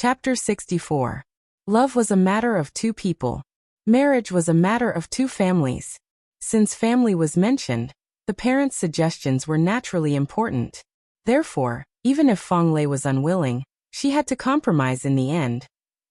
Chapter 64. Love was a matter of two people. Marriage was a matter of two families. Since family was mentioned, the parents' suggestions were naturally important. Therefore, even if Fong Lei was unwilling, she had to compromise in the end.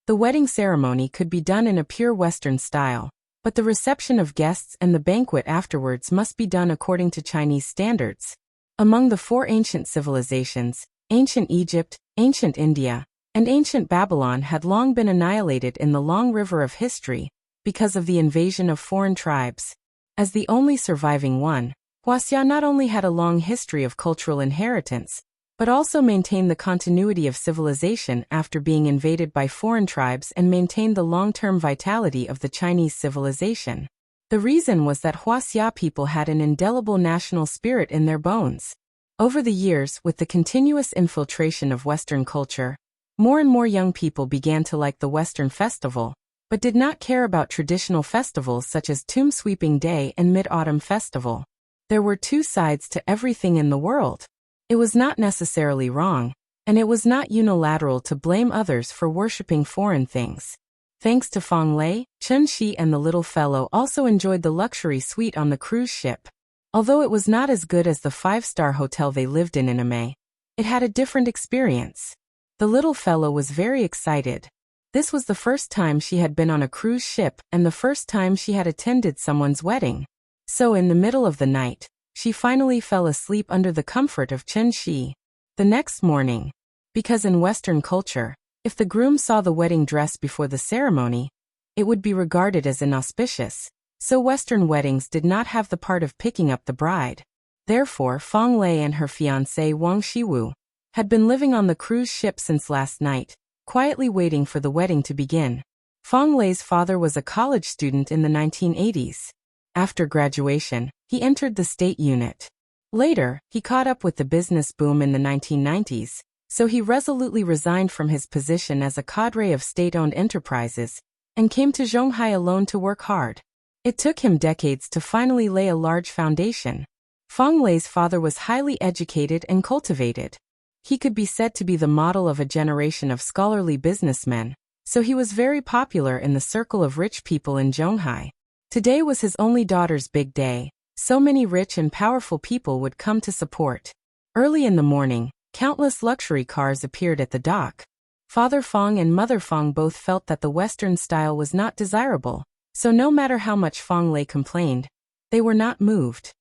The wedding ceremony could be done in a pure Western style, but the reception of guests and the banquet afterwards must be done according to Chinese standards. Among the four ancient civilizations, ancient Egypt, ancient India, and ancient Babylon had long been annihilated in the long river of history because of the invasion of foreign tribes. As the only surviving one, Huaxia not only had a long history of cultural inheritance, but also maintained the continuity of civilization after being invaded by foreign tribes and maintained the long-term vitality of the Chinese civilization. The reason was that Huaxia people had an indelible national spirit in their bones. Over the years, with the continuous infiltration of Western culture, more and more young people began to like the Western festival, but did not care about traditional festivals such as Tomb Sweeping Day and Mid-Autumn Festival. There were two sides to everything in the world. It was not necessarily wrong, and it was not unilateral to blame others for worshipping foreign things. Thanks to Fong Lei, Chen Shi and the little fellow also enjoyed the luxury suite on the cruise ship. Although it was not as good as the five-star hotel they lived in May, it had a different experience. The little fellow was very excited. This was the first time she had been on a cruise ship and the first time she had attended someone's wedding. So in the middle of the night, she finally fell asleep under the comfort of Chen Shi. The next morning, because in Western culture, if the groom saw the wedding dress before the ceremony, it would be regarded as inauspicious, so Western weddings did not have the part of picking up the bride. Therefore, Fong Lei and her fiancé Wang Shiwu had been living on the cruise ship since last night, quietly waiting for the wedding to begin. Fong Lei's father was a college student in the 1980s. After graduation, he entered the state unit. Later, he caught up with the business boom in the 1990s, so he resolutely resigned from his position as a cadre of state-owned enterprises and came to Zhonghai alone to work hard. It took him decades to finally lay a large foundation. Fong Lei's father was highly educated and cultivated. He could be said to be the model of a generation of scholarly businessmen, so he was very popular in the circle of rich people in Zhonghai. Today was his only daughter's big day. So many rich and powerful people would come to support. Early in the morning, countless luxury cars appeared at the dock. Father Fong and Mother Fong both felt that the Western style was not desirable, so no matter how much Fong Lei complained, they were not moved.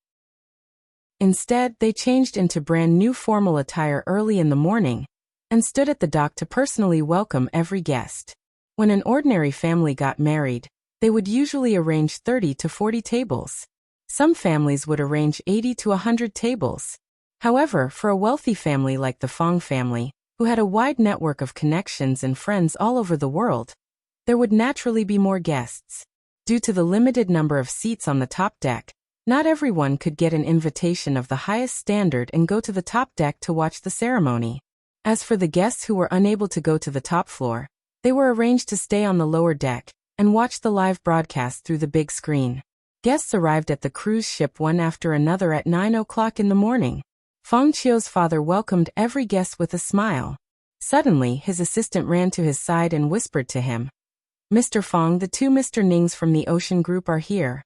Instead, they changed into brand new formal attire early in the morning and stood at the dock to personally welcome every guest. When an ordinary family got married, they would usually arrange 30 to 40 tables. Some families would arrange 80 to 100 tables. However, for a wealthy family like the Fong family, who had a wide network of connections and friends all over the world, there would naturally be more guests. Due to the limited number of seats on the top deck, not everyone could get an invitation of the highest standard and go to the top deck to watch the ceremony. As for the guests who were unable to go to the top floor, they were arranged to stay on the lower deck and watch the live broadcast through the big screen. Guests arrived at the cruise ship one after another at 9 o'clock in the morning. Fong Qiu's father welcomed every guest with a smile. Suddenly, his assistant ran to his side and whispered to him, "Mr. Fong, the two Mr. Nings from the Ocean Group are here."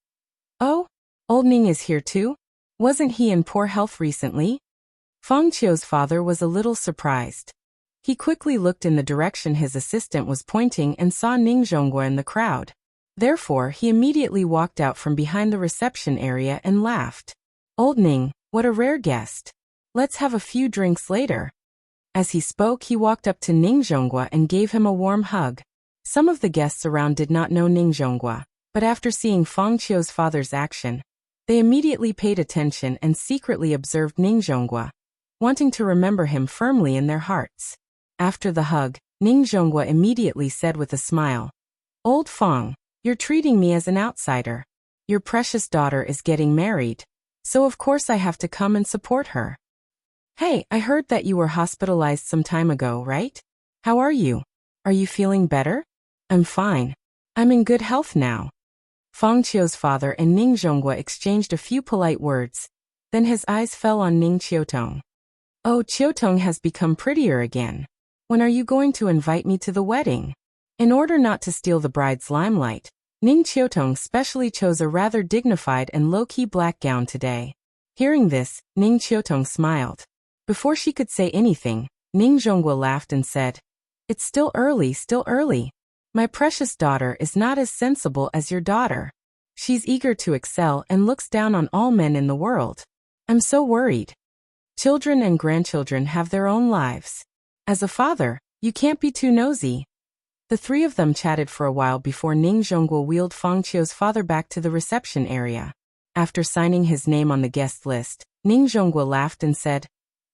"Oh? Old Ning is here too? Wasn't he in poor health recently?" Fong Qiu's father was a little surprised. He quickly looked in the direction his assistant was pointing and saw Ning Zhonghua in the crowd. Therefore, he immediately walked out from behind the reception area and laughed. "Old Ning, what a rare guest. Let's have a few drinks later." As he spoke, he walked up to Ning Zhonghua and gave him a warm hug. Some of the guests around did not know Ning Zhonghua, but after seeing Fong Qiu's father's action, they immediately paid attention and secretly observed Ning Zhonghua, wanting to remember him firmly in their hearts. After the hug, Ning Zhonghua immediately said with a smile, "Old Fong, you're treating me as an outsider. Your precious daughter is getting married, so of course I have to come and support her." "Hey, I heard that you were hospitalized some time ago, right? How are you? Are you feeling better?" "I'm fine. I'm in good health now." Fong Qiu's father and Ning Zhonghua exchanged a few polite words. Then his eyes fell on Ning Qiutong. "Oh, Qiutong has become prettier again. When are you going to invite me to the wedding? In order not to steal the bride's limelight, Ning Qiutong specially chose a rather dignified and low-key black gown today. Hearing this, Ning Qiutong smiled. Before she could say anything, Ning Zhongguo laughed and said, "It's still early, still early. My precious daughter is not as sensible as your daughter. She's eager to excel and looks down on all men in the world. I'm so worried. Children and grandchildren have their own lives. As a father, you can't be too nosy." The three of them chatted for a while before Ning Zhongguo wheeled Fang Qiu's father back to the reception area. After signing his name on the guest list, Ning Zhongguo laughed and said,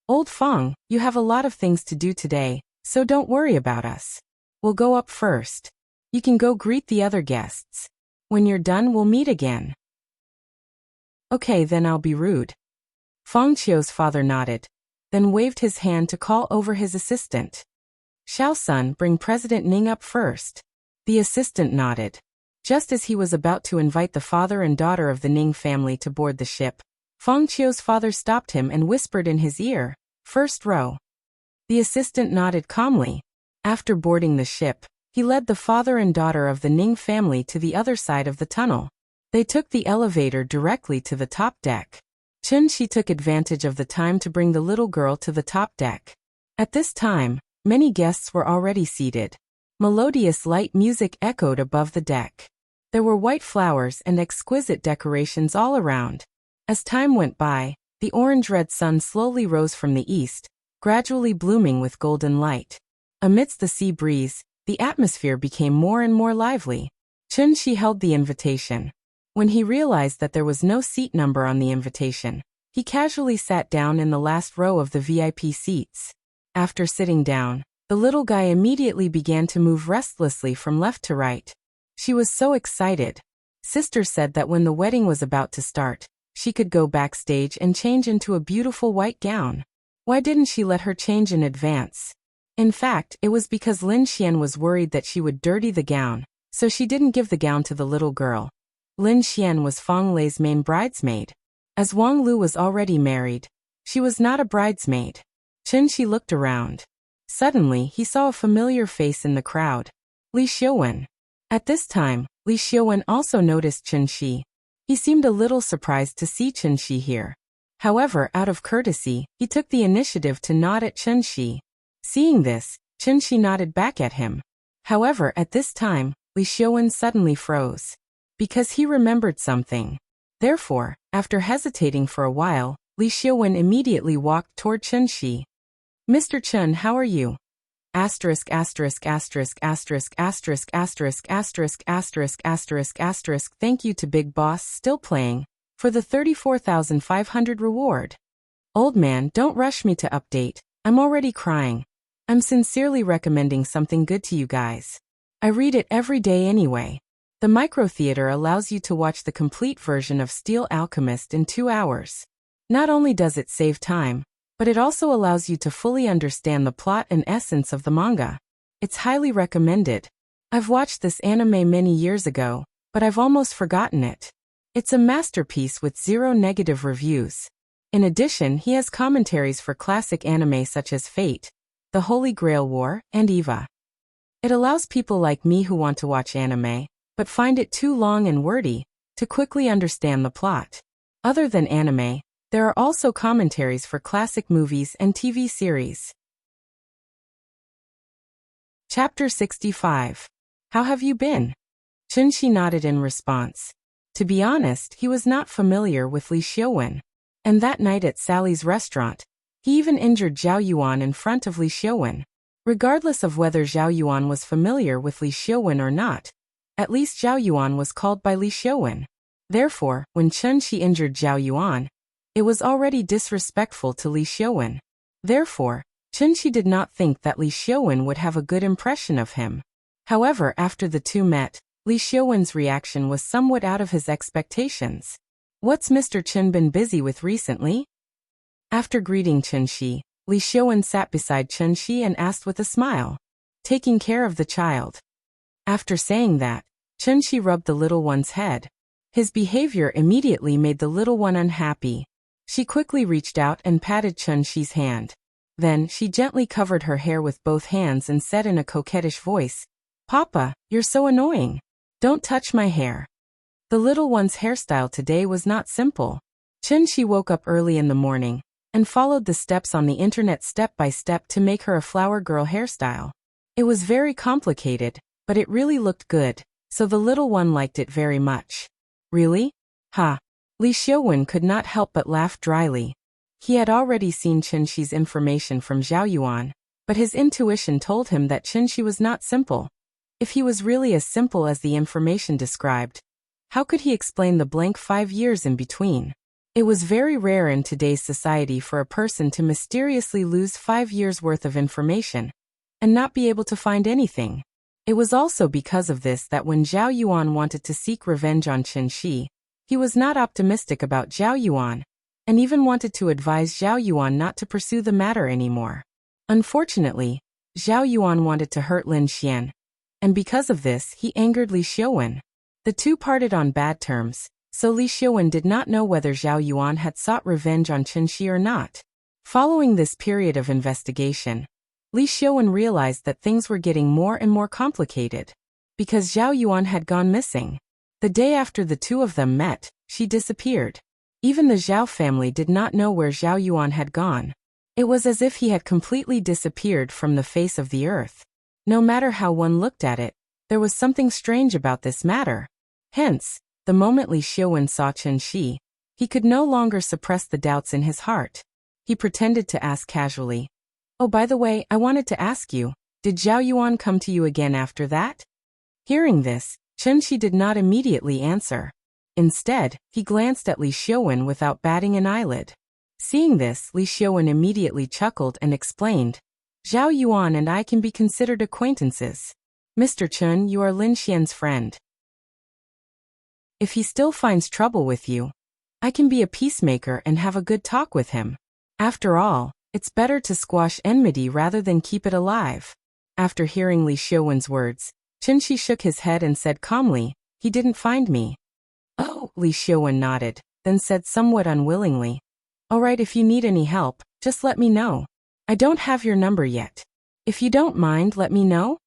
"Old Fang, you have a lot of things to do today, so don't worry about us. We'll go up first. You can go greet the other guests. When you're done, we'll meet again." "Okay, then I'll be rude." Fang Qiu's father nodded, then waved his hand to call over his assistant. "Xiao Sun, bring President Ning up first." The assistant nodded. Just as he was about to invite the father and daughter of the Ning family to board the ship, Fang Qiu's father stopped him and whispered in his ear, "First row." The assistant nodded calmly. After boarding the ship, he led the father and daughter of the Ning family to the other side of the tunnel. They took the elevator directly to the top deck. Chun-Shi took advantage of the time to bring the little girl to the top deck. At this time, many guests were already seated. Melodious light music echoed above the deck. There were white flowers and exquisite decorations all around. As time went by, the orange-red sun slowly rose from the east, gradually blooming with golden light. Amidst the sea breeze, the atmosphere became more and more lively. Chun-Shi held the invitation. When he realized that there was no seat number on the invitation, he casually sat down in the last row of the VIP seats. After sitting down, the little guy immediately began to move restlessly from left to right. She was so excited. Sister said that when the wedding was about to start, she could go backstage and change into a beautiful white gown. Why didn't she let her change in advance? In fact, it was because Lin Xian was worried that she would dirty the gown, so she didn't give the gown to the little girl. Lin Xian was Fang Lei's main bridesmaid. As Wang Lu was already married, she was not a bridesmaid. Chun-Shi looked around. Suddenly, he saw a familiar face in the crowd. Li Xiuwen. At this time, Li Xiuwen also noticed Chun-Shi. He seemed a little surprised to see Chun-Shi here. However, out of courtesy, he took the initiative to nod at Chun-Shi. Seeing this, Chun-Shi nodded back at him. However, at this time, Li Xiuwen suddenly froze. Because he remembered something. Therefore, after hesitating for a while, Li Xiuwen immediately walked toward Chun-Shi. "Mr. Chun, how are you?" Asterisk asterisk asterisk asterisk asterisk asterisk asterisk asterisk asterisk asterisk. Thank you to Big Boss still playing for the 34,500 reward. Old man, don't rush me to update. I'm already crying. I'm sincerely recommending something good to you guys. I read it every day anyway. The micro-theater allows you to watch the complete version of Steel Alchemist in 2 hours. Not only does it save time, but it also allows you to fully understand the plot and essence of the manga. It's highly recommended. I've watched this anime many years ago, but I've almost forgotten it. It's a masterpiece with 0 negative reviews. In addition, he has commentaries for classic anime such as Fate, The Holy Grail War, and Eva. It allows people like me who want to watch anime, but find it too long and wordy, to quickly understand the plot. Other than anime, there are also commentaries for classic movies and TV series. Chapter 65. How have you been? Chun-Shi nodded in response. To be honest, he was not familiar with Li Xiuwen. And that night at Sally's restaurant, he even injured Zhao Yuan in front of Li Xiuwen. Regardless of whether Zhao Yuan was familiar with Li Xiuwen or not, at least Zhao Yuan was called by Li Xiuwen. Therefore, when Chun-Shi injured Zhao Yuan, it was already disrespectful to Li Xiuwen. Therefore, Chun-Shi did not think that Li Xiuwen would have a good impression of him. However, after the two met, Li Xiuwen's reaction was somewhat out of his expectations. What's Mr. Chun been busy with recently? After greeting Chun-Shi, Li Xiuwen sat beside Chun-Shi and asked with a smile. Taking care of the child. After saying that, Chun-Shi rubbed the little one's head. His behavior immediately made the little one unhappy. She quickly reached out and patted Chun-Shi's hand. Then, she gently covered her hair with both hands and said in a coquettish voice, "Papa, you're so annoying. Don't touch my hair." The little one's hairstyle today was not simple. Chun-Shi woke up early in the morning and followed the steps on the internet step by step to make her a flower girl hairstyle. It was very complicated, but it really looked good, so the little one liked it very much. Really? Ha! Li Xiaowen could not help but laugh dryly. He had already seen Chun-Shi's information from Zhao Yuan, but his intuition told him that Chun-Shi was not simple. If he was really as simple as the information described, how could he explain the blank 5 years in between? It was very rare in today's society for a person to mysteriously lose 5 years' worth of information and not be able to find anything. It was also because of this that when Zhao Yuan wanted to seek revenge on Chun-Shi, he was not optimistic about Zhao Yuan, and even wanted to advise Zhao Yuan not to pursue the matter anymore. Unfortunately, Zhao Yuan wanted to hurt Lin Xian, and because of this he angered Li Xiaowen. The two parted on bad terms, so Li Xiaowen did not know whether Zhao Yuan had sought revenge on Chun-Shi or not. Following this period of investigation, Li Xiaowen realized that things were getting more and more complicated. Because Zhao Yuan had gone missing. The day after the two of them met, she disappeared. Even the Zhao family did not know where Zhao Yuan had gone. It was as if he had completely disappeared from the face of the earth. No matter how one looked at it, there was something strange about this matter. Hence, the moment Li Xiaowen saw Chun-Shi, he could no longer suppress the doubts in his heart. He pretended to ask casually, "Oh, by the way, I wanted to ask you, did Zhao Yuan come to you again after that?" Hearing this, Chun-Shi did not immediately answer. Instead, he glanced at Li Xiaowen without batting an eyelid. Seeing this, Li Xiaowen immediately chuckled and explained, "Zhao Yuan and I can be considered acquaintances. Mr. Chun, you are Lin Xian's friend. If he still finds trouble with you, I can be a peacemaker and have a good talk with him. After all, it's better to squash enmity rather than keep it alive." After hearing Li Xiaowen's words, Chun-Shi shook his head and said calmly, "He didn't find me." "Oh," Li Xiaowen nodded, then said somewhat unwillingly, "All right, if you need any help, just let me know. I don't have your number yet. If you don't mind, let me know."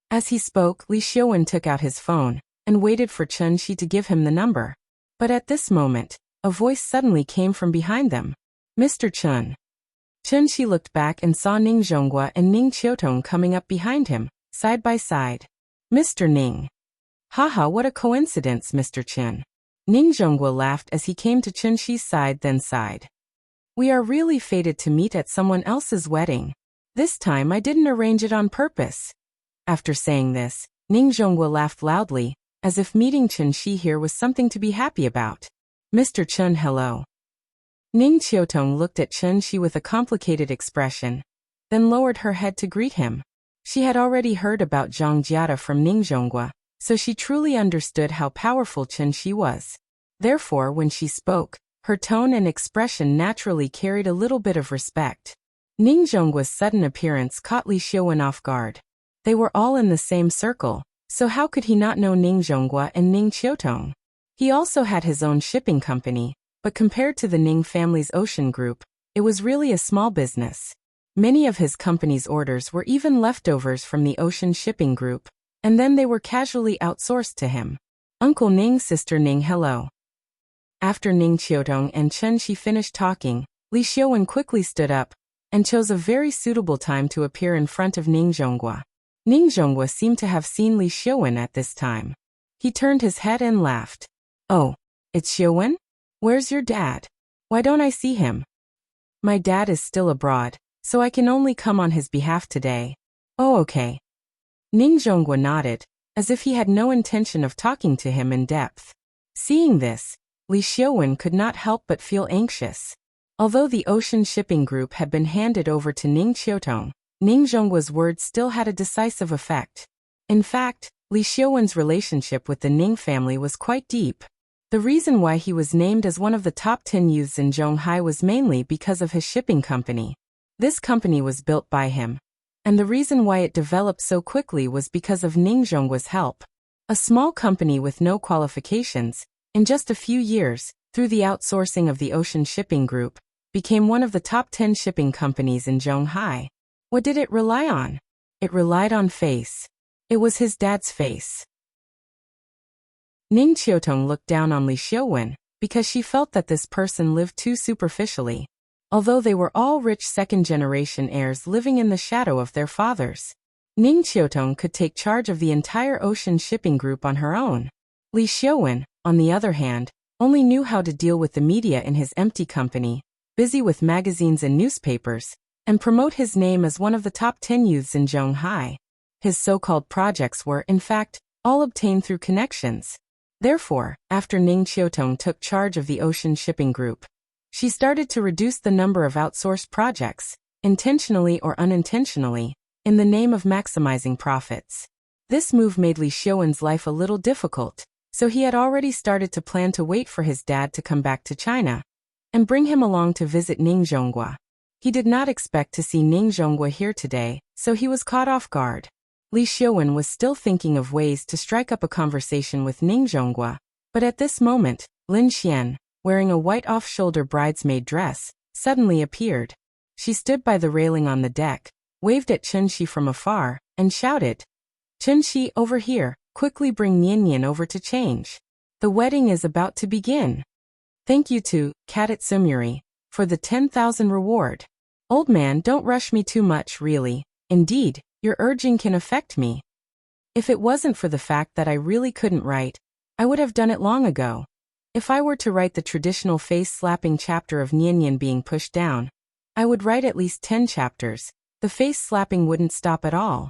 As he spoke, Li Xiaowen took out his phone and waited for Chun-Shi to give him the number. But at this moment, a voice suddenly came from behind them. "Mr. Chun." Chun-Shi looked back and saw Ning Zhonghua and Ning Qiutong coming up behind him, side by side. "Mr. Ning." "Haha, what a coincidence, Mr. Chun." Ning Zhonghua laughed as he came to Chun-Shi's side then sighed. "We are really fated to meet at someone else's wedding. This time I didn't arrange it on purpose." After saying this, Ning Zhonghua laughed loudly, as if meeting Chun-Shi here was something to be happy about. "Mr. Chun, hello." Ning Qiutong looked at Chun-Shi with a complicated expression, then lowered her head to greet him. She had already heard about Zhang Jiada from Ning Zhonghua, so she truly understood how powerful Chun-Shi was. Therefore, when she spoke, her tone and expression naturally carried a little bit of respect. Ning Zhonghua's sudden appearance caught Li Xiaowen off guard. They were all in the same circle, so how could he not know Ning Zhonghua and Ning Qiutong? He also had his own shipping company, but compared to the Ning family's ocean group, it was really a small business. Many of his company's orders were even leftovers from the ocean shipping group, and then they were casually outsourced to him. "Uncle Ning, Sister Ning, hello." After Ning Qiutong and Chun-Shi finished talking, Li Xiaowen quickly stood up and chose a very suitable time to appear in front of Ning Zhonghua. Ning Zhonghua seemed to have seen Li Xiaowen at this time. He turned his head and laughed. "Oh, it's Xiaowen? Where's your dad? Why don't I see him?" "My dad is still abroad, so I can only come on his behalf today." "Oh, okay." Ning Zhonghua nodded, as if he had no intention of talking to him in depth. Seeing this, Li Xiaowen could not help but feel anxious. Although the ocean shipping group had been handed over to Ning Qiutong, Ning Zhonghua's words still had a decisive effect. In fact, Li Xiaowen's relationship with the Ning family was quite deep. The reason why he was named as one of the top 10 youths in Zhonghai was mainly because of his shipping company. This company was built by him. And the reason why it developed so quickly was because of Ning Zhonghua's help. A small company with no qualifications, in just a few years, through the outsourcing of the ocean shipping group, became one of the top 10 shipping companies in Zhonghai. What did it rely on? It relied on face. It was his dad's face. Ning Qiutong looked down on Li Xiuwen because she felt that this person lived too superficially. Although they were all rich second-generation heirs living in the shadow of their fathers, Ning Qiutong could take charge of the entire ocean shipping group on her own. Li Xiuwen, on the other hand, only knew how to deal with the media in his empty company, busy with magazines and newspapers, and promote his name as one of the top 10 youths in Zhonghai. His so-called projects were, in fact, all obtained through connections. Therefore, after Ning Qiutong took charge of the ocean shipping group, she started to reduce the number of outsourced projects, intentionally or unintentionally, in the name of maximizing profits. This move made Li Xiuwen's life a little difficult, so he had already started to plan to wait for his dad to come back to China and bring him along to visit Ning Zhonghua. He did not expect to see Ning Zhonghua here today, so he was caught off guard. Li Xiuwen was still thinking of ways to strike up a conversation with Ning Zhonghua, but at this moment, Lin Xian, wearing a white off-shoulder bridesmaid dress, suddenly appeared. She stood by the railing on the deck, waved at Chunxi from afar, and shouted, "Chunxi, over here, quickly bring Nian over to change. The wedding is about to begin. Thank you to Kadet Sumuri for the 10,000 reward. Old man, don't rush me too much, really. Indeed, your urging can affect me. If it wasn't for the fact that I really couldn't write, I would have done it long ago. If I were to write the traditional face-slapping chapter of Nian being pushed down, I would write at least 10 chapters. The face-slapping wouldn't stop at all."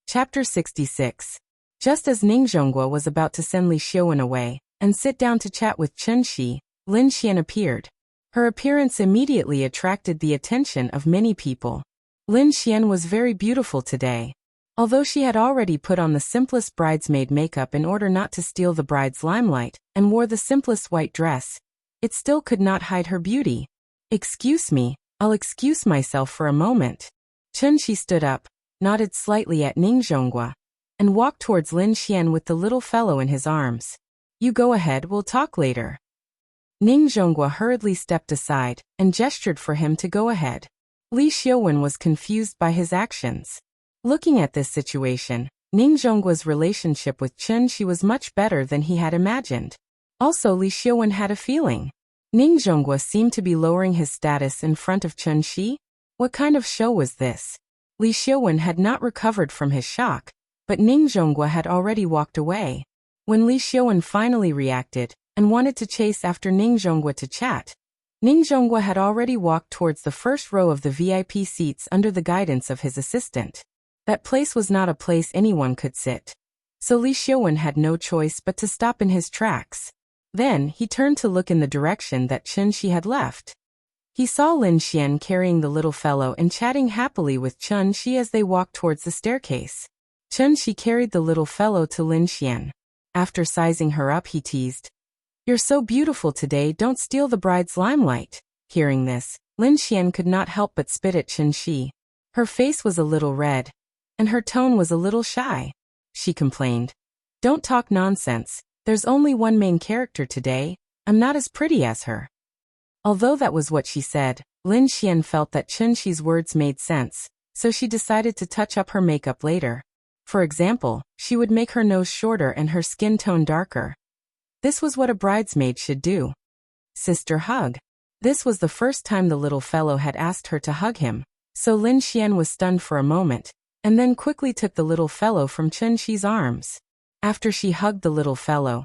Chapter 66. Just as Ning Zhonghua was about to send Li Xiuwen away and sit down to chat with Chunxi, Lin Xian appeared. Her appearance immediately attracted the attention of many people. Lin Xian was very beautiful today. Although she had already put on the simplest bridesmaid makeup in order not to steal the bride's limelight and wore the simplest white dress, it still could not hide her beauty. "Excuse me, I'll excuse myself for a moment." Chunxi stood up, nodded slightly at Ning Zhonghua, and walked towards Lin Xian with the little fellow in his arms. "You go ahead, we'll talk later." Ning Zhonghua hurriedly stepped aside and gestured for him to go ahead. Li Xiuwen was confused by his actions. Looking at this situation, Ning Zhonghua's relationship with Chunxi was much better than he had imagined. Also, Li Xiuwen had a feeling. Ning Zhonghua seemed to be lowering his status in front of Chunxi. What kind of show was this? Li Xiuwen had not recovered from his shock, but Ning Zhonghua had already walked away. When Li Xiuwen finally reacted and wanted to chase after Ning Zhonghua to chat, Ning Zhonghua had already walked towards the first row of the VIP seats under the guidance of his assistant. That place was not a place anyone could sit. So Li Xiuwen had no choice but to stop in his tracks. Then he turned to look in the direction that Chunxi had left. He saw Lin Xian carrying the little fellow and chatting happily with Chunxi as they walked towards the staircase. Chunxi carried the little fellow to Lin Xian. After sizing her up, he teased, "You're so beautiful today, don't steal the bride's limelight." Hearing this, Lin Xian could not help but spit at Chunxi. Her face was a little red, and her tone was a little shy. She complained, "Don't talk nonsense, there's only one main character today, I'm not as pretty as her." Although that was what she said, Lin Xian felt that Chunxi's words made sense, so she decided to touch up her makeup later. For example, she would make her nose shorter and her skin tone darker. This was what a bridesmaid should do. Sister hug. This was the first time the little fellow had asked her to hug him, so Lin Xian was stunned for a moment, and then quickly took the little fellow from Chunxi's arms. After she hugged the little fellow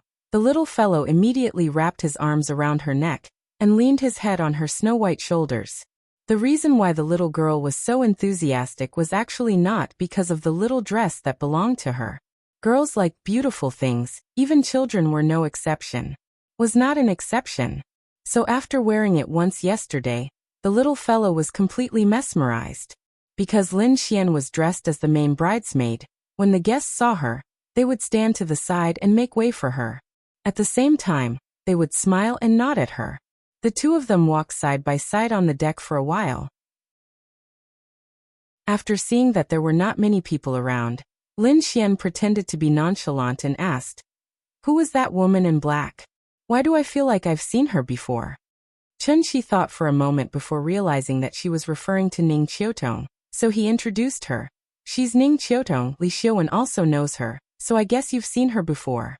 immediately wrapped his arms around her neck and leaned his head on her snow-white shoulders. The reason why the little girl was so enthusiastic was actually not because of the little dress that belonged to her. Girls like beautiful things, even children were no exception. Was not an exception. So after wearing it once yesterday, the little fellow was completely mesmerized. Because Lin Xian was dressed as the main bridesmaid, when the guests saw her, they would stand to the side and make way for her. At the same time, they would smile and nod at her. The two of them walked side by side on the deck for a while. After seeing that there were not many people around, Lin Xian pretended to be nonchalant and asked, "Who was that woman in black?" Why do I feel like I've seen her before? Chunshi thought for a moment before realizing that she was referring to Ning Qiutong, so he introduced her. She's Ning Qiutong, Li Xiuan also knows her, so I guess you've seen her before.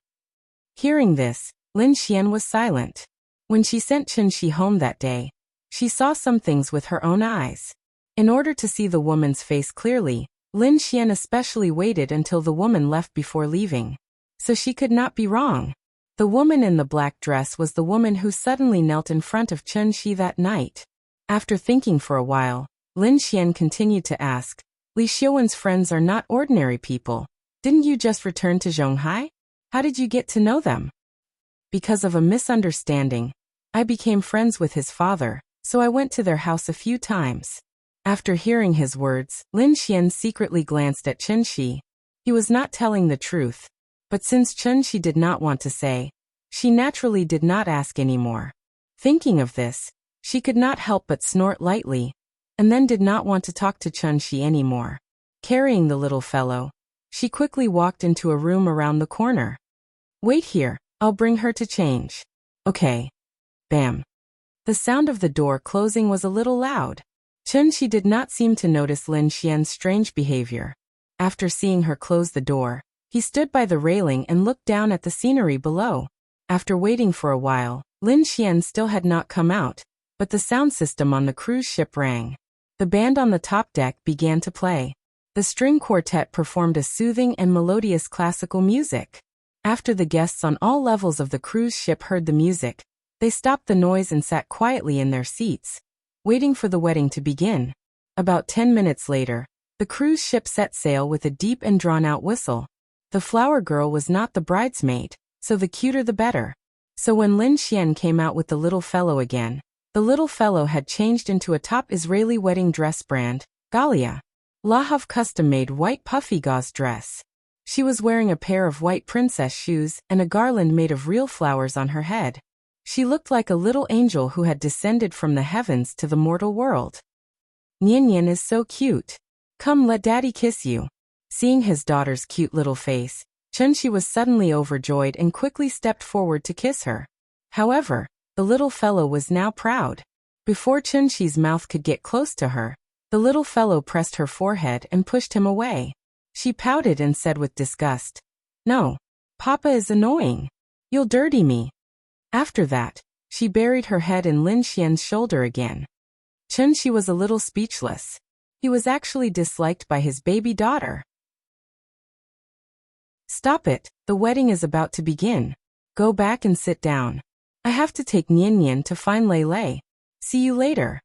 Hearing this, Lin Xian was silent. When she sent Chunshi home that day, she saw some things with her own eyes. In order to see the woman's face clearly, Lin Xian especially waited until the woman left before leaving. So she could not be wrong. The woman in the black dress was the woman who suddenly knelt in front of Chunshi that night. After thinking for a while, Lin Xian continued to ask, Li Xiuan's friends are not ordinary people. Didn't you just return to Zhonghai? How did you get to know them? Because of a misunderstanding, I became friends with his father, so I went to their house a few times. After hearing his words, Lin Xian secretly glanced at Chunshi. He was not telling the truth. But since Chunshi did not want to say, she naturally did not ask anymore. Thinking of this, she could not help but snort lightly, and then did not want to talk to Chunshi anymore. Carrying the little fellow, she quickly walked into a room around the corner. Wait here, I'll bring her to change. Okay. Bam. The sound of the door closing was a little loud. Chunshi did not seem to notice Lin Xian's strange behavior. After seeing her close the door, he stood by the railing and looked down at the scenery below. After waiting for a while, Lin Xian still had not come out, but the sound system on the cruise ship rang. The band on the top deck began to play. The string quartet performed a soothing and melodious classical music. After the guests on all levels of the cruise ship heard the music, they stopped the noise and sat quietly in their seats, waiting for the wedding to begin. About 10 minutes later, the cruise ship set sail with a deep and drawn-out whistle. The flower girl was not the bridesmaid, so the cuter the better. So when Lin Xian came out with the little fellow again, the little fellow had changed into a top Israeli wedding dress brand, Galia. Lahav custom-made white puffy gauze dress. She was wearing a pair of white princess shoes and a garland made of real flowers on her head. She looked like a little angel who had descended from the heavens to the mortal world. Nian Nian is so cute. Come, let daddy kiss you. Seeing his daughter's cute little face, Chunshi was suddenly overjoyed and quickly stepped forward to kiss her. However, the little fellow was now proud. Before Chunshi's mouth could get close to her, the little fellow pressed her forehead and pushed him away. She pouted and said with disgust, "No, Papa is annoying. You'll dirty me." After that, she buried her head in Lin Xian's shoulder again. Chunshi was a little speechless. He was actually disliked by his baby daughter. Stop it, the wedding is about to begin. Go back and sit down. I have to take Nian Nian to find Lei Lei. See you later.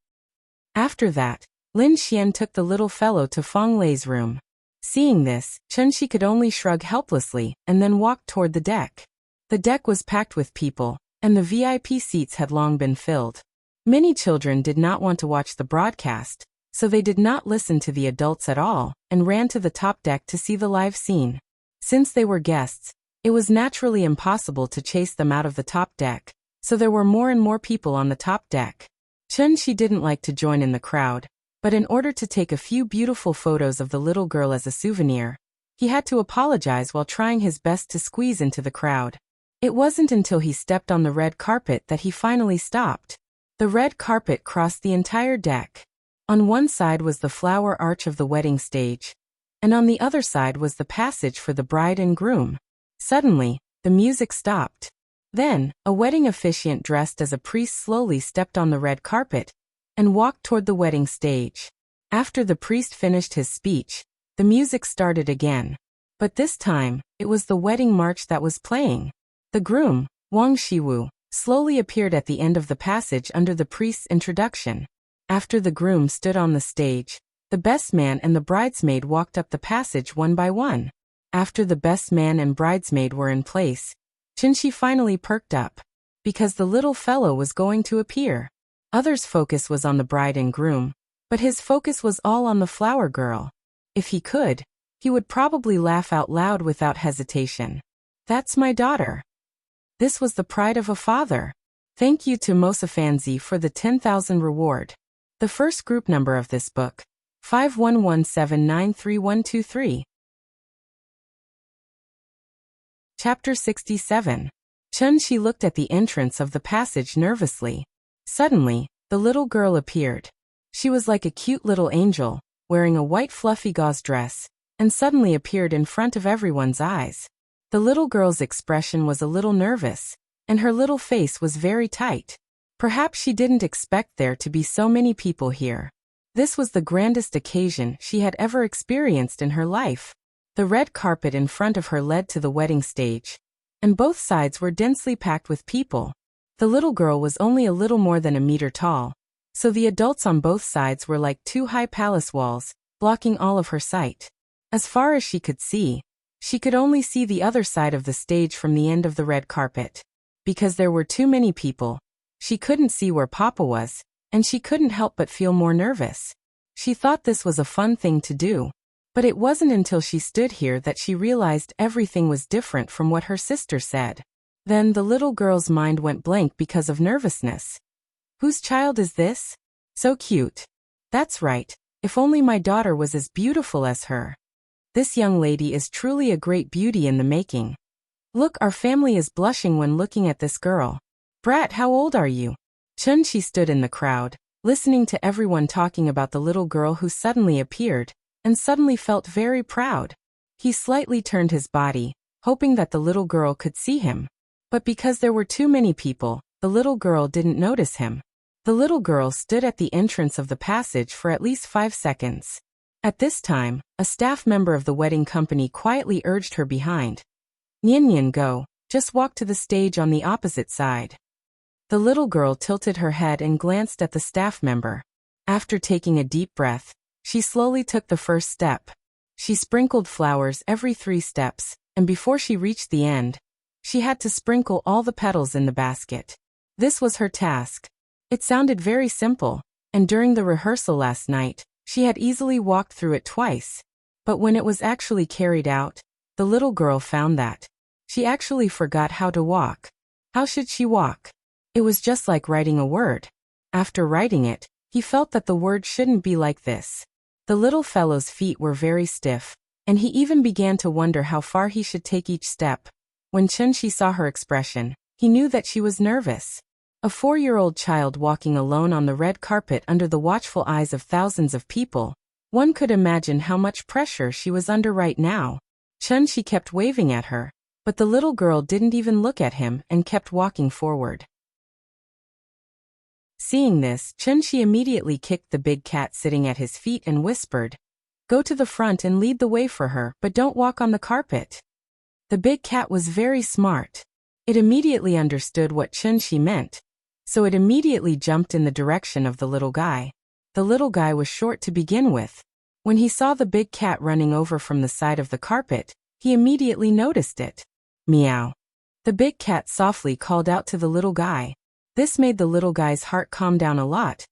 After that, Lin Xian took the little fellow to Feng Lei's room. Seeing this, Chunshi could only shrug helplessly and then walked toward the deck. The deck was packed with people, and the VIP seats had long been filled. Many children did not want to watch the broadcast, so they did not listen to the adults at all and ran to the top deck to see the live scene. Since they were guests, it was naturally impossible to chase them out of the top deck, so there were more and more people on the top deck. Chunshi didn't like to join in the crowd, but in order to take a few beautiful photos of the little girl as a souvenir, he had to apologize while trying his best to squeeze into the crowd. It wasn't until he stepped on the red carpet that he finally stopped. The red carpet crossed the entire deck. On one side was the flower arch of the wedding stage, and on the other side was the passage for the bride and groom. Suddenly, the music stopped. Then, a wedding officiant dressed as a priest slowly stepped on the red carpet and walked toward the wedding stage. After the priest finished his speech, the music started again. But this time, it was the wedding march that was playing. The groom, Wang Shiwu, slowly appeared at the end of the passage under the priest's introduction. After the groom stood on the stage, the best man and the bridesmaid walked up the passage one by one. After the best man and bridesmaid were in place, Chunshi finally perked up, because the little fellow was going to appear. Others' focus was on the bride and groom, but his focus was all on the flower girl. If he could, he would probably laugh out loud without hesitation. That's my daughter. This was the pride of a father. Thank you to Mosafanzi for the 10,000 reward. The first group number of this book, 5117933123. Chapter 67. Chun-Shi looked at the entrance of the passage nervously. Suddenly, the little girl appeared. She was like a cute little angel, wearing a white fluffy gauze dress, and suddenly appeared in front of everyone's eyes. The little girl's expression was a little nervous, and her little face was very tight. Perhaps she didn't expect there to be so many people here. This was the grandest occasion she had ever experienced in her life. The red carpet in front of her led to the wedding stage, and both sides were densely packed with people. The little girl was only a little more than a meter tall, so the adults on both sides were like two high palace walls, blocking all of her sight. As far as she could see, she could only see the other side of the stage from the end of the red carpet. Because there were too many people, she couldn't see where Papa was, and she couldn't help but feel more nervous. She thought this was a fun thing to do. But it wasn't until she stood here that she realized everything was different from what her sister said. Then the little girl's mind went blank because of nervousness. Whose child is this? So cute. That's right, if only my daughter was as beautiful as her. This young lady is truly a great beauty in the making. Look, our family is blushing when looking at this girl. Brat, how old are you? Chun-Shi stood in the crowd, listening to everyone talking about the little girl who suddenly appeared, and suddenly felt very proud. He slightly turned his body, hoping that the little girl could see him. But because there were too many people, the little girl didn't notice him. The little girl stood at the entrance of the passage for at least 5 seconds. At this time, a staff member of the wedding company quietly urged her behind. Nyan, go, just walk to the stage on the opposite side. The little girl tilted her head and glanced at the staff member. After taking a deep breath, she slowly took the first step. She sprinkled flowers every 3 steps, and before she reached the end, she had to sprinkle all the petals in the basket. This was her task. It sounded very simple, and during the rehearsal last night, she had easily walked through it twice. But when it was actually carried out, the little girl found that she actually forgot how to walk. How should she walk? It was just like writing a word. After writing it, he felt that the word shouldn't be like this. The little fellow's feet were very stiff, and he even began to wonder how far he should take each step. When Chun-Shi saw her expression, he knew that she was nervous. A 4-year-old child walking alone on the red carpet under the watchful eyes of thousands of people. One could imagine how much pressure she was under right now. Chun-Shi kept waving at her, but the little girl didn't even look at him and kept walking forward. Seeing this, Chun-Shi immediately kicked the big cat sitting at his feet and whispered, "Go to the front and lead the way for her, but don't walk on the carpet." The big cat was very smart. It immediately understood what Chun-Shi meant, so it immediately jumped in the direction of the little guy. The little guy was short to begin with. When he saw the big cat running over from the side of the carpet, he immediately noticed it. Meow. The big cat softly called out to the little guy. This made the little guy's heart calm down a lot,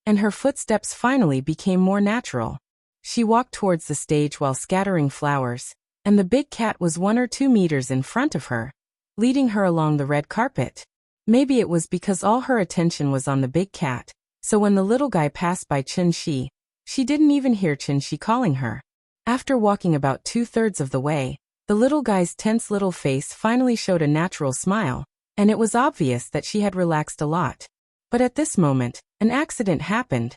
and her footsteps finally became more natural. She walked towards the stage while scattering flowers, and the big cat was 1 or 2 meters in front of her, leading her along the red carpet. Maybe it was because all her attention was on the big cat, so when the little guy passed by Chun-Shi, she didn't even hear Chun-Shi calling her. After walking about 2/3 of the way, the little guy's tense little face finally showed a natural smile, and it was obvious that she had relaxed a lot. But at this moment, an accident happened.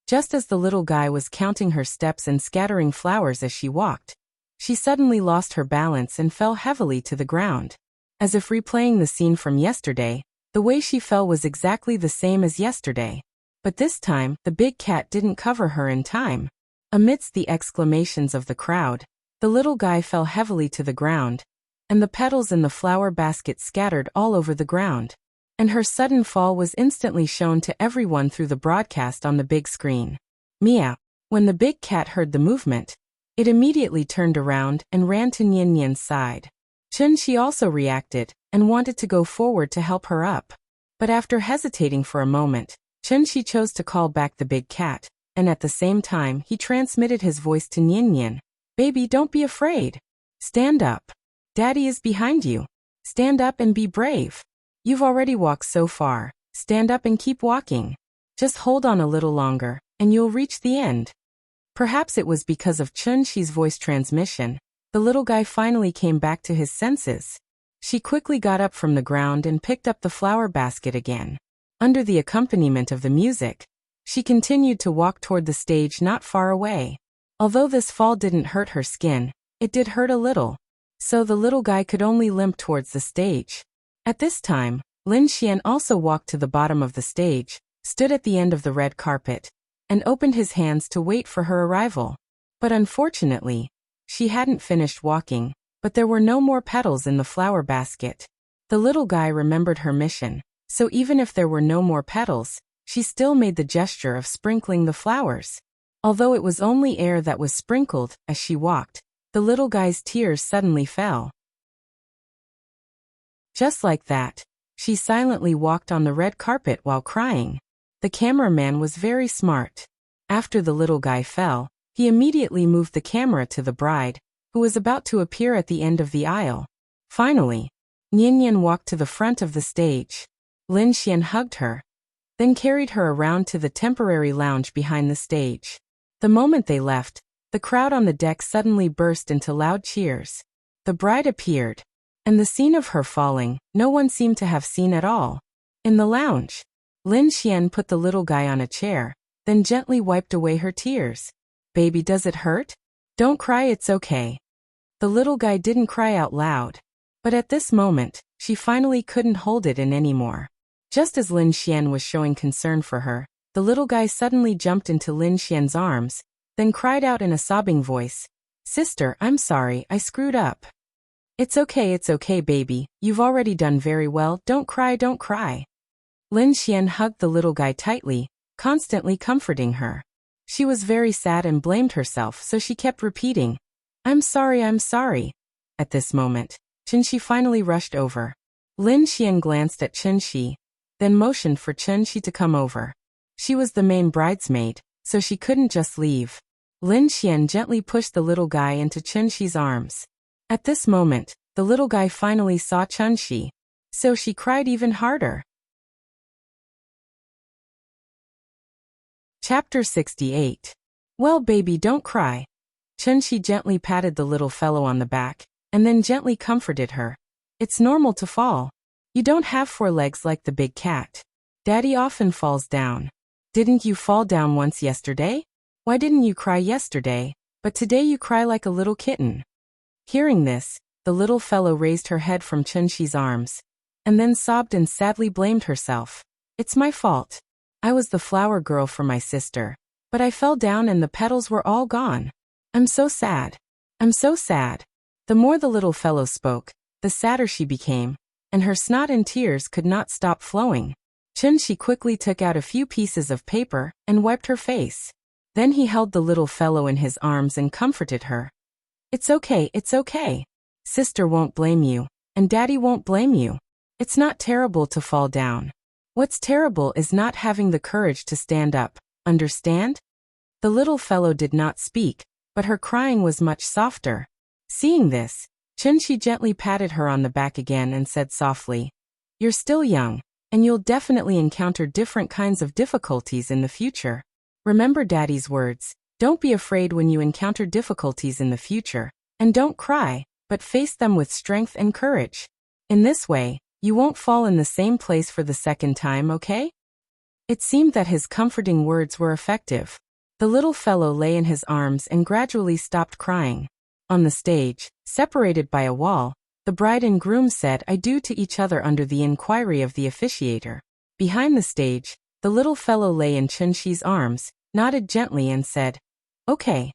Just as the little guy was counting her steps and scattering flowers as she walked, she suddenly lost her balance and fell heavily to the ground. As if replaying the scene from yesterday, the way she fell was exactly the same as yesterday. But this time, the big cat didn't cover her in time. Amidst the exclamations of the crowd, the little guy fell heavily to the ground, and the petals in the flower basket scattered all over the ground. And her sudden fall was instantly shown to everyone through the broadcast on the big screen. Meow. When the big cat heard the movement, it immediately turned around and ran to Nyan-Nyan's side. Chun-Shi also reacted and wanted to go forward to help her up. But after hesitating for a moment, Chun-Shi chose to call back the big cat, and at the same time he transmitted his voice to Nyan-Nyan. "Baby, don't be afraid. Stand up. Daddy is behind you. Stand up and be brave. You've already walked so far. Stand up and keep walking. Just hold on a little longer, and you'll reach the end." Perhaps it was because of Chun-Shi's voice transmission, the little guy finally came back to his senses. She quickly got up from the ground and picked up the flower basket again. Under the accompaniment of the music, she continued to walk toward the stage not far away. Although this fall didn't hurt her skin, it did hurt a little. So the little guy could only limp towards the stage. At this time, Lin Xian also walked to the bottom of the stage, stood at the end of the red carpet, and opened his hands to wait for her arrival. But unfortunately, she hadn't finished walking, but there were no more petals in the flower basket. The little guy remembered her mission, so even if there were no more petals, she still made the gesture of sprinkling the flowers. Although it was only air that was sprinkled, as she walked, the little guy's tears suddenly fell. Just like that, she silently walked on the red carpet while crying. The cameraman was very smart. After the little guy fell, he immediately moved the camera to the bride, who was about to appear at the end of the aisle. Finally, Nian walked to the front of the stage. Lin Xian hugged her, then carried her around to the temporary lounge behind the stage. The moment they left, the crowd on the deck suddenly burst into loud cheers. The bride appeared, and the scene of her falling, no one seemed to have seen at all. In the lounge, Lin Xian put the little guy on a chair, then gently wiped away her tears. "Baby, does it hurt? Don't cry, it's okay." The little guy didn't cry out loud, but at this moment, she finally couldn't hold it in anymore. Just as Lin Xian was showing concern for her, the little guy suddenly jumped into Lin Xian's arms, then cried out in a sobbing voice, "Sister, I'm sorry, I screwed up." It's okay baby, you've already done very well, don't cry, don't cry." Lin Xian hugged the little guy tightly, constantly comforting her. She was very sad and blamed herself, so she kept repeating, I'm sorry, I'm sorry." At this moment, Chenxi finally rushed over. Lin Xian glanced at Chenxi, then motioned for Chenxi to come over. She was the main bridesmaid, so she couldn't just leave. Lin Xian gently pushed the little guy into Chenxi's arms. At this moment, the little guy finally saw Chenxi, so she cried even harder. Chapter 68. Well baby, don't cry. Chenxi gently patted the little fellow on the back, and then gently comforted her. It's normal to fall. You don't have 4 legs like the big cat. Daddy often falls down. Didn't you fall down once yesterday? Why didn't you cry yesterday, but today you cry like a little kitten? Hearing this, the little fellow raised her head from Chenxi's arms, and then sobbed and sadly blamed herself. It's my fault. I was the flower girl for my sister, but I fell down and the petals were all gone. I'm so sad. I'm so sad. The more the little fellow spoke, the sadder she became, and her snot and tears could not stop flowing. Chenxi quickly took out a few pieces of paper and wiped her face. Then he held the little fellow in his arms and comforted her. It's okay, it's okay. Sister won't blame you, and Daddy won't blame you. It's not terrible to fall down. What's terrible is not having the courage to stand up, understand? The little fellow did not speak, but her crying was much softer. Seeing this, Chenxi gently patted her on the back again and said softly, You're still young, and you'll definitely encounter different kinds of difficulties in the future. Remember Daddy's words, don't be afraid when you encounter difficulties in the future, and don't cry, but face them with strength and courage. In this way, you won't fall in the same place for the second time, okay? It seemed that his comforting words were effective. The little fellow lay in his arms and gradually stopped crying. On the stage, separated by a wall, the bride and groom said I do to each other under the inquiry of the officiator. Behind the stage, the little fellow lay in Chenxi's arms, nodded gently and said, Okay.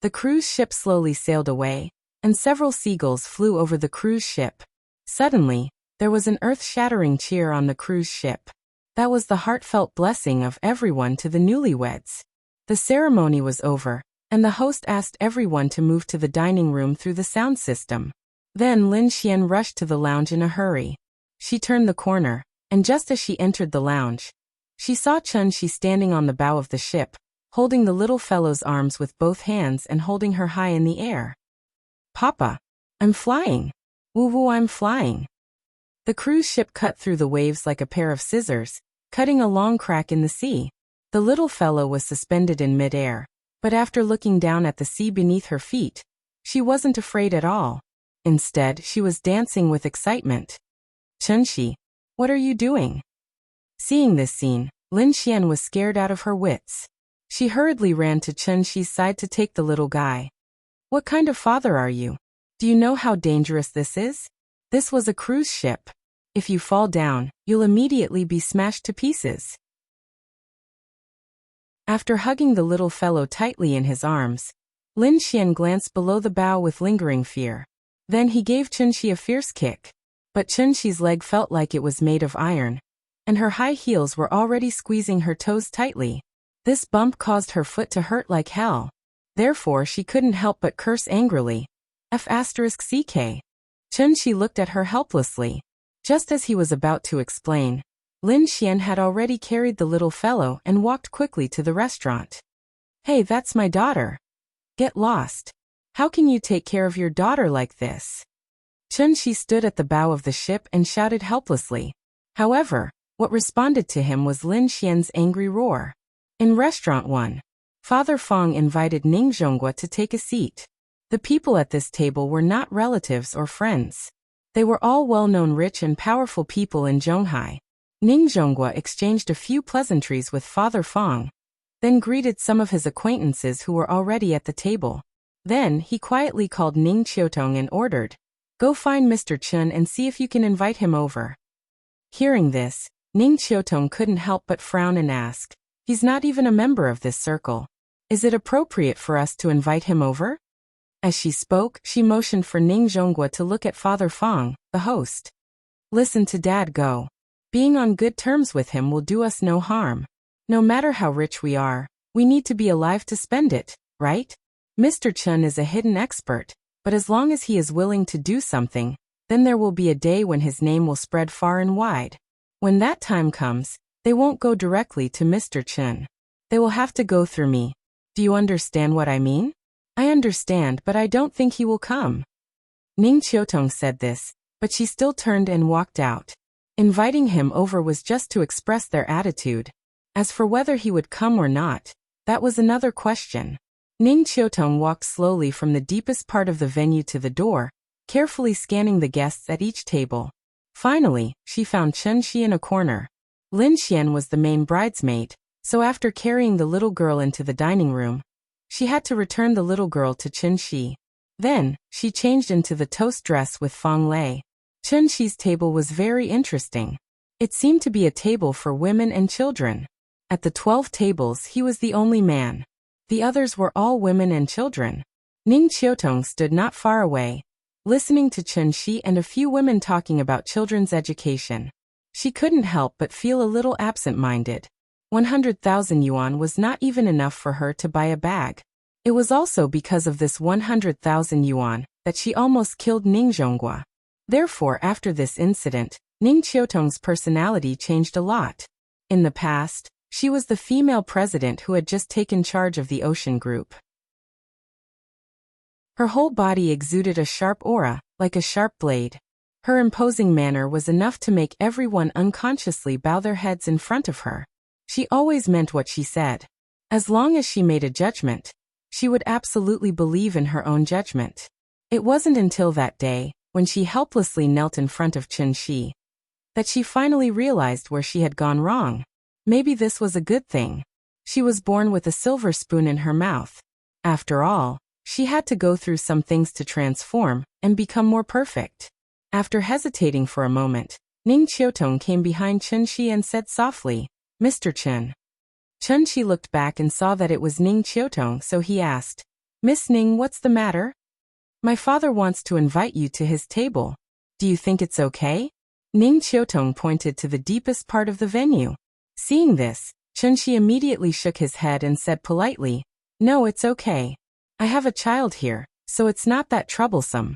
The cruise ship slowly sailed away, and several seagulls flew over the cruise ship. Suddenly, there was an earth-shattering cheer on the cruise ship. That was the heartfelt blessing of everyone to the newlyweds. The ceremony was over, and the host asked everyone to move to the dining room through the sound system. Then Lin Xian rushed to the lounge in a hurry. She turned the corner, and just as she entered the lounge, she saw Chenxi standing on the bow of the ship, holding the little fellow's arms with both hands and holding her high in the air. Papa, I'm flying. Woo-woo, I'm flying. The cruise ship cut through the waves like a pair of scissors, cutting a long crack in the sea. The little fellow was suspended in mid-air, but after looking down at the sea beneath her feet, she wasn't afraid at all. Instead, she was dancing with excitement. Chunxi, what are you doing? Seeing this scene, Lin Xian was scared out of her wits. She hurriedly ran to Chunxi's side to take the little guy. What kind of father are you? Do you know how dangerous this is? This was a cruise ship. If you fall down, you'll immediately be smashed to pieces. After hugging the little fellow tightly in his arms, Lin Xian glanced below the bow with lingering fear. Then he gave Chunxi a fierce kick. But Chunxi's leg felt like it was made of iron, and her high heels were already squeezing her toes tightly. This bump caused her foot to hurt like hell. Therefore she couldn't help but curse angrily. F***ck. Chunxi looked at her helplessly. Just as he was about to explain, Lin Xian had already carried the little fellow and walked quickly to the restaurant. Hey, that's my daughter. Get lost. How can you take care of your daughter like this? Chunxi stood at the bow of the ship and shouted helplessly. However, what responded to him was Lin Xian's angry roar. In Restaurant 1, Father Fong invited Ning Zhonghua to take a seat. The people at this table were not relatives or friends. They were all well-known rich and powerful people in Zhonghai. Ning Zhonghua exchanged a few pleasantries with Father Fong, then greeted some of his acquaintances who were already at the table. Then he quietly called Ning Qiutong and ordered, "Go find Mr. Chun and see if you can invite him over." Hearing this, Ning Qiutong couldn't help but frown and ask, "He's not even a member of this circle. Is it appropriate for us to invite him over?" As she spoke, she motioned for Ning Zhonghua to look at Father Fong, the host. "Listen to Dad go. Being on good terms with him will do us no harm. No matter how rich we are, we need to be alive to spend it, right? Mr. Chun is a hidden expert, but as long as he is willing to do something, then there will be a day when his name will spread far and wide. When that time comes, they won't go directly to Mr. Chun. They will have to go through me. Do you understand what I mean?" "I understand, but I don't think he will come." Ning Qiutong said this, but she still turned and walked out. Inviting him over was just to express their attitude. As for whether he would come or not, that was another question. Ning Qiutong walked slowly from the deepest part of the venue to the door, carefully scanning the guests at each table. Finally, she found Chunxi in a corner. Lin Xian was the main bridesmaid, so after carrying the little girl into the dining room, she had to return the little girl to Chunxi. Then, she changed into the toast dress with Fong Lei. Chunxi's table was very interesting. It seemed to be a table for women and children. At the 12 tables he was the only man. The others were all women and children. Ning Qiutong stood not far away, listening to Chunxi and a few women talking about children's education. She couldn't help but feel a little absent-minded. 100,000 yuan was not even enough for her to buy a bag. It was also because of this 100,000 yuan that she almost killed Ning Zhonghua. Therefore, after this incident, Ning Qiutong's personality changed a lot. In the past, she was the female president who had just taken charge of the Ocean Group. Her whole body exuded a sharp aura, like a sharp blade. Her imposing manner was enough to make everyone unconsciously bow their heads in front of her. She always meant what she said. As long as she made a judgment, she would absolutely believe in her own judgment. It wasn't until that day, when she helplessly knelt in front of Chunxi, that she finally realized where she had gone wrong. Maybe this was a good thing. She was born with a silver spoon in her mouth. After all, she had to go through some things to transform and become more perfect. After hesitating for a moment, Ning Qiutong came behind Chunxi and said softly, "Mr. Chun." Chunxi looked back and saw that it was Ning Qiutong, so he asked, "Miss Ning, what's the matter?" "My father wants to invite you to his table. Do you think it's okay?" Ning Qiutong pointed to the deepest part of the venue. Seeing this, Chunxi immediately shook his head and said politely, "No, it's okay. I have a child here, so it's not that troublesome."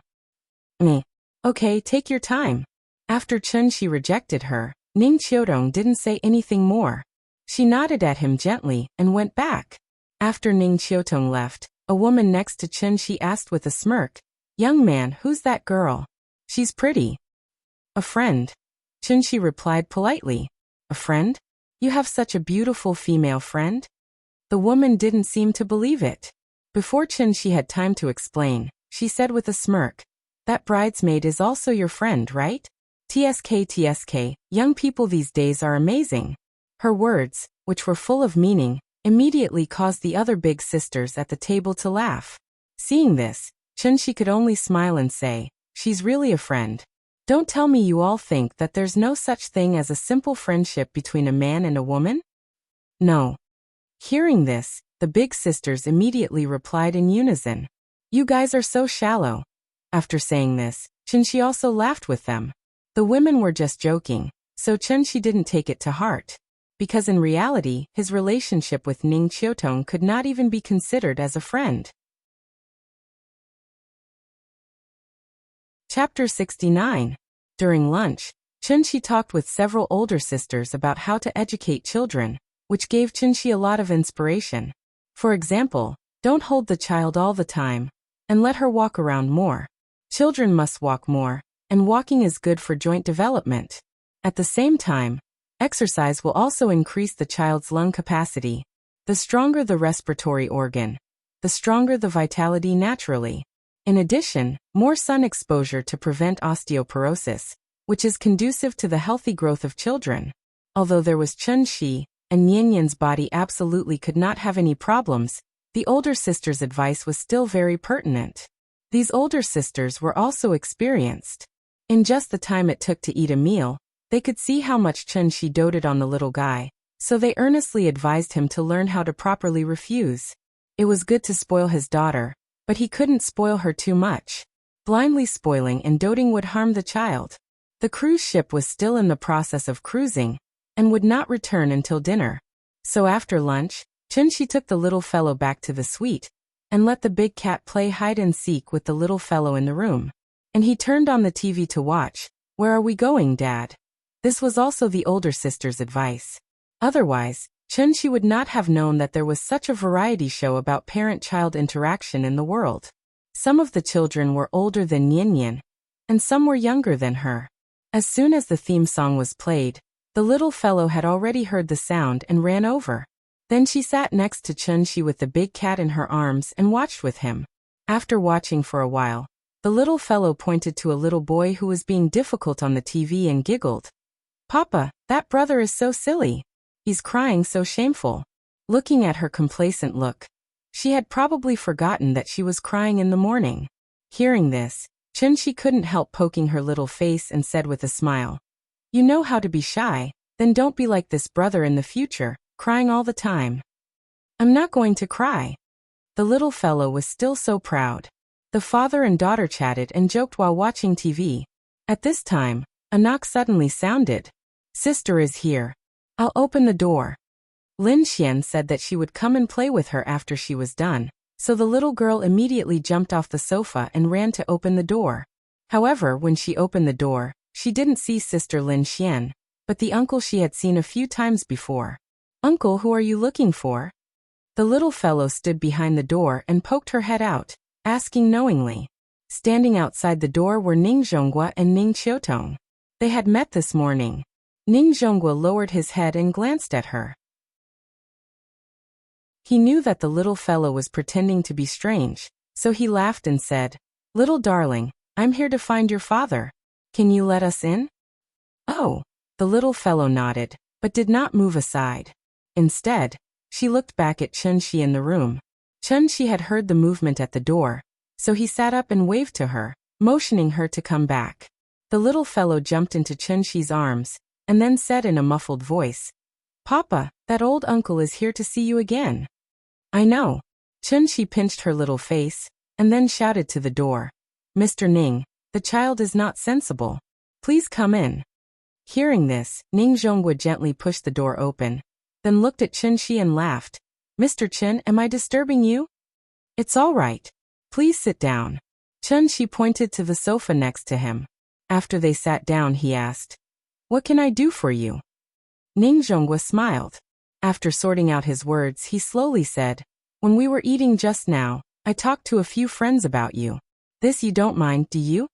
"Me. Okay, take your time." After Chunxi rejected her, Ning Qiutong didn't say anything more. She nodded at him gently and went back. After Ning Qiutong left, a woman next to Chunxi asked with a smirk, "Young man, who's that girl? She's pretty." "A friend." Chunxi replied politely. "A friend? You have such a beautiful female friend?" The woman didn't seem to believe it. Before Chunxi had time to explain, she said with a smirk, That bridesmaid is also your friend, right? TSK, young people these days are amazing. Her words, which were full of meaning, immediately caused the other big sisters at the table to laugh. Seeing this, Chunshi could only smile and say, she's really a friend. Don't tell me you all think that there's no such thing as a simple friendship between a man and a woman? No. Hearing this, the big sisters immediately replied in unison. You guys are so shallow. After saying this, Chunshi also laughed with them. The women were just joking, so Chunshi didn't take it to heart. Because in reality, his relationship with Ning Qiutong could not even be considered as a friend. Chapter 69. During lunch, Chunshi talked with several older sisters about how to educate children, which gave Chunshi a lot of inspiration. For example, don't hold the child all the time, and let her walk around more. Children must walk more, and walking is good for joint development. At the same time, exercise will also increase the child's lung capacity. The stronger the respiratory organ, the stronger the vitality naturally. In addition, more sun exposure to prevent osteoporosis, which is conducive to the healthy growth of children. Although there was Chunshi, and Nianyan's body absolutely could not have any problems, the older sister's advice was still very pertinent. These older sisters were also experienced. In just the time it took to eat a meal, they could see how much Chunshi doted on the little guy, so they earnestly advised him to learn how to properly refuse. It was good to spoil his daughter, but he couldn't spoil her too much. Blindly spoiling and doting would harm the child. The cruise ship was still in the process of cruising, and would not return until dinner. So after lunch, Chunshi took the little fellow back to the suite, and let the big cat play hide-and-seek with the little fellow in the room. And he turned on the TV to watch. Where are we going, Dad? This was also the older sister's advice. Otherwise, Chunshi would not have known that there was such a variety show about parent-child interaction in the world. Some of the children were older than Nianyan, and some were younger than her. As soon as the theme song was played, the little fellow had already heard the sound and ran over. Then she sat next to Chunshi with the big cat in her arms and watched with him. After watching for a while, the little fellow pointed to a little boy who was being difficult on the TV and giggled. Papa, that brother is so silly. He's crying so shameful. Looking at her complacent look, she had probably forgotten that she was crying in the morning. Hearing this, Chunshi couldn't help poking her little face and said with a smile, You know how to be shy, then don't be like this brother in the future, crying all the time. I'm not going to cry. The little fellow was still so proud. The father and daughter chatted and joked while watching TV. At this time, a knock suddenly sounded. Sister is here. I'll open the door. Lin Xian said that she would come and play with her after she was done, so the little girl immediately jumped off the sofa and ran to open the door. However, when she opened the door, she didn't see Sister Lin Xian, but the uncle she had seen a few times before. Uncle, who are you looking for? The little fellow stood behind the door and poked her head out, asking knowingly. Standing outside the door were Ning Zhonghua and Ning Qiutong. They had met this morning. Ning Zhonghua lowered his head and glanced at her. He knew that the little fellow was pretending to be strange, so he laughed and said, Little darling, I'm here to find your father. Can you let us in? Oh, the little fellow nodded, but did not move aside. Instead, she looked back at Chunshi in the room. Chunshi had heard the movement at the door, so he sat up and waved to her, motioning her to come back. The little fellow jumped into Chunshi's arms, and then said in a muffled voice, Papa, that old uncle is here to see you again. I know. Chunshi pinched her little face, and then shouted to the door. Mr. Ning, the child is not sensible. Please come in. Hearing this, Ning Zhonghua gently pushed the door open, then looked at Chunshi and laughed. Mr. Chen, am I disturbing you? It's all right. Please sit down. Chunshi pointed to the sofa next to him. After they sat down, he asked, What can I do for you? Ning Zhonghua smiled. After sorting out his words, he slowly said, When we were eating just now, I talked to a few friends about you. This you don't mind, do you?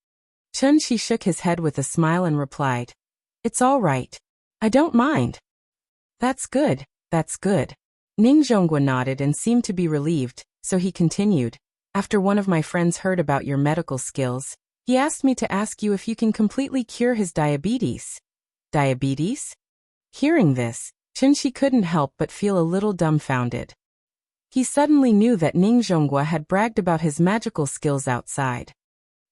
Chunshi shook his head with a smile and replied, It's all right. I don't mind. That's good, that's good. Ning Zhonghua nodded and seemed to be relieved, so he continued, After one of my friends heard about your medical skills, He asked me to ask you if you can completely cure his diabetes. Diabetes? Hearing this, Chunshi couldn't help but feel a little dumbfounded. He suddenly knew that Ning Zhonghua had bragged about his magical skills outside.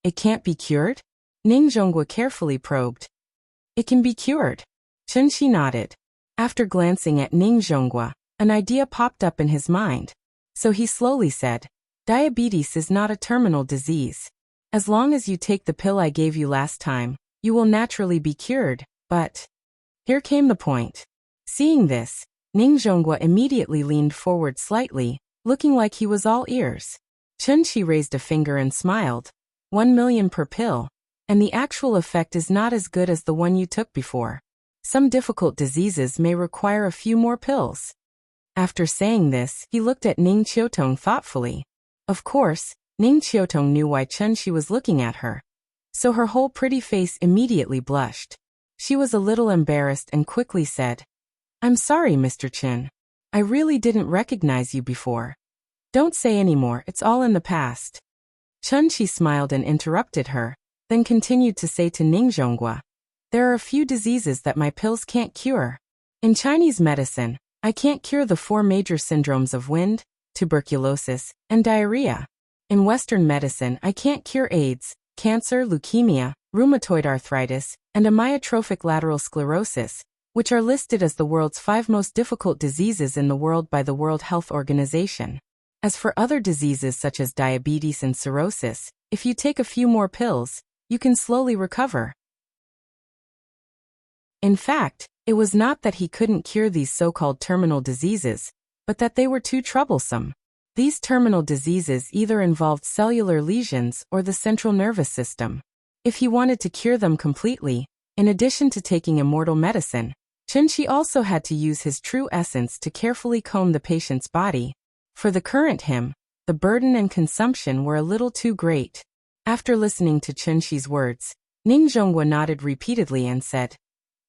It can't be cured? Ning Zhonghua carefully probed. It can be cured. Chunshi nodded. After glancing at Ning Zhonghua, an idea popped up in his mind. So he slowly said, diabetes is not a terminal disease. As long as you take the pill I gave you last time, you will naturally be cured, but... Here came the point. Seeing this, Ning Zhonghua immediately leaned forward slightly, looking like he was all ears. Chunshi raised a finger and smiled. 1 million per pill, and the actual effect is not as good as the one you took before. Some difficult diseases may require a few more pills. After saying this, he looked at Ning Qiutong thoughtfully. Of course, Ning Qiutong knew why Chunshi was looking at her. So her whole pretty face immediately blushed. She was a little embarrassed and quickly said, I'm sorry, Mr. Chen. I really didn't recognize you before. Don't say any more, it's all in the past. Chunshi smiled and interrupted her, then continued to say to Ning Zhonghua, there are a few diseases that my pills can't cure. In Chinese medicine, I can't cure the 4 major syndromes of wind, tuberculosis, and diarrhea. In Western medicine, I can't cure AIDS, cancer, leukemia, rheumatoid arthritis, and amyotrophic lateral sclerosis, which are listed as the world's 5 most difficult diseases in the world by the World Health Organization. As for other diseases such as diabetes and cirrhosis, if you take a few more pills, you can slowly recover. In fact, it was not that he couldn't cure these so-called terminal diseases, but that they were too troublesome. These terminal diseases either involved cellular lesions or the central nervous system. If he wanted to cure them completely, in addition to taking immortal medicine, Chunshi also had to use his true essence to carefully comb the patient's body. For the current him, the burden and consumption were a little too great. After listening to Chunshi's words, Ning Zhonghua nodded repeatedly and said,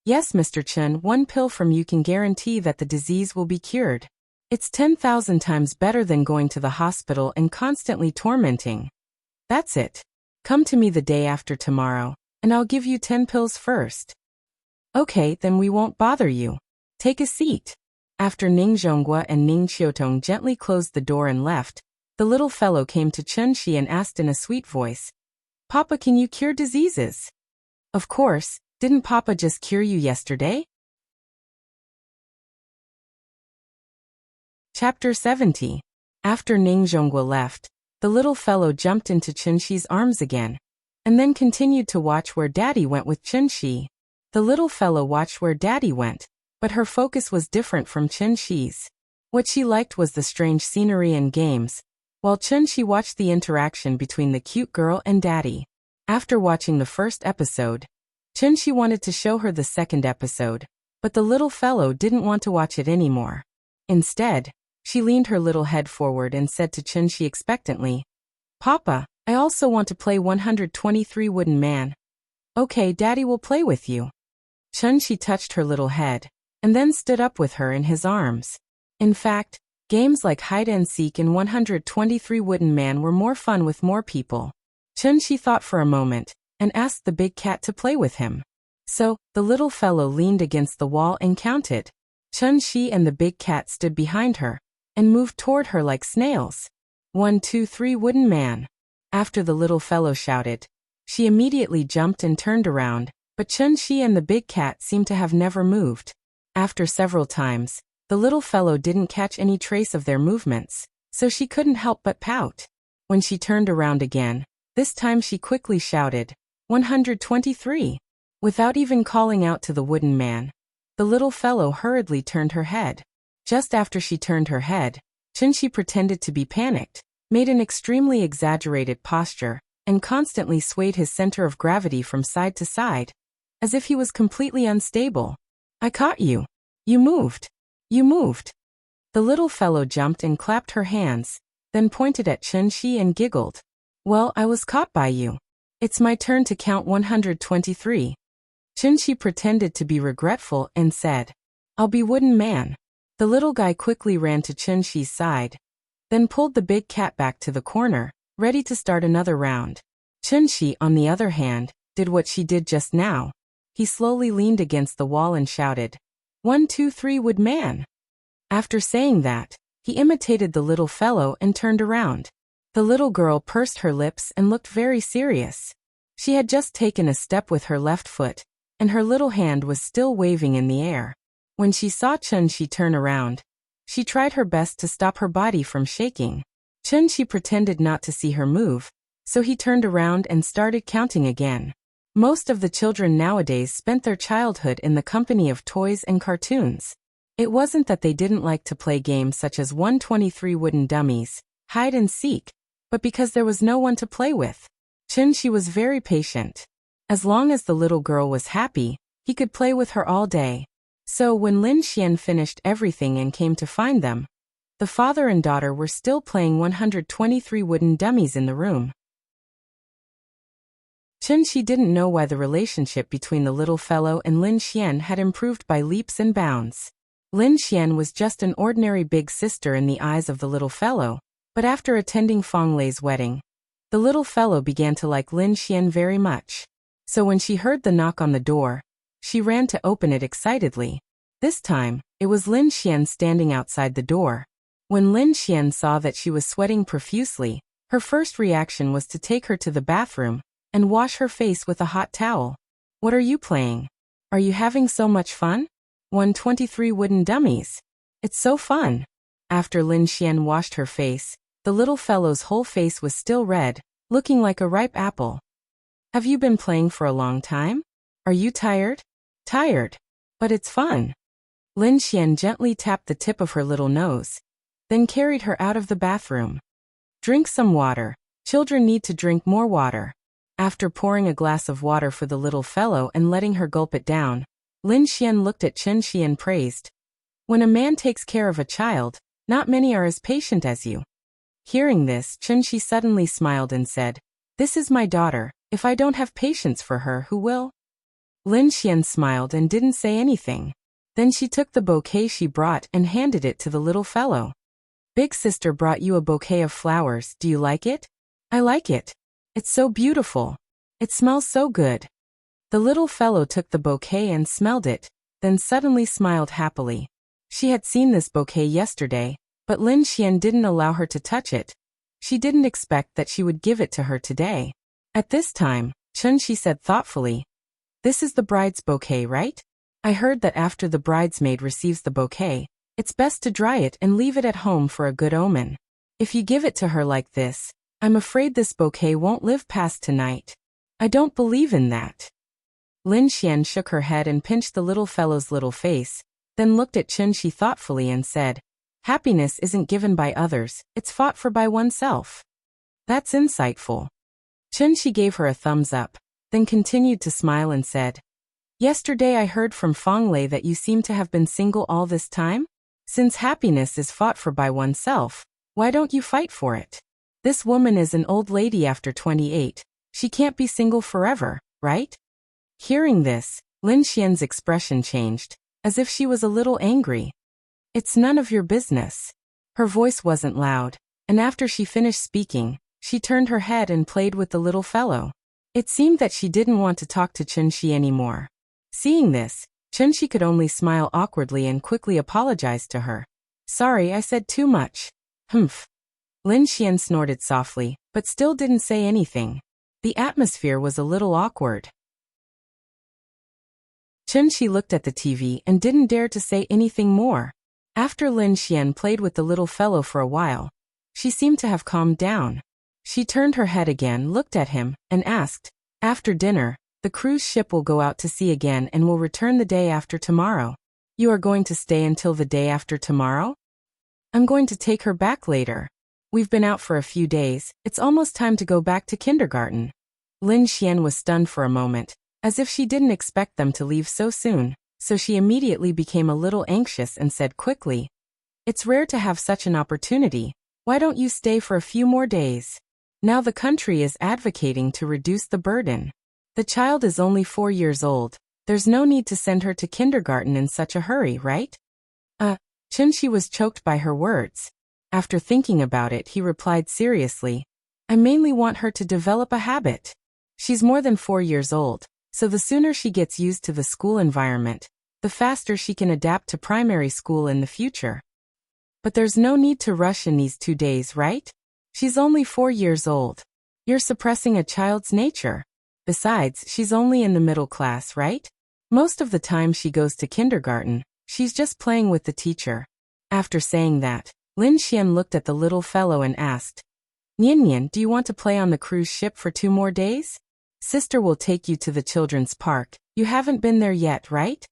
Yes, Mr. Chen, 1 pill from you can guarantee that the disease will be cured. It's 10,000 times better than going to the hospital and constantly tormenting. That's it. Come to me the day after tomorrow, and I'll give you 10 pills first. Okay, then we won't bother you. Take a seat. After Ning Zhonghua and Ning Qiutong gently closed the door and left, the little fellow came to Chunshi and asked in a sweet voice, Papa, can you cure diseases? Of course, didn't Papa just cure you yesterday? Chapter 70. After Ning Zhonghua left, the little fellow jumped into Chunshi's arms again, and then continued to watch where Daddy went with Chunshi. The little fellow watched where Daddy went, but her focus was different from Chunshi's. What she liked was the strange scenery and games, while Chunshi watched the interaction between the cute girl and Daddy. After watching the first episode, Chunshi wanted to show her the second episode, but the little fellow didn't want to watch it anymore. Instead, she leaned her little head forward and said to Chunshi expectantly, Papa, I also want to play 123 Wooden Man. Okay, Daddy will play with you. Chunshi touched her little head, and then stood up with her in his arms. In fact, games like hide and seek and 123 Wooden Man were more fun with more people. Chunshi thought for a moment, and asked the big cat to play with him. So, the little fellow leaned against the wall and counted. Chunshi and the big cat stood behind her, and moved toward her like snails. 1, 2, 3 Wooden Man. After the little fellow shouted, she immediately jumped and turned around, but Chunshi and the big cat seemed to have never moved. After several times, the little fellow didn't catch any trace of their movements, so she couldn't help but pout. When she turned around again, this time she quickly shouted, 123. Without even calling out to the Wooden Man, the little fellow hurriedly turned her head. Just after she turned her head, Chunshi pretended to be panicked, made an extremely exaggerated posture, and constantly swayed his center of gravity from side to side, as if he was completely unstable. I caught you. You moved. You moved. The little fellow jumped and clapped her hands, then pointed at Chunshi and giggled. Well, I was caught by you. It's my turn to count 123. Chunshi pretended to be regretful and said, I'll be Wooden Man. The little guy quickly ran to Chunshi's side, then pulled the big cat back to the corner, ready to start another round. Chunshi, on the other hand, did what she did just now. He slowly leaned against the wall and shouted, 1, 2, 3 wood man. After saying that, he imitated the little fellow and turned around. The little girl pursed her lips and looked very serious. She had just taken a step with her left foot, and her little hand was still waving in the air. When she saw Chunshi turn around, she tried her best to stop her body from shaking. Chunshi pretended not to see her move, so he turned around and started counting again. Most of the children nowadays spent their childhood in the company of toys and cartoons. It wasn't that they didn't like to play games such as 123 wooden dummies, hide and seek, but because there was no one to play with. Chunshi was very patient. As long as the little girl was happy, he could play with her all day. So when Lin Xian finished everything and came to find them, the father and daughter were still playing 123 wooden dummies in the room. Chunshi didn't know why the relationship between the little fellow and Lin Xian had improved by leaps and bounds. Lin Xian was just an ordinary big sister in the eyes of the little fellow, but after attending Fang Lei's wedding, the little fellow began to like Lin Xian very much. So when she heard the knock on the door, she ran to open it excitedly. This time, it was Lin Xian standing outside the door. When Lin Xian saw that she was sweating profusely, her first reaction was to take her to the bathroom and wash her face with a hot towel. What are you playing? Are you having so much fun? 123 wooden dummies. It's so fun. After Lin Xian washed her face, the little fellow's whole face was still red, looking like a ripe apple. Have you been playing for a long time? Are you tired? Tired. But it's fun. Lin Xian gently tapped the tip of her little nose, then carried her out of the bathroom. Drink some water. Children need to drink more water. After pouring a glass of water for the little fellow and letting her gulp it down, Lin Xian looked at Chunshi and praised. When a man takes care of a child, not many are as patient as you. Hearing this, Chunshi suddenly smiled and said, This is my daughter. If I don't have patience for her, who will? Lin Xian smiled and didn't say anything. Then she took the bouquet she brought and handed it to the little fellow. Big sister brought you a bouquet of flowers. Do you like it? I like it. It's so beautiful. It smells so good. The little fellow took the bouquet and smelled it, then suddenly smiled happily. She had seen this bouquet yesterday, but Lin Xian didn't allow her to touch it. She didn't expect that she would give it to her today. At this time, Chunshi said thoughtfully, This is the bride's bouquet, right? I heard that after the bridesmaid receives the bouquet, it's best to dry it and leave it at home for a good omen. If you give it to her like this, I'm afraid this bouquet won't live past tonight. I don't believe in that. Lin Xian shook her head and pinched the little fellow's little face, then looked at Chunshi thoughtfully and said, Happiness isn't given by others, it's fought for by oneself. That's insightful. Chunshi gave her a thumbs up, then continued to smile and said, Yesterday I heard from Fang Lei that you seem to have been single all this time? Since happiness is fought for by oneself, why don't you fight for it? This woman is an old lady after 28. She can't be single forever, right? Hearing this, Lin Xian's expression changed, as if she was a little angry. It's none of your business. Her voice wasn't loud, and after she finished speaking, she turned her head and played with the little fellow. It seemed that she didn't want to talk to Chunshi anymore. Seeing this, Chunshi could only smile awkwardly and quickly apologized to her. Sorry, I said too much. Humph. Lin Xian snorted softly, but still didn't say anything. The atmosphere was a little awkward. Chunshi looked at the TV and didn't dare to say anything more. After Lin Xian played with the little fellow for a while, she seemed to have calmed down. She turned her head again, looked at him, and asked, After dinner, the cruise ship will go out to sea again and will return the day after tomorrow. You are going to stay until the day after tomorrow? I'm going to take her back later. We've been out for a few days, it's almost time to go back to kindergarten. Lin Xian was stunned for a moment, as if she didn't expect them to leave so soon, so she immediately became a little anxious and said quickly, It's rare to have such an opportunity. Why don't you stay for a few more days? Now the country is advocating to reduce the burden. The child is only 4 years old. There's no need to send her to kindergarten in such a hurry, right? Chunshi was choked by her words. After thinking about it, he replied seriously, I mainly want her to develop a habit. She's more than 4 years old, so the sooner she gets used to the school environment, the faster she can adapt to primary school in the future. But there's no need to rush in these 2 days, right? She's only 4 years old. You're suppressing a child's nature. Besides, she's only in the middle class, right? Most of the time she goes to kindergarten, she's just playing with the teacher. After saying that, Lin Xian looked at the little fellow and asked, Nian Nian, do you want to play on the cruise ship for 2 more days? Sister will take you to the children's park. You haven't been there yet, right?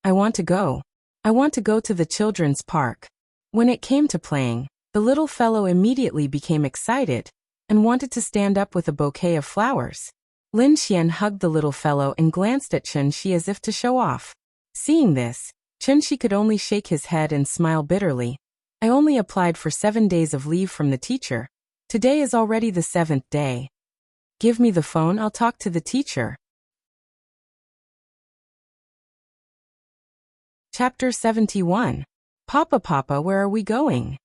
I want to go. I want to go to the children's park. When it came to playing, the little fellow immediately became excited and wanted to stand up with a bouquet of flowers. Lin Xian hugged the little fellow and glanced at Chen Shi as if to show off. Seeing this, Chen Shi could only shake his head and smile bitterly. I only applied for 7 days of leave from the teacher. Today is already the 7th day. Give me the phone, I'll talk to the teacher. Chapter 71. Papa, Papa, where are we going?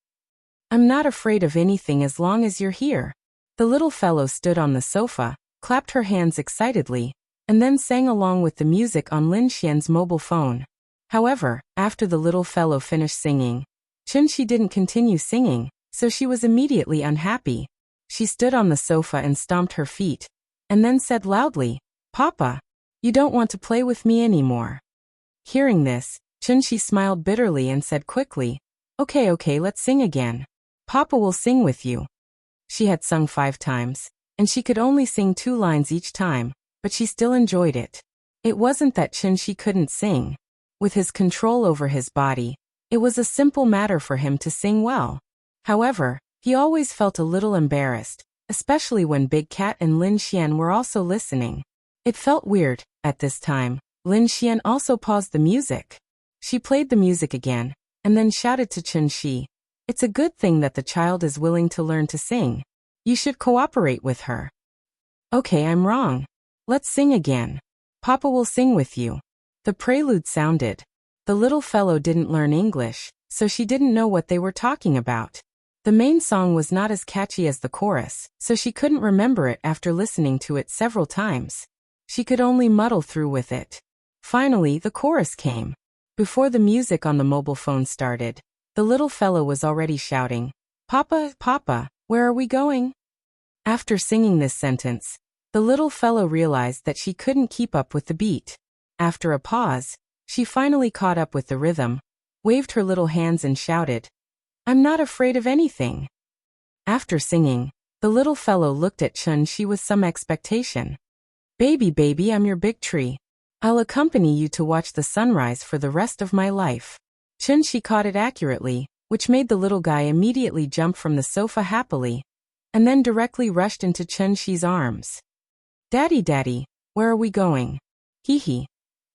I'm not afraid of anything as long as you're here. The little fellow stood on the sofa, clapped her hands excitedly, and then sang along with the music on Lin Xian's mobile phone. However, after the little fellow finished singing, Chen Shi didn't continue singing, so she was immediately unhappy. She stood on the sofa and stomped her feet, and then said loudly, Papa, you don't want to play with me anymore. Hearing this, Chen Shi smiled bitterly and said quickly, Okay, let's sing again. Papa will sing with you. She had sung 5 times, and she could only sing 2 lines each time, but she still enjoyed it. It wasn't that Chen Shi couldn't sing. With his control over his body, it was a simple matter for him to sing well. However, he always felt a little embarrassed, especially when Big Cat and Lin Xian were also listening. It felt weird. At this time, Lin Xian also paused the music. She played the music again, and then shouted to Chen Shi, It's a good thing that the child is willing to learn to sing. You should cooperate with her. Okay, I'm wrong. Let's sing again. Papa will sing with you. The prelude sounded. The little fellow didn't learn English, so she didn't know what they were talking about. The main song was not as catchy as the chorus, so she couldn't remember it after listening to it several times. She could only muddle through with it. Finally, the chorus came. Before the music on the mobile phone started, the little fellow was already shouting, Papa, Papa, where are we going? After singing this sentence, the little fellow realized that she couldn't keep up with the beat. After a pause, she finally caught up with the rhythm, waved her little hands and shouted, I'm not afraid of anything. After singing, the little fellow looked at Chen Shi with some expectation. Baby, I'm your big tree. I'll accompany you to watch the sunrise for the rest of my life. Chen Shi caught it accurately, which made the little guy immediately jump from the sofa happily, and then directly rushed into Chen Shi's arms. Daddy, where are we going? Hee.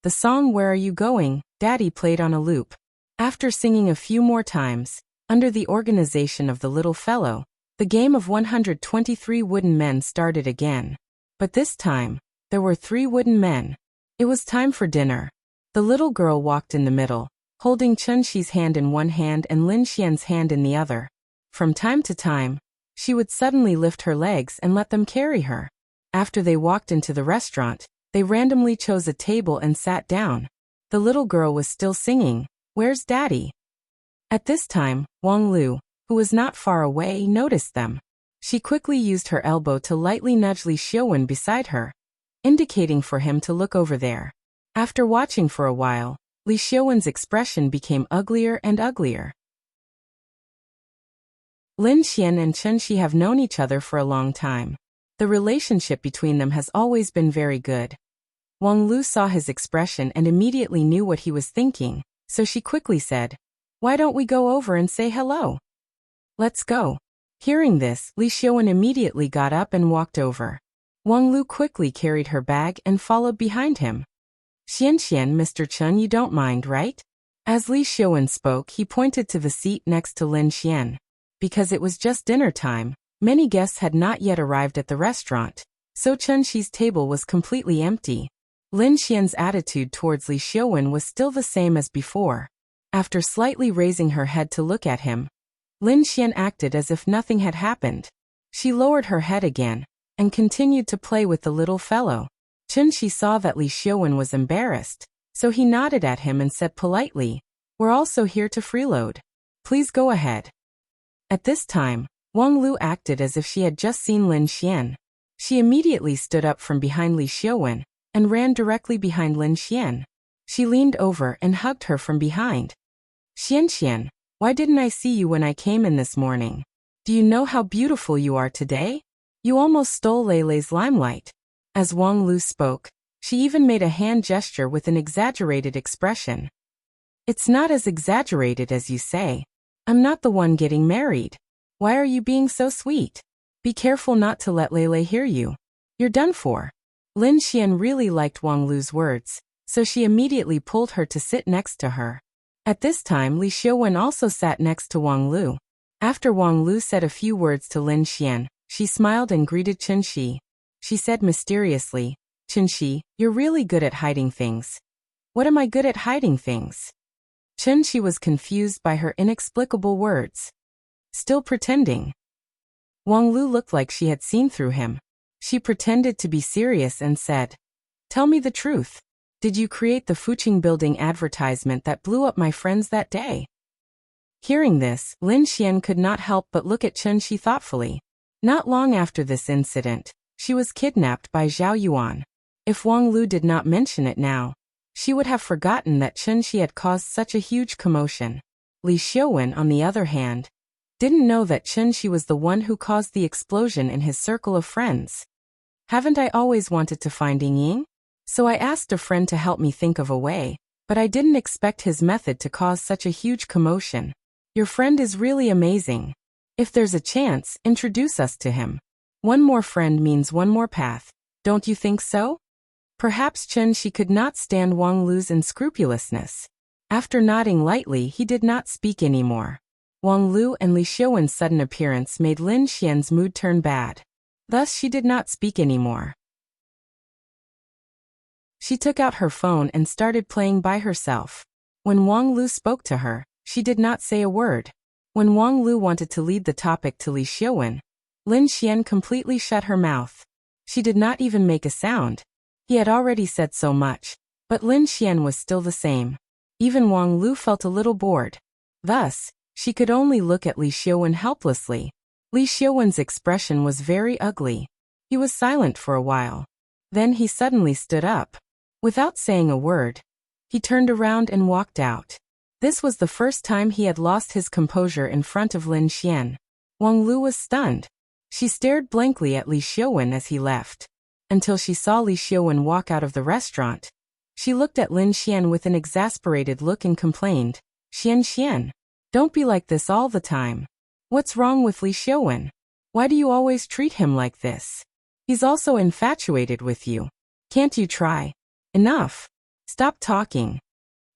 The song Where Are You Going, Daddy played on a loop. After singing a few more times, under the organization of the little fellow, the game of 123 wooden men started again. But this time, there were 3 wooden men. It was time for dinner. The little girl walked in the middle, holding Chen Shi's hand in one hand and Lin Xian's hand in the other. From time to time, she would suddenly lift her legs and let them carry her. After they walked into the restaurant, they randomly chose a table and sat down. The little girl was still singing, Where's Daddy? At this time, Wang Lu, who was not far away, noticed them. She quickly used her elbow to lightly nudge Li Xiaowen beside her, indicating for him to look over there. After watching for a while, Li Xiaowen's expression became uglier and uglier. Lin Xian and Chen Shi have known each other for a long time. The relationship between them has always been very good. Wang Lu saw his expression and immediately knew what he was thinking, so she quickly said, Why don't we go over and say hello? Let's go. Hearing this, Li Xiaowen immediately got up and walked over. Wang Lu quickly carried her bag and followed behind him. Xian, Mr. Chen, you don't mind, right? As Li Xiaowen spoke, he pointed to the seat next to Lin Xian. Because it was just dinner time, many guests had not yet arrived at the restaurant, so Chen Shi's table was completely empty. Lin Xian's attitude towards Li Xiaowen was still the same as before. After slightly raising her head to look at him, Lin Xian acted as if nothing had happened. She lowered her head again and continued to play with the little fellow. Chun-Shi saw that Li Xiaowen was embarrassed, so he nodded at him and said politely, "We're also here to freeload. Please go ahead." At this time, Wang Lu acted as if she had just seen Lin Xian. She immediately stood up from behind Li Xiaowen and ran directly behind Lin Xian. She leaned over and hugged her from behind. "Xian, why didn't I see you when I came in this morning? Do you know how beautiful you are today? You almost stole Leilei's limelight." As Wang Lu spoke, she even made a hand gesture with an exaggerated expression. "It's not as exaggerated as you say. I'm not the one getting married. Why are you being so sweet? Be careful not to let Leilei hear you. You're done for." Lin Xian really liked Wang Lu's words, so she immediately pulled her to sit next to her. At this time, Li Xiaowen also sat next to Wang Lu. After Wang Lu said a few words to Lin Xian, she smiled and greeted Chun-Shi. She said mysteriously, "Chun-Shi, you're really good at hiding things." "What am I good at hiding things?" Chun-Shi was confused by her inexplicable words. "Still pretending." Wang Lu looked like she had seen through him. She pretended to be serious and said, "Tell me the truth. Did you create the Fuqing building advertisement that blew up my friends that day?" Hearing this, Lin Xian could not help but look at Chun-Shi thoughtfully. Not long after this incident, she was kidnapped by Zhao Yuan. If Wang Lu did not mention it now, she would have forgotten that Chun-Shi had caused such a huge commotion. Li Xiaowen, on the other hand, didn't know that Chun-Shi was the one who caused the explosion in his circle of friends. "Haven't I always wanted to find Ying? So I asked a friend to help me think of a way, but I didn't expect his method to cause such a huge commotion. Your friend is really amazing. If there's a chance, introduce us to him. One more friend means one more path. Don't you think so?" Perhaps Chun-Shi could not stand Wang Lu's unscrupulousness. After nodding lightly, he did not speak anymore. Wang Lu and Li Xiaowen's sudden appearance made Lin Xian's mood turn bad. Thus she did not speak anymore. She took out her phone and started playing by herself. When Wang Lu spoke to her, she did not say a word. When Wang Lu wanted to lead the topic to Li Xiaowen, Lin Xian completely shut her mouth. She did not even make a sound. He had already said so much, but Lin Xian was still the same. Even Wang Lu felt a little bored. Thus, she could only look at Li Xiaowen helplessly. Li Xiaowen's expression was very ugly. He was silent for a while. Then he suddenly stood up. Without saying a word, he turned around and walked out. This was the first time he had lost his composure in front of Lin Xian. Wang Lu was stunned. She stared blankly at Li Xiaowen as he left, until she saw Li Xiaowen walk out of the restaurant. She looked at Lin Xian with an exasperated look and complained, Xian, don't be like this all the time. What's wrong with Li Xiaowen? Why do you always treat him like this? He's also infatuated with you. Can't you try? Enough. Stop talking."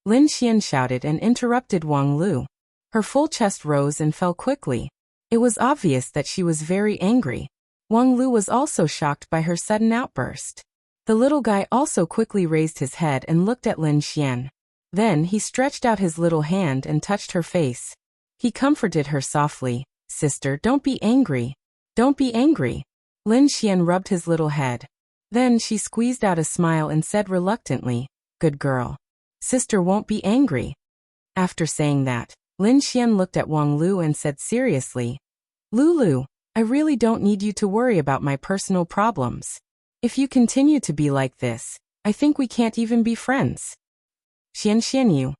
Lin Xian shouted and interrupted Wang Lu. Her full chest rose and fell quickly. It was obvious that she was very angry. Wang Lu was also shocked by her sudden outburst. The little guy also quickly raised his head and looked at Lin Xian. Then he stretched out his little hand and touched her face. He comforted her softly. "Sister, don't be angry. Don't be angry." Lin Xian rubbed his little head. Then she squeezed out a smile and said reluctantly, "Good girl. Sister won't be angry." After saying that, Lin Xian looked at Wang Lu and said seriously, "Lulu, I really don't need you to worry about my personal problems. If you continue to be like this, I think we can't even be friends." Xian.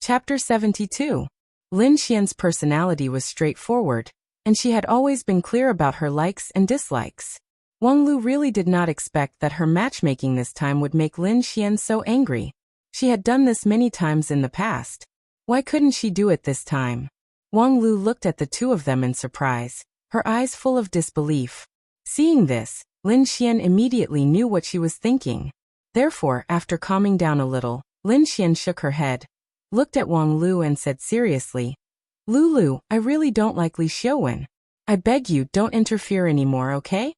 Chapter 72. Lin Xian's personality was straightforward, and she had always been clear about her likes and dislikes. Wang Lu really did not expect that her matchmaking this time would make Lin Xian so angry. She had done this many times in the past. Why couldn't she do it this time? Wang Lu looked at the two of them in surprise, her eyes full of disbelief. Seeing this, Lin Xian immediately knew what she was thinking. Therefore, after calming down a little, Lin Xian shook her head, looked at Wang Lu and said seriously, "Lulu, I really don't like Li Xiaowen. I beg you don't interfere anymore, okay?"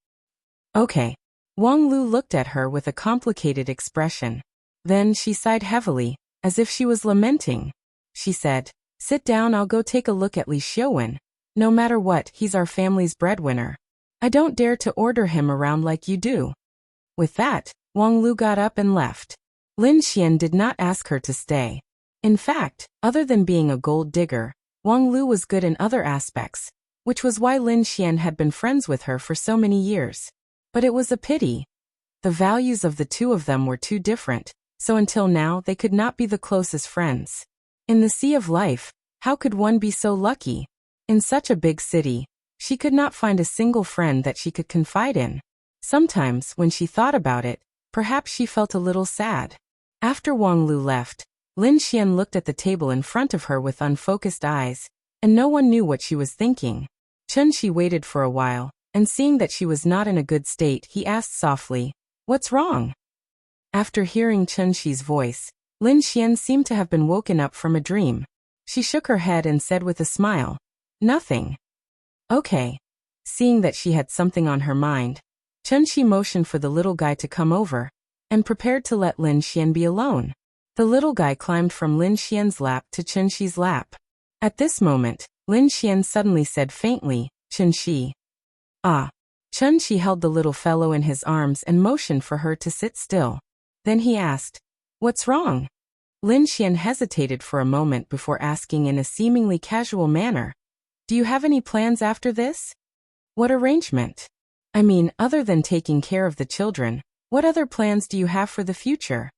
"Okay." Wang Lu looked at her with a complicated expression. Then she sighed heavily, as if she was lamenting. She said, Sit down, I'll go take a look at Li Xiuwen. No matter what, he's our family's breadwinner. I don't dare to order him around like you do." With that, Wang Lu got up and left. Lin Xian did not ask her to stay. In fact, other than being a gold digger, Wang Lu was good in other aspects, which was why Lin Xian had been friends with her for so many years. But it was a pity. The values of the two of them were too different, so until now they could not be the closest friends. In the sea of life, how could one be so lucky? In such a big city, she could not find a single friend that she could confide in. Sometimes, when she thought about it, perhaps she felt a little sad. After Wang Lu left, Lin Xian looked at the table in front of her with unfocused eyes, and no one knew what she was thinking. Chen Shi waited for a while, and seeing that she was not in a good state, he asked softly, "What's wrong?" After hearing Chen Shi's voice, Lin Xian seemed to have been woken up from a dream. She shook her head and said with a smile, "Nothing." "Okay." Seeing that she had something on her mind, Chen Shi motioned for the little guy to come over, and prepared to let Lin Xian be alone. The little guy climbed from Lin Xian's lap to Chen Shi's lap. At this moment, Lin Xian suddenly said faintly, "Chen Shi." "Ah." Chen Shi held the little fellow in his arms and motioned for her to sit still. Then he asked, "What's wrong?" Lin Xian hesitated for a moment before asking in a seemingly casual manner, "Do you have any plans after this?" "What arrangement? I mean, other than taking care of the children, what other plans do you have for the future?"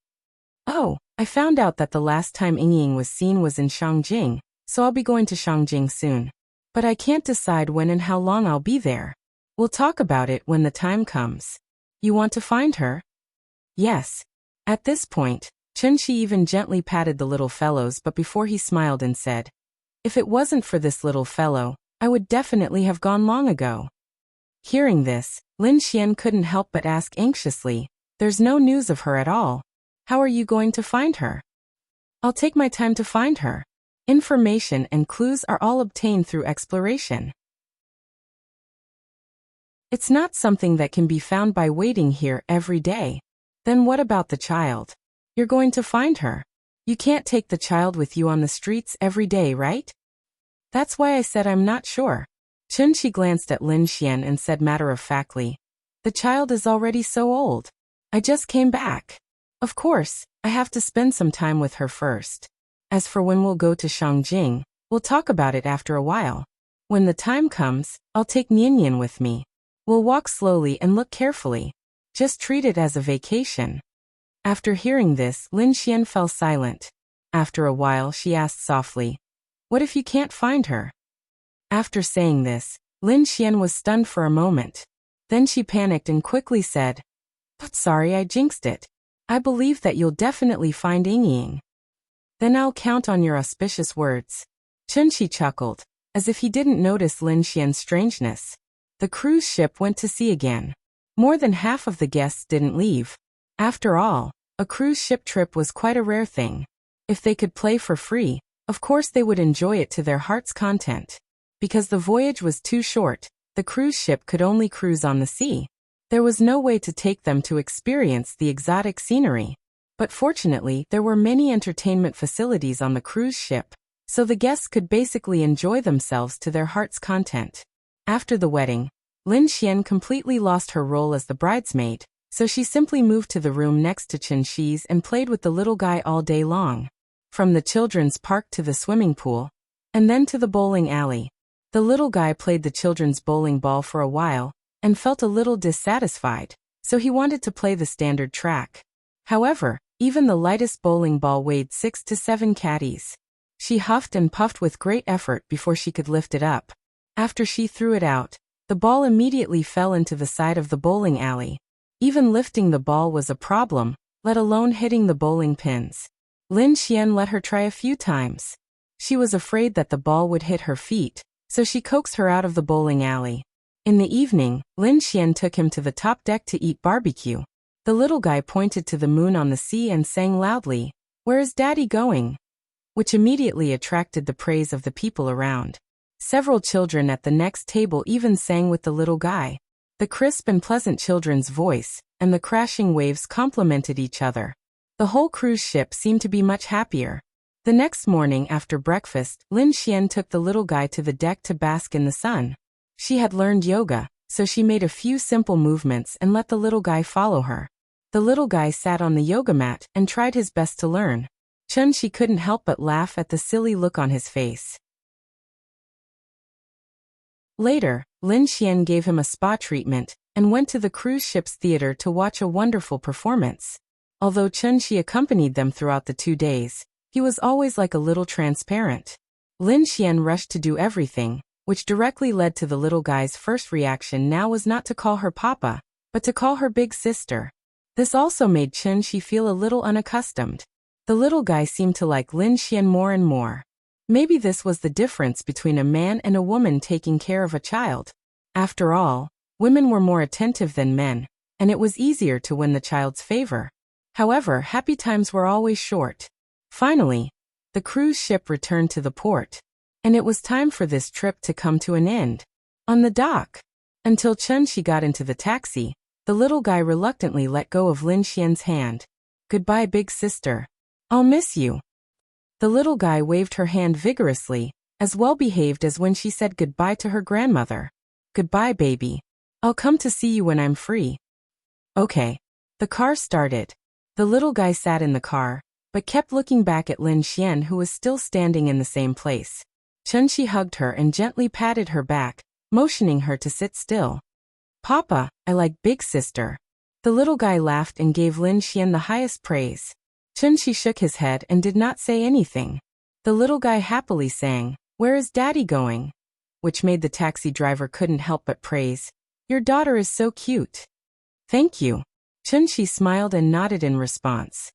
"Oh, I found out that the last time Yingying was seen was in Shangjing, so I'll be going to Shangjing soon. But I can't decide when and how long I'll be there. We'll talk about it when the time comes." "You want to find her?" "Yes." At this point, Chen Shi even gently patted the little fellows, but before he smiled and said, "If it wasn't for this little fellow, I would definitely have gone long ago." Hearing this, Lin Xian couldn't help but ask anxiously, "There's no news of her at all. How are you going to find her?" "I'll take my time to find her. Information and clues are all obtained through exploration. It's not something that can be found by waiting here every day." "Then what about the child? You're going to find her. You can't take the child with you on the streets every day, right?" "That's why I said I'm not sure." Chen Shi glanced at Lin Xian and said matter-of-factly, "The child is already so old. I just came back. Of course, I have to spend some time with her first. As for when we'll go to Shangjing, we'll talk about it after a while. When the time comes, I'll take Nian with me. We'll walk slowly and look carefully. Just treat it as a vacation." After hearing this, Lin Xian fell silent. After a while, she asked softly, "What if you can't find her?" After saying this, Lin Xian was stunned for a moment. Then she panicked and quickly said, "But sorry, I jinxed it. I believe that you'll definitely find Yingying." "Then I'll count on your auspicious words." Chen Shi chuckled, as if he didn't notice Lin Xian's strangeness. The cruise ship went to sea again. More than half of the guests didn't leave. After all, a cruise ship trip was quite a rare thing. If they could play for free, of course they would enjoy it to their heart's content. Because the voyage was too short, the cruise ship could only cruise on the sea. There was no way to take them to experience the exotic scenery. But fortunately, there were many entertainment facilities on the cruise ship, so the guests could basically enjoy themselves to their heart's content. After the wedding, Lin Xian completely lost her role as the bridesmaid, so she simply moved to the room next to Chen Shi's and played with the little guy all day long. From the children's park to the swimming pool, and then to the bowling alley. The little guy played the children's bowling ball for a while, and felt a little dissatisfied, so he wanted to play the standard track. However, even the lightest bowling ball weighed 6 to 7 caddies. She huffed and puffed with great effort before she could lift it up. After she threw it out, the ball immediately fell into the side of the bowling alley. Even lifting the ball was a problem, let alone hitting the bowling pins. Lin Xian let her try a few times. She was afraid that the ball would hit her feet, so she coaxed her out of the bowling alley. In the evening, Lin Xian took him to the top deck to eat barbecue. The little guy pointed to the moon on the sea and sang loudly, "Where is Daddy going?" which immediately attracted the praise of the people around. Several children at the next table even sang with the little guy. The crisp and pleasant children's voice and the crashing waves complemented each other. The whole cruise ship seemed to be much happier. The next morning after breakfast, Lin Xian took the little guy to the deck to bask in the sun. She had learned yoga, so she made a few simple movements and let the little guy follow her. The little guy sat on the yoga mat and tried his best to learn. Chun-Shi couldn't help but laugh at the silly look on his face. Later, Lin Xian gave him a spa treatment and went to the cruise ship's theater to watch a wonderful performance. Although Chun-Shi accompanied them throughout the 2 days, he was always like a little transparent. Lin Xian rushed to do everything, which directly led to the little guy's first reaction now was not to call her Papa, but to call her big sister. This also made Chun-Shi feel a little unaccustomed. The little guy seemed to like Lin Xian more and more. Maybe this was the difference between a man and a woman taking care of a child. After all, women were more attentive than men, and it was easier to win the child's favor. However, happy times were always short. Finally, the cruise ship returned to the port, and it was time for this trip to come to an end. On the dock, until Chun-Shi got into the taxi, the little guy reluctantly let go of Lin Xian's hand. "Goodbye, big sister. I'll miss you." The little guy waved her hand vigorously, as well-behaved as when she said goodbye to her grandmother. "Goodbye, baby. I'll come to see you when I'm free." Okay. The car started. The little guy sat in the car, but kept looking back at Lin Xian, who was still standing in the same place. Chun-Shi hugged her and gently patted her back, motioning her to sit still. "Papa, I like big sister." The little guy laughed and gave Lin Xian the highest praise. Chun-Shi shook his head and did not say anything. The little guy happily sang, "Where is Daddy going?" which made the taxi driver couldn't help but praise, "Your daughter is so cute." "Thank you." Chun-Shi smiled and nodded in response.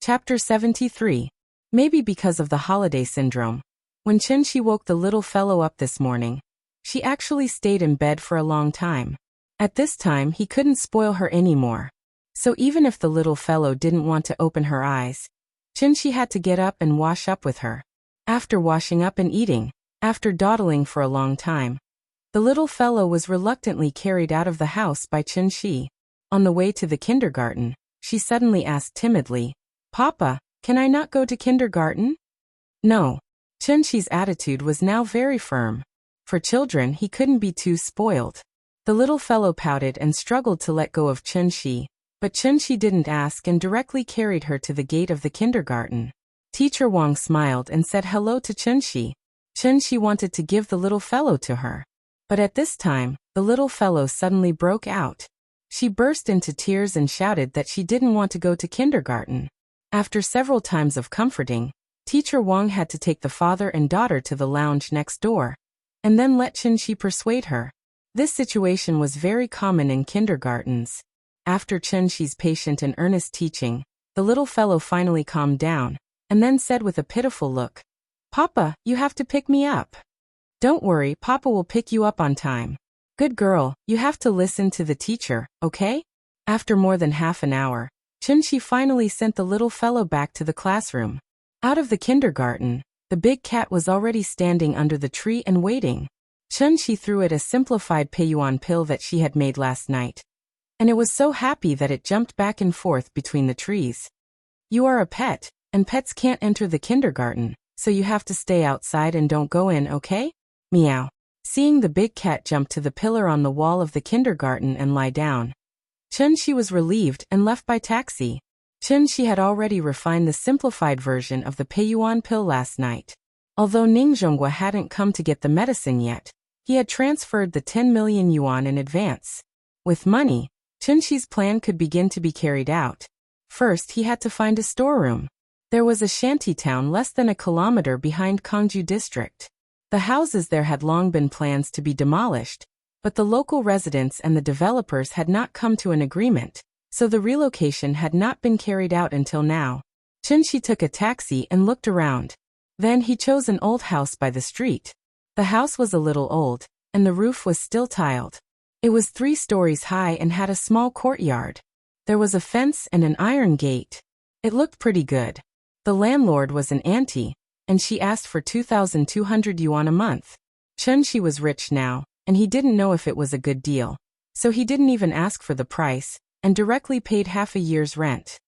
Chapter 73. Maybe because of the holiday syndrome. When Chun-Shi woke the little fellow up this morning, she actually stayed in bed for a long time. At this time he couldn't spoil her anymore. So even if the little fellow didn't want to open her eyes, Chun-Shi had to get up and wash up with her. After washing up and eating, after dawdling for a long time, the little fellow was reluctantly carried out of the house by Chun-Shi. On the way to the kindergarten, she suddenly asked timidly, "Papa, can I not go to kindergarten?" No. Chun-Shi's attitude was now very firm. For children, he couldn't be too spoiled. The little fellow pouted and struggled to let go of Chun-Shi, but Chun-Shi didn't ask and directly carried her to the gate of the kindergarten. Teacher Wang smiled and said hello to Chun-Shi. Chun-Shi wanted to give the little fellow to her. But at this time, the little fellow suddenly broke out. She burst into tears and shouted that she didn't want to go to kindergarten. After several times of comforting, Teacher Wang had to take the father and daughter to the lounge next door, and then let Chun-Shi persuade her. This situation was very common in kindergartens. After Chun-Shi's patient and earnest teaching, the little fellow finally calmed down, and then said with a pitiful look, "Papa, you have to pick me up." "Don't worry, Papa will pick you up on time." "Good girl, you have to listen to the teacher, okay?" After more than half an hour, Chun-Shi finally sent the little fellow back to the classroom. Out of the kindergarten, the big cat was already standing under the tree and waiting. Chun-Shi threw it a simplified Peiyuan pill that she had made last night, and it was so happy that it jumped back and forth between the trees. "You are a pet, and pets can't enter the kindergarten, so you have to stay outside and don't go in, okay? Meow." Seeing the big cat jump to the pillar on the wall of the kindergarten and lie down, Chun-Shi was relieved and left by taxi. Chun-Shi had already refined the simplified version of the Peiyuan pill last night. Although Ning Zhonghua hadn't come to get the medicine yet, he had transferred the 10 million yuan in advance. With money, Chun-Shi's plan could begin to be carried out. First, he had to find a storeroom. There was a shanty town less than a kilometer behind Kangju district. The houses there had long been plans to be demolished, but the local residents and the developers had not come to an agreement, so the relocation had not been carried out until now. Chun-Shi took a taxi and looked around. Then he chose an old house by the street. The house was a little old, and the roof was still tiled. It was 3 stories high and had a small courtyard. There was a fence and an iron gate. It looked pretty good. The landlord was an auntie, and she asked for 2,200 yuan a month. Chun-Shi was rich now, and he didn't know if it was a good deal, so he didn't even ask for the price, and directly paid half a year's rent.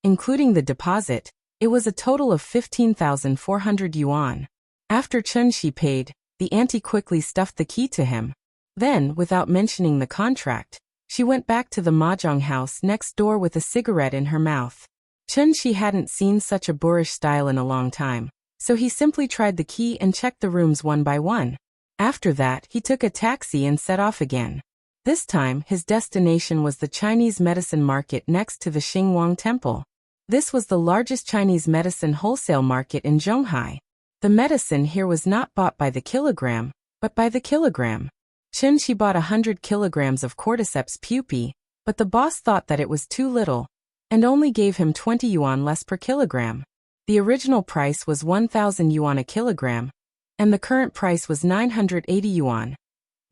Including the deposit, it was a total of 15,400 yuan. After Chunxi paid, the auntie quickly stuffed the key to him. Then, without mentioning the contract, she went back to the mahjong house next door with a cigarette in her mouth. Chunxi hadn't seen such a boorish style in a long time, so he simply tried the key and checked the rooms one by one. After that, he took a taxi and set off again. This time, his destination was the Chinese medicine market next to the Xingwang Temple. This was the largest Chinese medicine wholesale market in Zhonghai. The medicine here was not bought by the kilogram, but by the kilogram. Chunxi bought 100 kilograms of cordyceps pupae, but the boss thought that it was too little, and only gave him 20 yuan less per kilogram. The original price was 1,000 yuan a kilogram, and the current price was 980 yuan.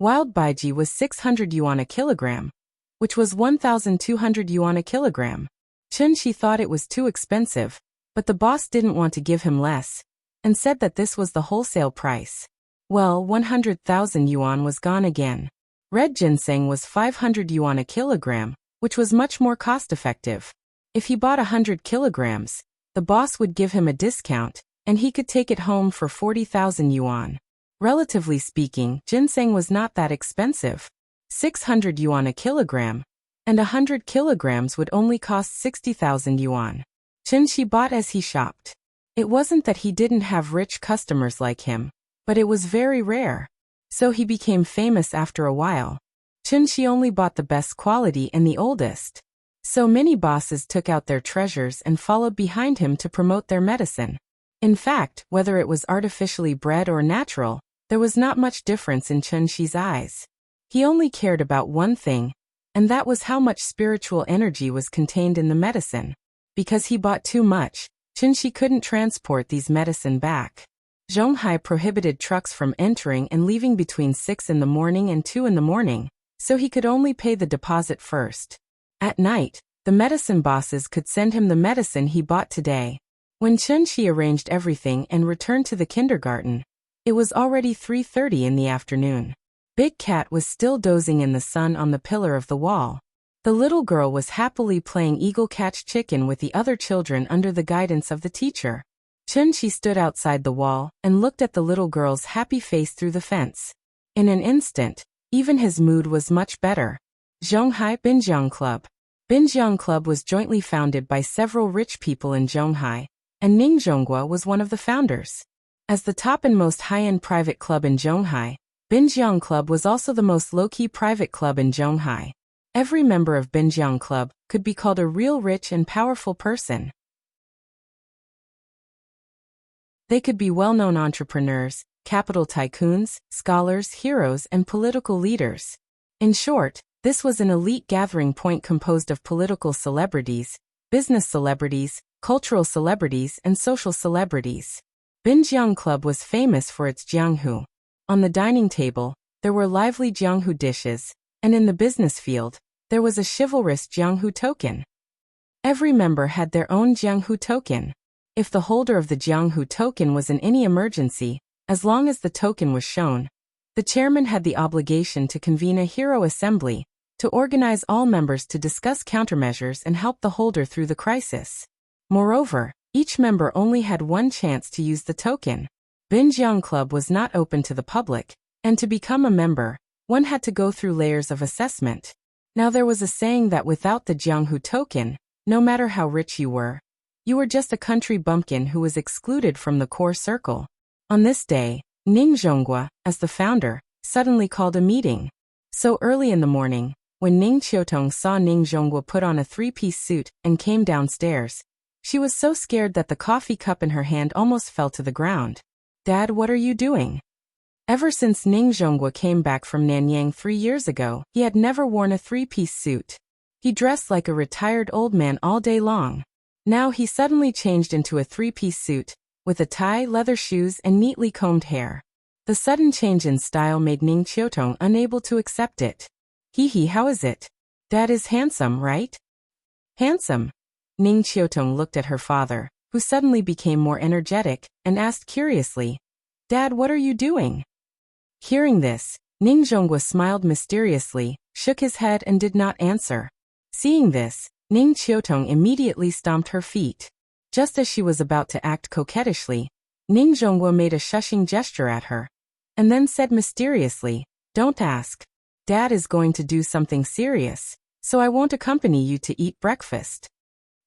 Wild baiji was 600 yuan a kilogram, which was 1,200 yuan a kilogram. Chunxi thought it was too expensive, but the boss didn't want to give him less, and said that this was the wholesale price. Well, 100,000 yuan was gone again. Red ginseng was 500 yuan a kilogram, which was much more cost-effective. If he bought 100 kilograms, the boss would give him a discount, and he could take it home for 40,000 yuan. Relatively speaking, ginseng was not that expensive. 600 yuan a kilogram, and 100 kilograms would only cost 60,000 yuan. Chunxi bought as he shopped. It wasn't that he didn't have rich customers like him, but it was very rare. So he became famous after a while. Chunxi only bought the best quality and the oldest. So many bosses took out their treasures and followed behind him to promote their medicine. In fact, whether it was artificially bred or natural, there was not much difference in Chunxi's eyes. He only cared about one thing, and that was how much spiritual energy was contained in the medicine. Because he bought too much, Chunxi couldn't transport these medicine back. Zhonghai prohibited trucks from entering and leaving between 6 in the morning and 2 in the morning, so he could only pay the deposit first. At night, the medicine bosses could send him the medicine he bought today. When Chunxi arranged everything and returned to the kindergarten, it was already 3:30 in the afternoon. Big Cat was still dozing in the sun on the pillar of the wall. The little girl was happily playing eagle catch chicken with the other children under the guidance of the teacher. Chunxi stood outside the wall and looked at the little girl's happy face through the fence. In an instant, even his mood was much better. Zhonghai Binjiang Club. Binjiang Club was jointly founded by several rich people in Zhonghai, and Ning Zhonggua was one of the founders. As the top and most high-end private club in Zhonghai, Binjiang Club was also the most low-key private club in Zhonghai. Every member of Binjiang Club could be called a real rich and powerful person. They could be well-known entrepreneurs, capital tycoons, scholars, heroes, and political leaders. In short, this was an elite gathering point composed of political celebrities, business celebrities, cultural celebrities, and social celebrities. Binjiang Club was famous for its jianghu. On the dining table, there were lively jianghu dishes, and in the business field, there was a chivalrous jianghu token. Every member had their own jianghu token. If the holder of the jianghu token was in any emergency, as long as the token was shown, the chairman had the obligation to convene a hero assembly, to organize all members to discuss countermeasures and help the holder through the crisis. Moreover, each member only had one chance to use the token. Binjiang Club was not open to the public, and to become a member, one had to go through layers of assessment. Now there was a saying that without the jianghu token, no matter how rich you were just a country bumpkin who was excluded from the core circle. On this day, Ning Zhonggua, as the founder, suddenly called a meeting. So early in the morning, when Ning Qiutong saw Ning Zhonggua put on a three-piece suit and came downstairs, she was so scared that the coffee cup in her hand almost fell to the ground. "Dad, what are you doing?" Ever since Ning Zhonggua came back from Nanyang 3 years ago, he had never worn a three-piece suit. He dressed like a retired old man all day long. Now he suddenly changed into a three-piece suit, with a tie, leather shoes, and neatly combed hair. The sudden change in style made Ning Qiutong unable to accept it. "Hee, how is it? Dad is handsome, right?" "Handsome?" Ning Qiutong looked at her father, who suddenly became more energetic, and asked curiously, "Dad, what are you doing?" Hearing this, Ning Zhonghua smiled mysteriously, shook his head and did not answer. Seeing this, Ning Qiutong immediately stomped her feet. Just as she was about to act coquettishly, Ning Zhonghua made a shushing gesture at her, and then said mysteriously, "Don't ask. Dad is going to do something serious, so I won't accompany you to eat breakfast."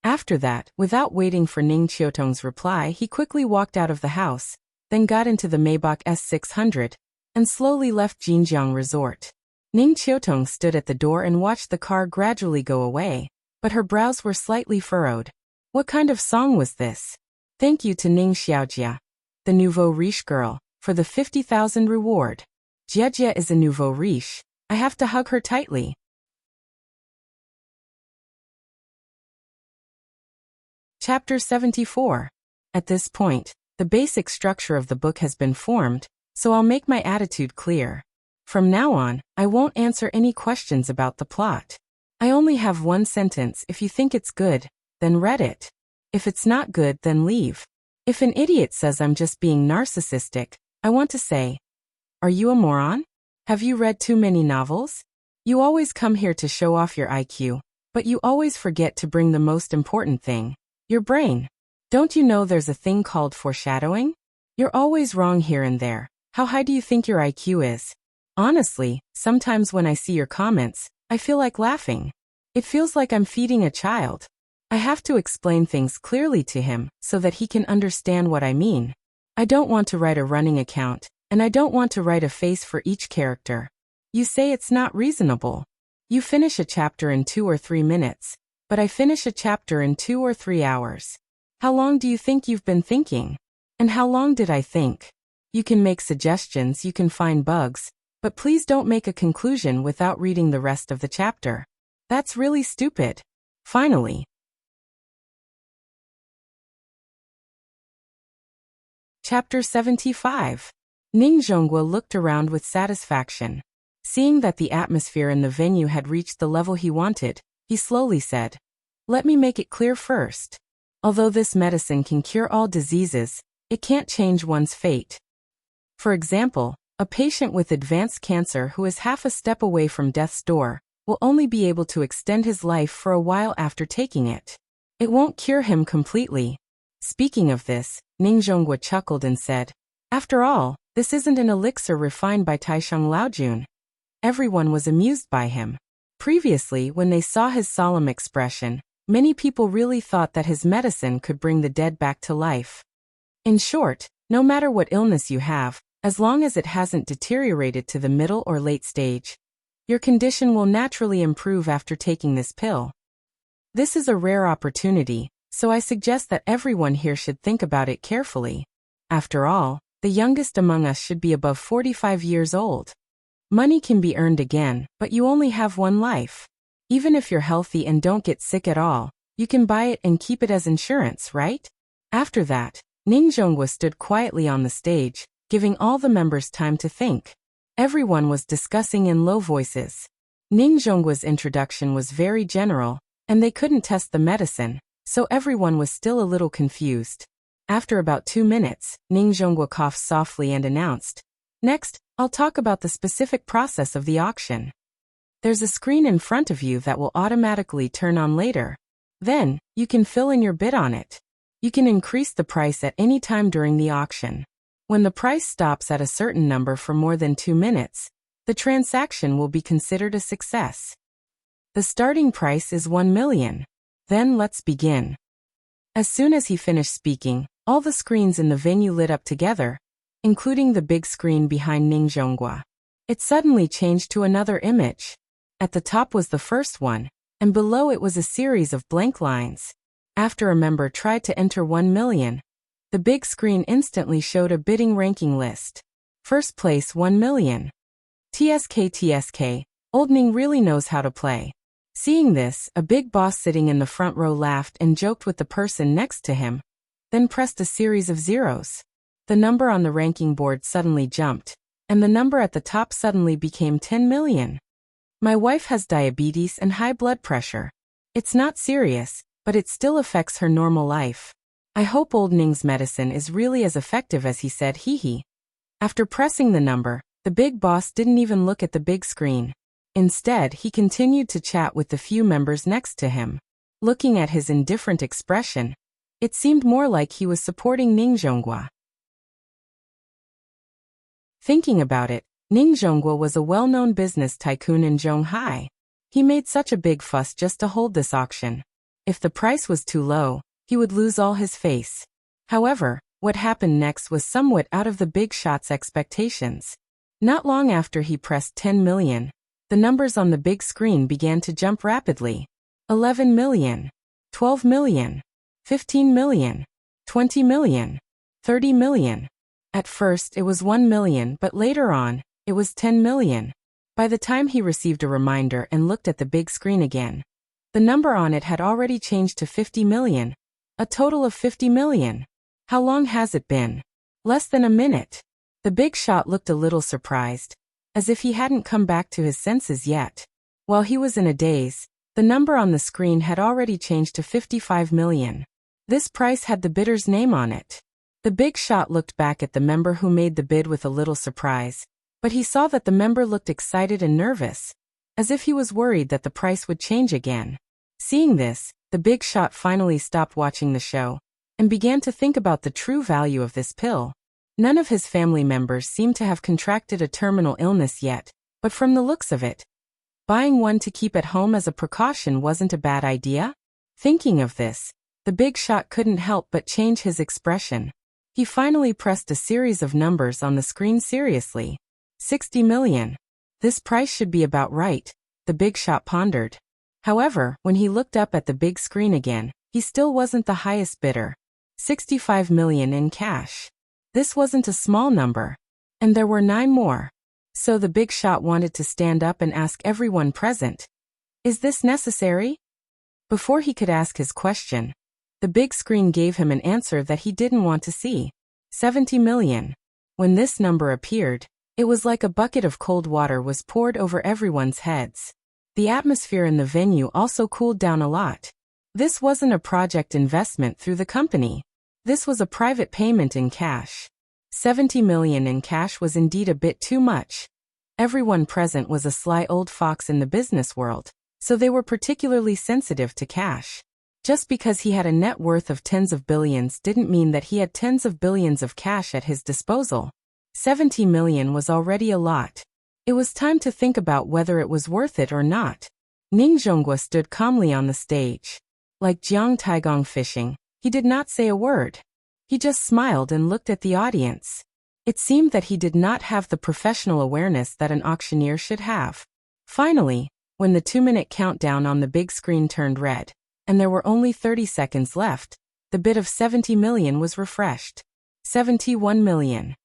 After that, without waiting for Ning Qiutong's reply, he quickly walked out of the house, then got into the Maybach S600, and slowly left Jinjiang Resort. Ning Qiutong stood at the door and watched the car gradually go away, but her brows were slightly furrowed. What kind of song was this? Thank you to Ning Xiaojia, the nouveau riche girl, for the 50,000 reward. Jiejia is a nouveau riche. I have to hug her tightly. Chapter 74. At this point, the basic structure of the book has been formed, so I'll make my attitude clear. From now on, I won't answer any questions about the plot. I only have one sentence. If you think it's good, then read it. If it's not good, then leave. If an idiot says I'm just being narcissistic, I want to say, are you a moron? Have you read too many novels? You always come here to show off your IQ, but you always forget to bring the most important thing, your brain. Don't you know there's a thing called foreshadowing? You're always wrong here and there. How high do you think your IQ is? Honestly, sometimes when I see your comments, I feel like laughing. It feels like I'm feeding a child. I have to explain things clearly to him so that he can understand what I mean. I don't want to write a running account, and I don't want to write a face for each character. You say it's not reasonable. You finish a chapter in 2 or 3 minutes, but I finish a chapter in 2 or 3 hours. How long do you think you've been thinking? And how long did I think? You can make suggestions, you can find bugs, but please don't make a conclusion without reading the rest of the chapter. That's really stupid. Finally. Chapter 75. Ning Zhonghua looked around with satisfaction. Seeing that the atmosphere in the venue had reached the level he wanted, he slowly said, "Let me make it clear first. Although this medicine can cure all diseases, it can't change one's fate. For example, a patient with advanced cancer who is half a step away from death's door will only be able to extend his life for a while after taking it. It won't cure him completely." Speaking of this, Ning Zhonghua chuckled and said, "After all, this isn't an elixir refined by Taisheng Laojun." Everyone was amused by him. Previously, when they saw his solemn expression, many people really thought that his medicine could bring the dead back to life. In short, no matter what illness you have, as long as it hasn't deteriorated to the middle or late stage, your condition will naturally improve after taking this pill. This is a rare opportunity, so I suggest that everyone here should think about it carefully. After all, the youngest among us should be above 45 years old. Money can be earned again, but you only have one life. Even if you're healthy and don't get sick at all, you can buy it and keep it as insurance, right? After that, Ning Zhonghua stood quietly on the stage, giving all the members time to think. Everyone was discussing in low voices. Ning Zhonghua's introduction was very general, and they couldn't test the medicine, so everyone was still a little confused. After about 2 minutes, Ning Zhonghua coughed softly and announced, "Next, I'll talk about the specific process of the auction. There's a screen in front of you that will automatically turn on later. Then, you can fill in your bid on it. You can increase the price at any time during the auction. When the price stops at a certain number for more than 2 minutes, the transaction will be considered a success. The starting price is 1 million. Then let's begin." As soon as he finished speaking, all the screens in the venue lit up together, including the big screen behind Ning Zhonghua. It suddenly changed to another image. At the top was the first one, and below it was a series of blank lines. After a member tried to enter 1 million, the big screen instantly showed a bidding ranking list. First place 1 million. TSK. Old Ning really knows how to play. Seeing this, a big boss sitting in the front row laughed and joked with the person next to him, then pressed a series of zeros. The number on the ranking board suddenly jumped, and the number at the top suddenly became 10 million. My wife has diabetes and high blood pressure. It's not serious, but it still affects her normal life. I hope old Ning's medicine is really as effective as he said, hee hee. After pressing the number, The big boss didn't even look at the big screen. Instead, he continued to chat with the few members next to him. Looking at his indifferent expression, it seemed more like he was supporting Ning Zhonghua. Thinking about it, Ning Zhonghua was a well-known business tycoon in Zhonghai. He made such a big fuss just to hold this auction. If the price was too low, he would lose all his face. However, what happened next was somewhat out of the big shot's expectations. Not long after he pressed 10 million, the numbers on the big screen began to jump rapidly. 11 million, 12 million, 15 million, 20 million, 30 million. At first it was 1 million, but later on, it was 10 million. By the time he received a reminder and looked at the big screen again, the number on it had already changed to 50 million. A total of 50 million. How long has it been? Less than a minute. The big shot looked a little surprised, as if he hadn't come back to his senses yet. While he was in a daze, the number on the screen had already changed to 55 million. This price had the bidder's name on it. The big shot looked back at the member who made the bid with a little surprise, but he saw that the member looked excited and nervous, as if he was worried that the price would change again. Seeing this, the big shot finally stopped watching the show and began to think about the true value of this pill. None of his family members seemed to have contracted a terminal illness yet, but from the looks of it, buying one to keep at home as a precaution wasn't a bad idea. Thinking of this, the big shot couldn't help but change his expression. He finally pressed a series of numbers on the screen seriously. 60 million. This price should be about right, the big shot pondered. However, when he looked up at the big screen again, he still wasn't the highest bidder. 65 million in cash. This wasn't a small number. And there were 9 more. So the big shot wanted to stand up and ask everyone present, "Is this necessary?" Before he could ask his question, the big screen gave him an answer that he didn't want to see. 70 million. When this number appeared, it was like a bucket of cold water was poured over everyone's heads. The atmosphere in the venue also cooled down a lot. This wasn't a project investment through the company. This was a private payment in cash. 70 million in cash was indeed a bit too much. Everyone present was a sly old fox in the business world, so they were particularly sensitive to cash. Just because he had a net worth of tens of billions didn't mean that he had tens of billions of cash at his disposal. 70 million was already a lot. It was time to think about whether it was worth it or not. Ning Zhonghua stood calmly on the stage. Like Jiang Taigong fishing, he did not say a word. He just smiled and looked at the audience. It seemed that he did not have the professional awareness that an auctioneer should have. Finally, when the 2-minute countdown on the big screen turned red, and there were only 30 seconds left, the bid of 70 million was refreshed. 71 million.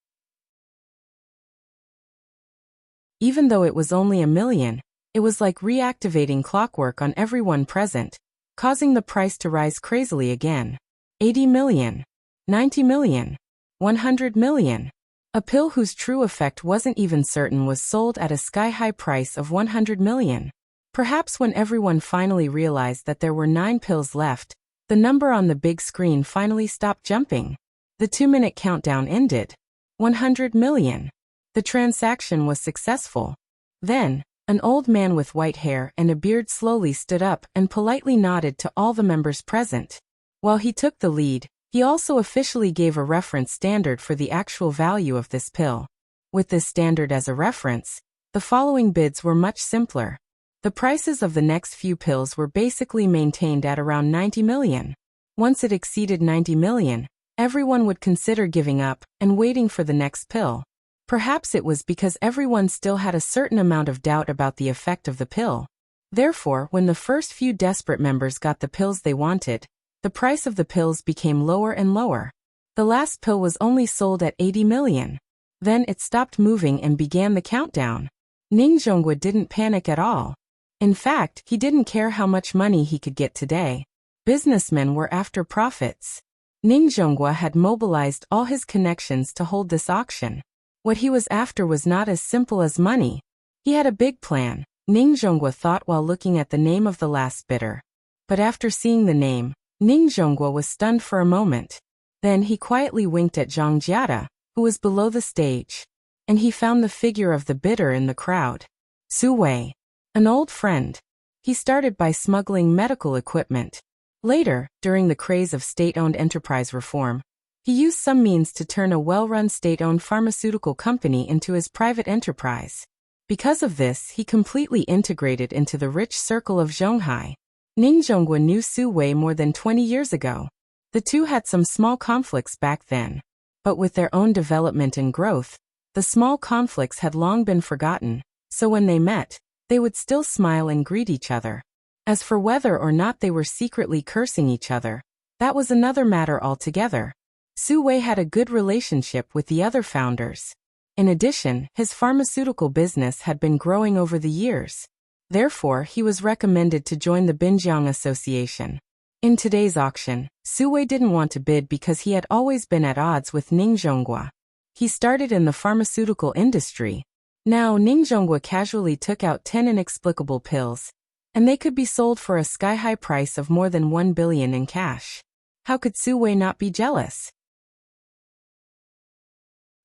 Even though it was only a million, it was like reactivating clockwork on everyone present, causing the price to rise crazily again. 80 million. 90 million. 100 million. A pill whose true effect wasn't even certain was sold at a sky-high price of 100 million. Perhaps when everyone finally realized that there were 9 pills left, the number on the big screen finally stopped jumping. The 2-minute countdown ended. 100 million. The transaction was successful. Then, an old man with white hair and a beard slowly stood up and politely nodded to all the members present. While he took the lead, he also officially gave a reference standard for the actual value of this pill. With this standard as a reference, the following bids were much simpler. The prices of the next few pills were basically maintained at around 90 million. Once it exceeded 90 million, everyone would consider giving up and waiting for the next pill. Perhaps it was because everyone still had a certain amount of doubt about the effect of the pill. Therefore, when the first few desperate members got the pills they wanted, the price of the pills became lower and lower. The last pill was only sold at 80 million. Then it stopped moving and began the countdown. Ning Zhonghua didn't panic at all. In fact, he didn't care how much money he could get today. Businessmen were after profits. Ning Zhonghua had mobilized all his connections to hold this auction. What he was after was not as simple as money. He had a big plan, Ning Zhonghua thought while looking at the name of the last bidder. But after seeing the name, Ning Zhonghua was stunned for a moment. Then he quietly winked at Zhang Jiada, who was below the stage. and he found the figure of the bidder in the crowd. Su Wei, an old friend. He started by smuggling medical equipment. Later, during the craze of state-owned enterprise reform, he used some means to turn a well-run state-owned pharmaceutical company into his private enterprise. Because of this, he completely integrated into the rich circle of Zhonghai. Ning Zhonghua knew Su Wei more than 20 years ago. The two had some small conflicts back then. But with their own development and growth, the small conflicts had long been forgotten, so when they met, they would still smile and greet each other. As for whether or not they were secretly cursing each other, that was another matter altogether. Su Wei had a good relationship with the other founders. In addition, his pharmaceutical business had been growing over the years. Therefore, he was recommended to join the Binjiang Association. In today's auction, Su Wei didn't want to bid because he had always been at odds with Ning Zhonghua. He started in the pharmaceutical industry. Now Ning Zhonghua casually took out 10 inexplicable pills, and they could be sold for a sky-high price of more than 1 billion in cash. How could Su Wei not be jealous?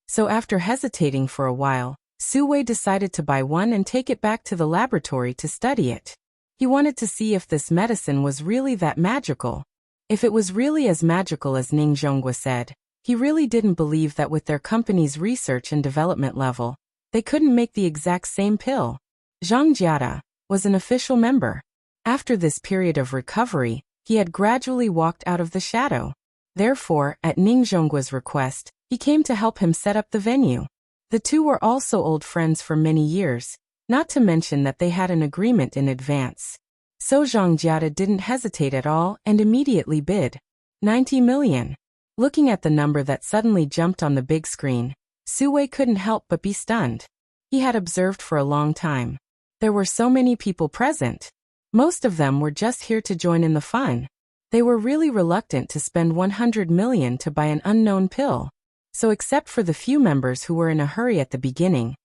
So after hesitating for a while, Su Wei decided to buy one and take it back to the laboratory to study it. He wanted to see if this medicine was really that magical. If it was really as magical as Ning Zhonghua said, he really didn't believe that with their company's research and development level, they couldn't make the exact same pill. Zhang Jiada was an official member. After this period of recovery, he had gradually walked out of the shadow. Therefore, at Ning Zhonggua's request, he came to help him set up the venue. The two were also old friends for many years, not to mention that they had an agreement in advance. So Zhang Jiada didn't hesitate at all and immediately bid 90 million. Looking at the number that suddenly jumped on the big screen, Su Wei couldn't help but be stunned. He had observed for a long time. There were so many people present. Most of them were just here to join in the fun. They were really reluctant to spend 100 million to buy an unknown pill. So except for the few members who were in a hurry at the beginning,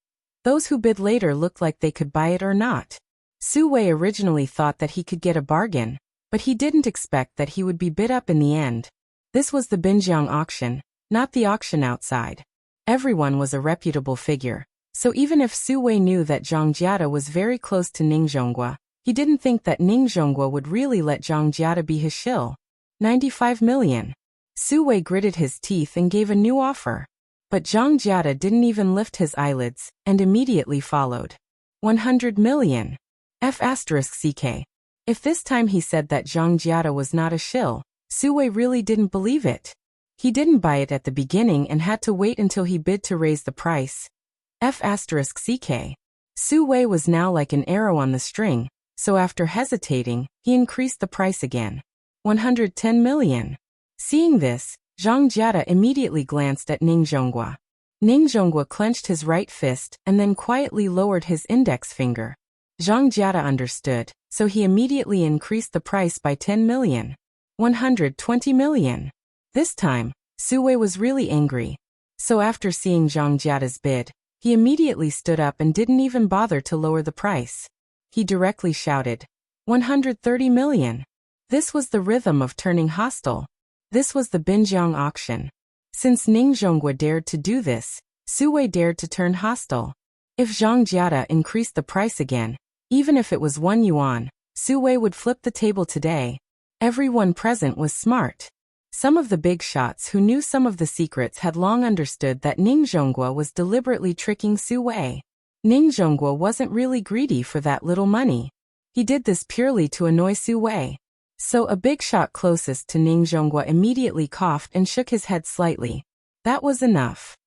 those who bid later looked like they could buy it or not. Su Wei originally thought that he could get a bargain, but he didn't expect that he would be bid up in the end. This was the Binjiang auction, not the auction outside. Everyone was a reputable figure, so even if Su Wei knew that Zhang Jiada was very close to Ning Zhonghua, he didn't think that Ning Zhonghua would really let Zhang Jiada be his shill. 95 million. Su Wei gritted his teeth and gave a new offer. But Zhang Jiada didn't even lift his eyelids, and immediately followed. 100 million. F***ck. If this time he said that Zhang Jiada was not a shill, Su Wei really didn't believe it. He didn't buy it at the beginning and had to wait until he bid to raise the price. F***ck. Su Wei was now like an arrow on the string, so after hesitating, he increased the price again. 110 million. Seeing this, Zhang Jiada immediately glanced at Ning Zhonghua. Ning Zhonghua clenched his right fist and then quietly lowered his index finger. Zhang Jiada understood, so he immediately increased the price by 10 million. 120 million. This time, Su Wei was really angry. So after seeing Zhang Jiada's bid, he immediately stood up and didn't even bother to lower the price. He directly shouted, 130 million. This was the rhythm of turning hostile. This was the Binjiang auction. Since Ning Zhonghua dared to do this, Su Wei dared to turn hostile. If Zhang Jiada increased the price again, even if it was 1 yuan, Su Wei would flip the table today. Everyone present was smart. Some of the big shots who knew some of the secrets had long understood that Ning Zhonghua was deliberately tricking Su Wei. Ning Zhonghua wasn't really greedy for that little money. He did this purely to annoy Su Wei. So a big shot closest to Ning Zhonghua immediately coughed and shook his head slightly. That was enough.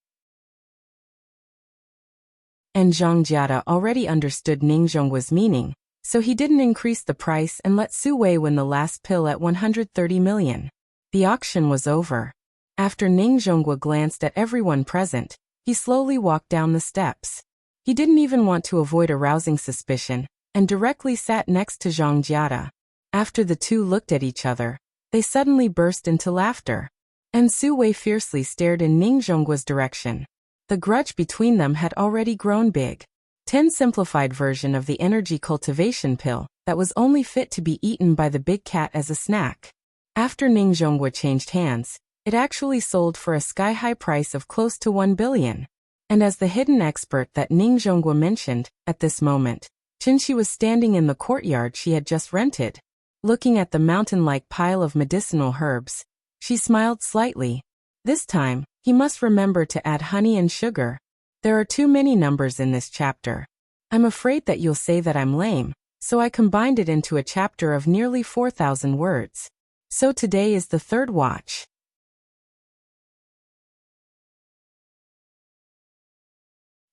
And Zhang Jiada already understood Ning Zhonggua's meaning, so he didn't increase the price and let Su Wei win the last pill at 130 million. The auction was over. After Ning Zhonghua glanced at everyone present, he slowly walked down the steps. He didn't even want to avoid arousing suspicion, and directly sat next to Zhang Jiada. After the two looked at each other, they suddenly burst into laughter. And Su Wei fiercely stared in Ning Zhonggua's direction. The grudge between them had already grown big. 10 simplified version of the energy cultivation pill that was only fit to be eaten by the big cat as a snack. After Ning Zhonghua changed hands, it actually sold for a sky-high price of close to 1 billion. And as the hidden expert that Ning Zhonghua mentioned, at this moment, Qinshi was standing in the courtyard she had just rented. Looking at the mountain-like pile of medicinal herbs, she smiled slightly. This time, he must remember to add honey and sugar. There are too many numbers in this chapter. I'm afraid that you'll say that I'm lame, so I combined it into a chapter of nearly 4,000 words. So today is the third watch.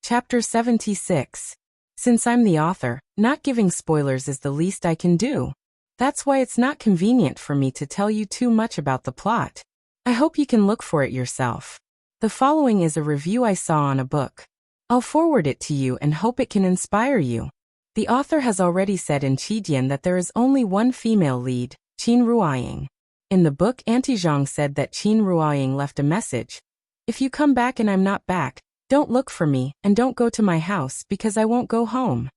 Chapter 76. Since I'm the author, not giving spoilers is the least I can do. That's why it's not convenient for me to tell you too much about the plot. I hope you can look for it yourself. The following is a review I saw on a book. I'll forward it to you and hope it can inspire you. The author has already said in Qidian that there is only one female lead, Qin Ruoying. In the book, Auntie Zhang said that Qin Ruoying left a message. If you come back and I'm not back, don't look for me and don't go to my house because I won't go home.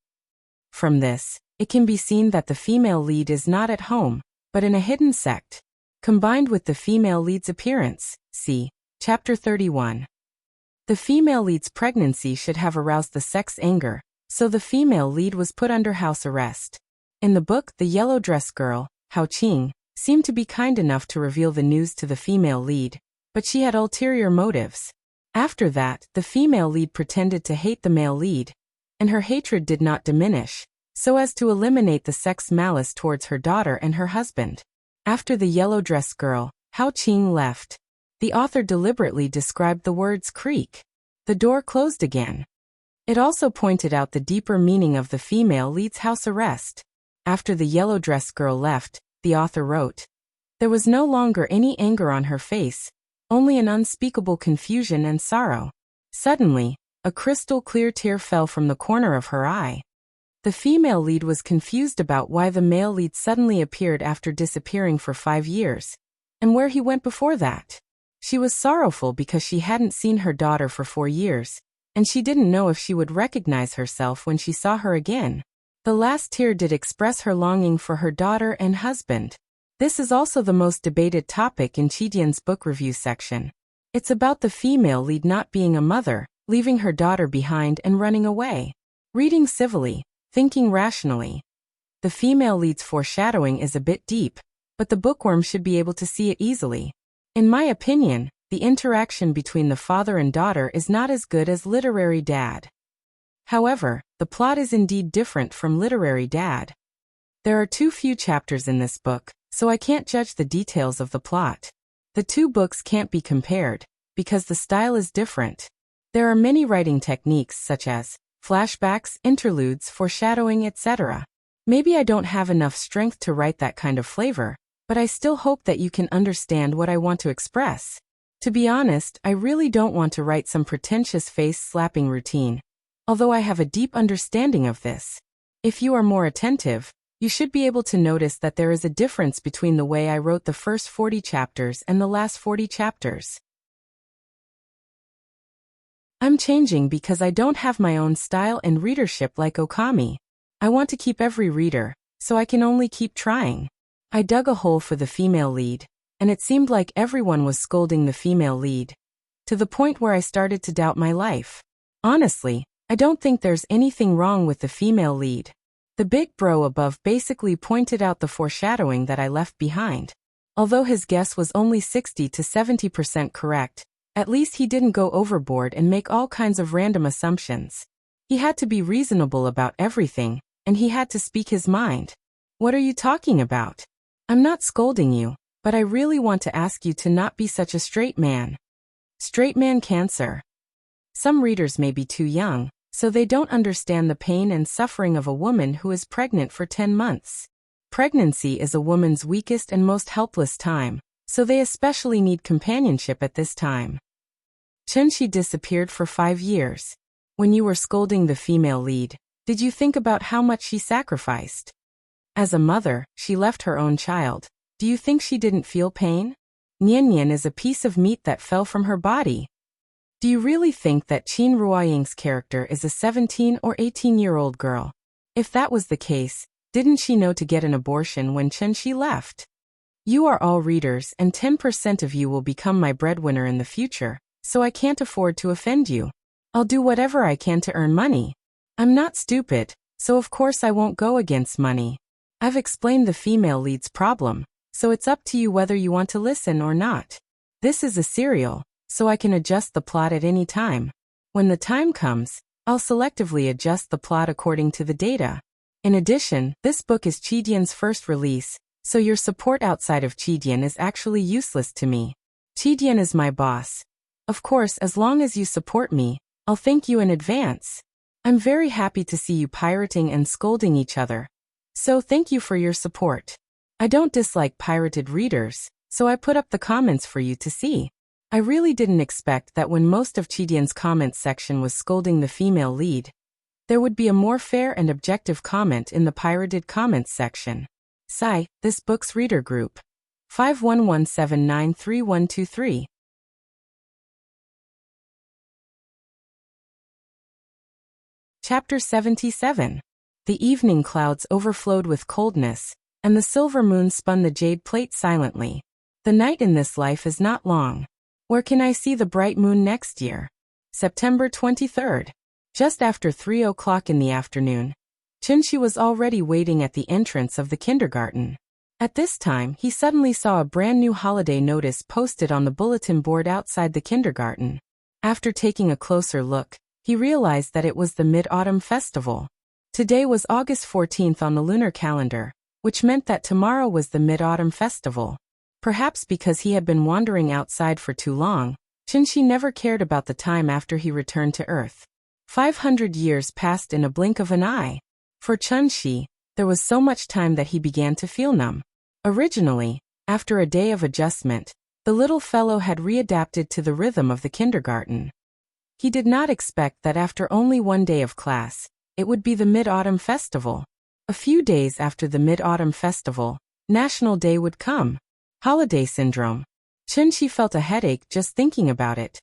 From this, it can be seen that the female lead is not at home, but in a hidden sect. Combined with the female lead's appearance, see Chapter 31. The female lead's pregnancy should have aroused the sect's anger, so the female lead was put under house arrest. In the book, the yellow dress girl, Hao Qing, seemed to be kind enough to reveal the news to the female lead, but she had ulterior motives. After that, the female lead pretended to hate the male lead, and her hatred did not diminish, so as to eliminate the sect's malice towards her daughter and her husband. After the yellow dress girl, Hao Qing left. The author deliberately described the words creak. The door closed again. It also pointed out the deeper meaning of the female lead's house arrest. After the yellow dress girl left, the author wrote, there was no longer any anger on her face, only an unspeakable confusion and sorrow. Suddenly, a crystal-clear tear fell from the corner of her eye. The female lead was confused about why the male lead suddenly appeared after disappearing for 5 years, and where he went before that. She was sorrowful because she hadn't seen her daughter for 4 years, and she didn't know if she would recognize herself when she saw her again. The last tear did express her longing for her daughter and husband. This is also the most debated topic in Qidian's book review section. It's about the female lead not being a mother, leaving her daughter behind and running away. Reading civilly, thinking rationally. The female lead's foreshadowing is a bit deep, but the bookworm should be able to see it easily. In my opinion, the interaction between the father and daughter is not as good as Literary Dad. However, the plot is indeed different from Literary Dad. There are too few chapters in this book, so I can't judge the details of the plot. The two books can't be compared, because the style is different. There are many writing techniques such as flashbacks, interludes, foreshadowing, etc. Maybe I don't have enough strength to write that kind of flavor, but I still hope that you can understand what I want to express. To be honest, I really don't want to write some pretentious face-slapping routine, although I have a deep understanding of this. If you are more attentive, you should be able to notice that there is a difference between the way I wrote the first 40 chapters and the last 40 chapters. I'm changing because I don't have my own style and readership like Okami. I want to keep every reader, so I can only keep trying. I dug a hole for the female lead, and it seemed like everyone was scolding the female lead, to the point where I started to doubt my life. Honestly, I don't think there's anything wrong with the female lead. The big bro above basically pointed out the foreshadowing that I left behind. Although his guess was only 60 to 70% correct, at least he didn't go overboard and make all kinds of random assumptions. He had to be reasonable about everything, and he had to speak his mind. What are you talking about? I'm not scolding you, but I really want to ask you to not be such a straight man. Straight man cancer. Some readers may be too young, so they don't understand the pain and suffering of a woman who is pregnant for 10 months. Pregnancy is a woman's weakest and most helpless time, so they especially need companionship at this time. Chunshi disappeared for 5 years. When you were scolding the female lead, did you think about how much she sacrificed? As a mother, she left her own child. Do you think she didn't feel pain? Nian Nian is a piece of meat that fell from her body. Do you really think that Qin Ruoying's character is a 17 or 18-year-old girl? If that was the case, didn't she know to get an abortion when Chunshi left? You are all readers and 10% of you will become my breadwinner in the future, so I can't afford to offend you. I'll do whatever I can to earn money. I'm not stupid, so of course I won't go against money. I've explained the female lead's problem, so it's up to you whether you want to listen or not. This is a serial, so I can adjust the plot at any time. When the time comes, I'll selectively adjust the plot according to the data. In addition, this book is Chidian's first release, so your support outside of Chidian is actually useless to me. Chidian is my boss. Of course, as long as you support me, I'll thank you in advance. I'm very happy to see you pirating and scolding each other. So thank you for your support. I don't dislike pirated readers, so I put up the comments for you to see. I really didn't expect that when most of Chidian's comments section was scolding the female lead, there would be a more fair and objective comment in the pirated comments section. Sigh, this book's reader group. 5117933123. Chapter 77. The evening clouds overflowed with coldness, and the silver moon spun the jade plate silently. The night in this life is not long. Where can I see the bright moon next year? September 23rd. Just after 3 o'clock in the afternoon, Chinchi was already waiting at the entrance of the kindergarten. At this time, he suddenly saw a brand new holiday notice posted on the bulletin board outside the kindergarten. After taking a closer look, he realized that it was the Mid-Autumn Festival. Today was August 14th on the lunar calendar, which meant that tomorrow was the Mid-Autumn Festival. Perhaps because he had been wandering outside for too long, Chinchi never cared about the time after he returned to Earth. 500 years passed in a blink of an eye. For Chinchi, there was so much time that he began to feel numb. Originally, after a day of adjustment, the little fellow had readapted to the rhythm of the kindergarten. He did not expect that after only one day of class, it would be the Mid-Autumn Festival. A few days after the Mid-Autumn Festival, National Day would come. Holiday syndrome. Chinchi felt a headache just thinking about it.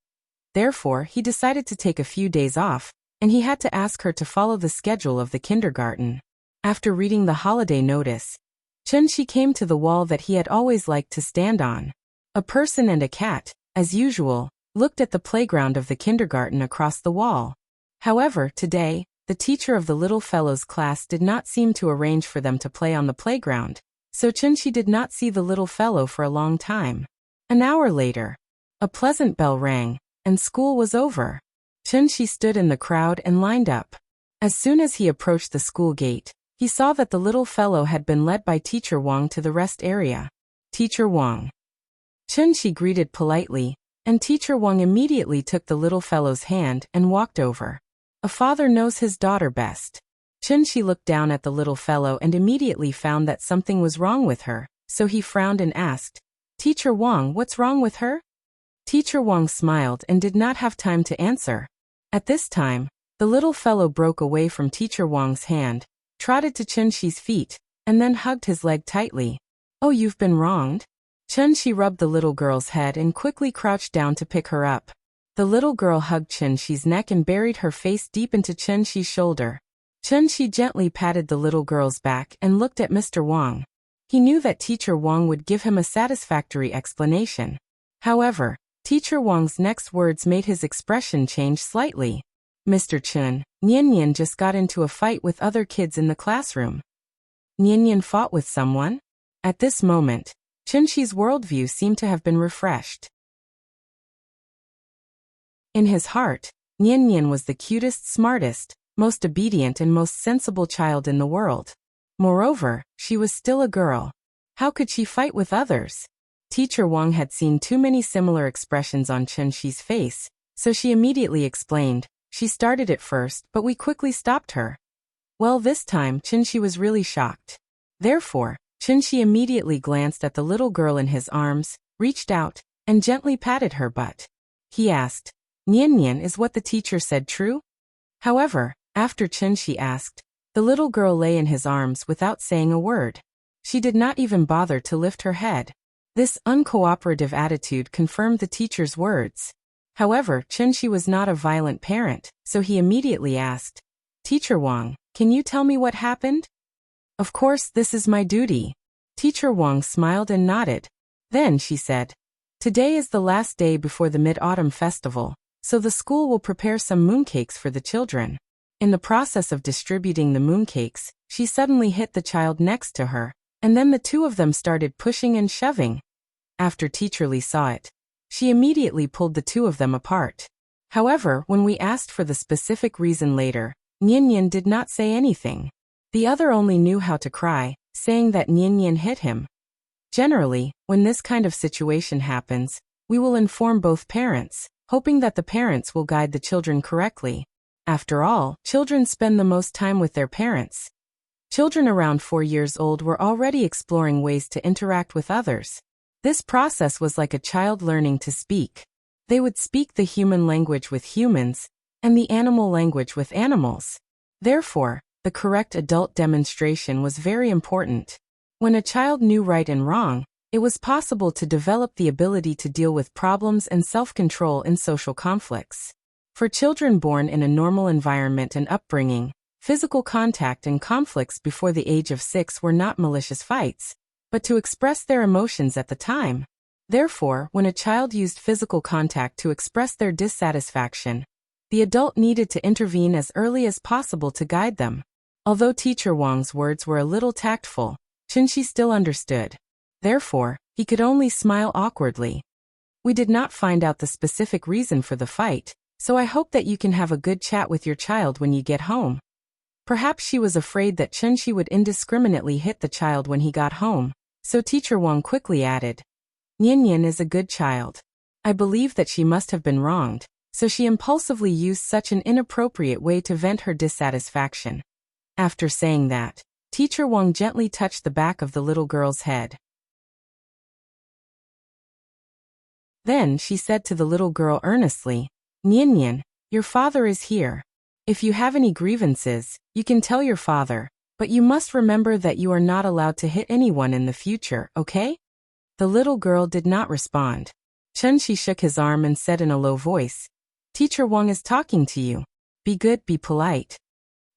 Therefore, he decided to take a few days off, and he had to ask her to follow the schedule of the kindergarten. After reading the holiday notice, Chinchi came to the wall that he had always liked to stand on. A person and a cat, as usual, looked at the playground of the kindergarten across the wall. However, today, the teacher of the little fellow's class did not seem to arrange for them to play on the playground, so Chinchi did not see the little fellow for a long time. An hour later, a pleasant bell rang, and school was over. Chinchi stood in the crowd and lined up. As soon as he approached the school gate, he saw that the little fellow had been led by Teacher Wang to the rest area. Teacher Wang. Chinchi greeted politely, and Teacher Wang immediately took the little fellow's hand and walked over. A father knows his daughter best. Chinchi looked down at the little fellow and immediately found that something was wrong with her, so he frowned and asked, "Teacher Wang, what's wrong with her?" Teacher Wang smiled and did not have time to answer. At this time, the little fellow broke away from Teacher Wang's hand, trotted to Chinchi's feet, and then hugged his leg tightly. "Oh, you've been wronged?" Chinchi rubbed the little girl's head and quickly crouched down to pick her up. The little girl hugged Chinchi's neck and buried her face deep into Chinchi's shoulder. Chinchi gently patted the little girl's back and looked at Mr. Wang. He knew that Teacher Wang would give him a satisfactory explanation. However, Teacher Wang's next words made his expression change slightly. "Mr. Chun, Nian just got into a fight with other kids in the classroom." Nian fought with someone? At this moment, Chinchi's worldview seemed to have been refreshed. In his heart, Nian was the cutest, smartest, most obedient and most sensible child in the world. Moreover, she was still a girl. How could she fight with others? Teacher Wang had seen too many similar expressions on Chinchi's face, so she immediately explained, "She started it first, but we quickly stopped her." Well, this time Chinchi was really shocked. Therefore, Chinchi immediately glanced at the little girl in his arms, reached out, and gently patted her butt. He asked, "Nian, is what the teacher said true?" However, after Chinchi asked, the little girl lay in his arms without saying a word. She did not even bother to lift her head. This uncooperative attitude confirmed the teacher's words. However, Chinchi was not a violent parent, so he immediately asked, "Teacher Wang, can you tell me what happened?" "Of course, this is my duty." Teacher Wang smiled and nodded. Then she said, "Today is the last day before the Mid-Autumn Festival, so the school will prepare some mooncakes for the children. In the process of distributing the mooncakes, she suddenly hit the child next to her, and then the two of them started pushing and shoving. After Teacher Lee saw it, she immediately pulled the two of them apart. However, when we asked for the specific reason later, Nian did not say anything. The other only knew how to cry, saying that Nian hit him. Generally, when this kind of situation happens, we will inform both parents, hoping that the parents will guide the children correctly. After all, children spend the most time with their parents. Children around 4 years old were already exploring ways to interact with others. This process was like a child learning to speak. They would speak the human language with humans, and the animal language with animals. Therefore, the correct adult demonstration was very important. When a child knew right and wrong, it was possible to develop the ability to deal with problems and self-control in social conflicts. For children born in a normal environment and upbringing, physical contact and conflicts before the age of 6 were not malicious fights, but to express their emotions at the time. Therefore, when a child used physical contact to express their dissatisfaction, the adult needed to intervene as early as possible to guide them. Although Teacher Wang's words were a little tactful, Chunxi still understood. Therefore, he could only smile awkwardly. We did not find out the specific reason for the fight, so I hope that you can have a good chat with your child when you get home. Perhaps she was afraid that Chunxi would indiscriminately hit the child when he got home, so Teacher Wang quickly added, Nian is a good child. I believe that she must have been wronged, so she impulsively used such an inappropriate way to vent her dissatisfaction. After saying that, Teacher Wang gently touched the back of the little girl's head. Then she said to the little girl earnestly, Nian, your father is here. If you have any grievances, you can tell your father, but you must remember that you are not allowed to hit anyone in the future, okay? The little girl did not respond. Chunxi shook his arm and said in a low voice, Teacher Wang is talking to you. Be good, be polite.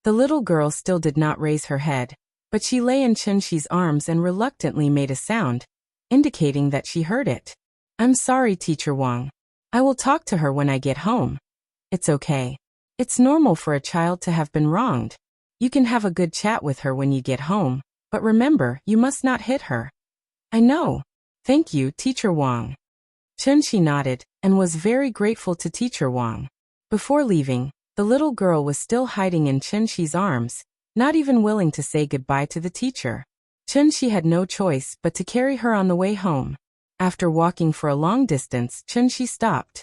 The little girl still did not raise her head, but she lay in Chunxi's arms and reluctantly made a sound, indicating that she heard it. I'm sorry, Teacher Wang. I will talk to her when I get home. It's okay. It's normal for a child to have been wronged. You can have a good chat with her when you get home, but remember, you must not hit her. I know. Thank you, Teacher Wang. Chunxi nodded, and was very grateful to Teacher Wang. Before leaving, the little girl was still hiding in Chunxi's arms, not even willing to say goodbye to the teacher. Chunxi had no choice but to carry her on the way home. After walking for a long distance, Chunxi stopped.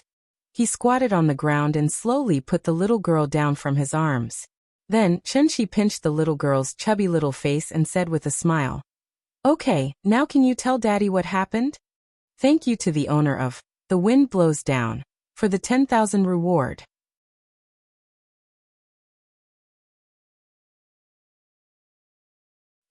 He squatted on the ground and slowly put the little girl down from his arms. Then, Chunxi pinched the little girl's chubby little face and said with a smile, Okay, now can you tell Daddy what happened? Thank you to the owner of The Wind Blows Down for the 10,000 reward.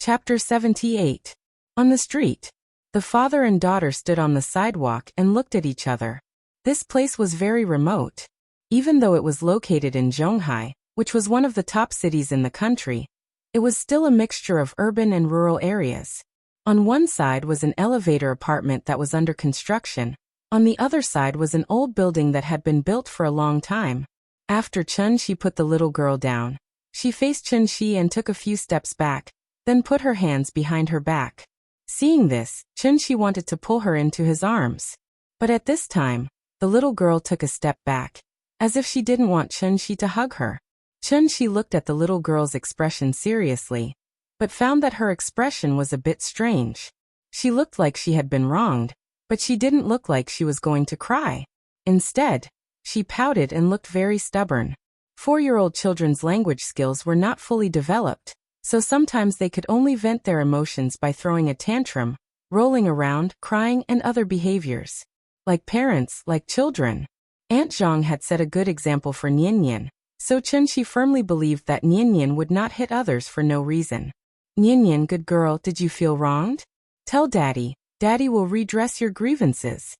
Chapter 78. On the street. The father and daughter stood on the sidewalk and looked at each other. This place was very remote. Even though it was located in Zhonghai, which was one of the top cities in the country, it was still a mixture of urban and rural areas. On one side was an elevator apartment that was under construction. On the other side was an old building that had been built for a long time. After Chunxi put the little girl down, she faced Chunxi and took a few steps back, then put her hands behind her back. Seeing this, Chunxi wanted to pull her into his arms. But at this time, the little girl took a step back, as if she didn't want Chunxi to hug her. Chunxi looked at the little girl's expression seriously, but found that her expression was a bit strange. She looked like she had been wronged, but she didn't look like she was going to cry. Instead, she pouted and looked very stubborn. 4-year-old children's language skills were not fully developed, so sometimes they could only vent their emotions by throwing a tantrum, rolling around, crying, and other behaviors. Like parents, like children. Aunt Zhang had set a good example for Nian, so Chunxi firmly believed that Nian would not hit others for no reason. Nian, good girl, did you feel wronged? Tell Daddy. Daddy will redress your grievances.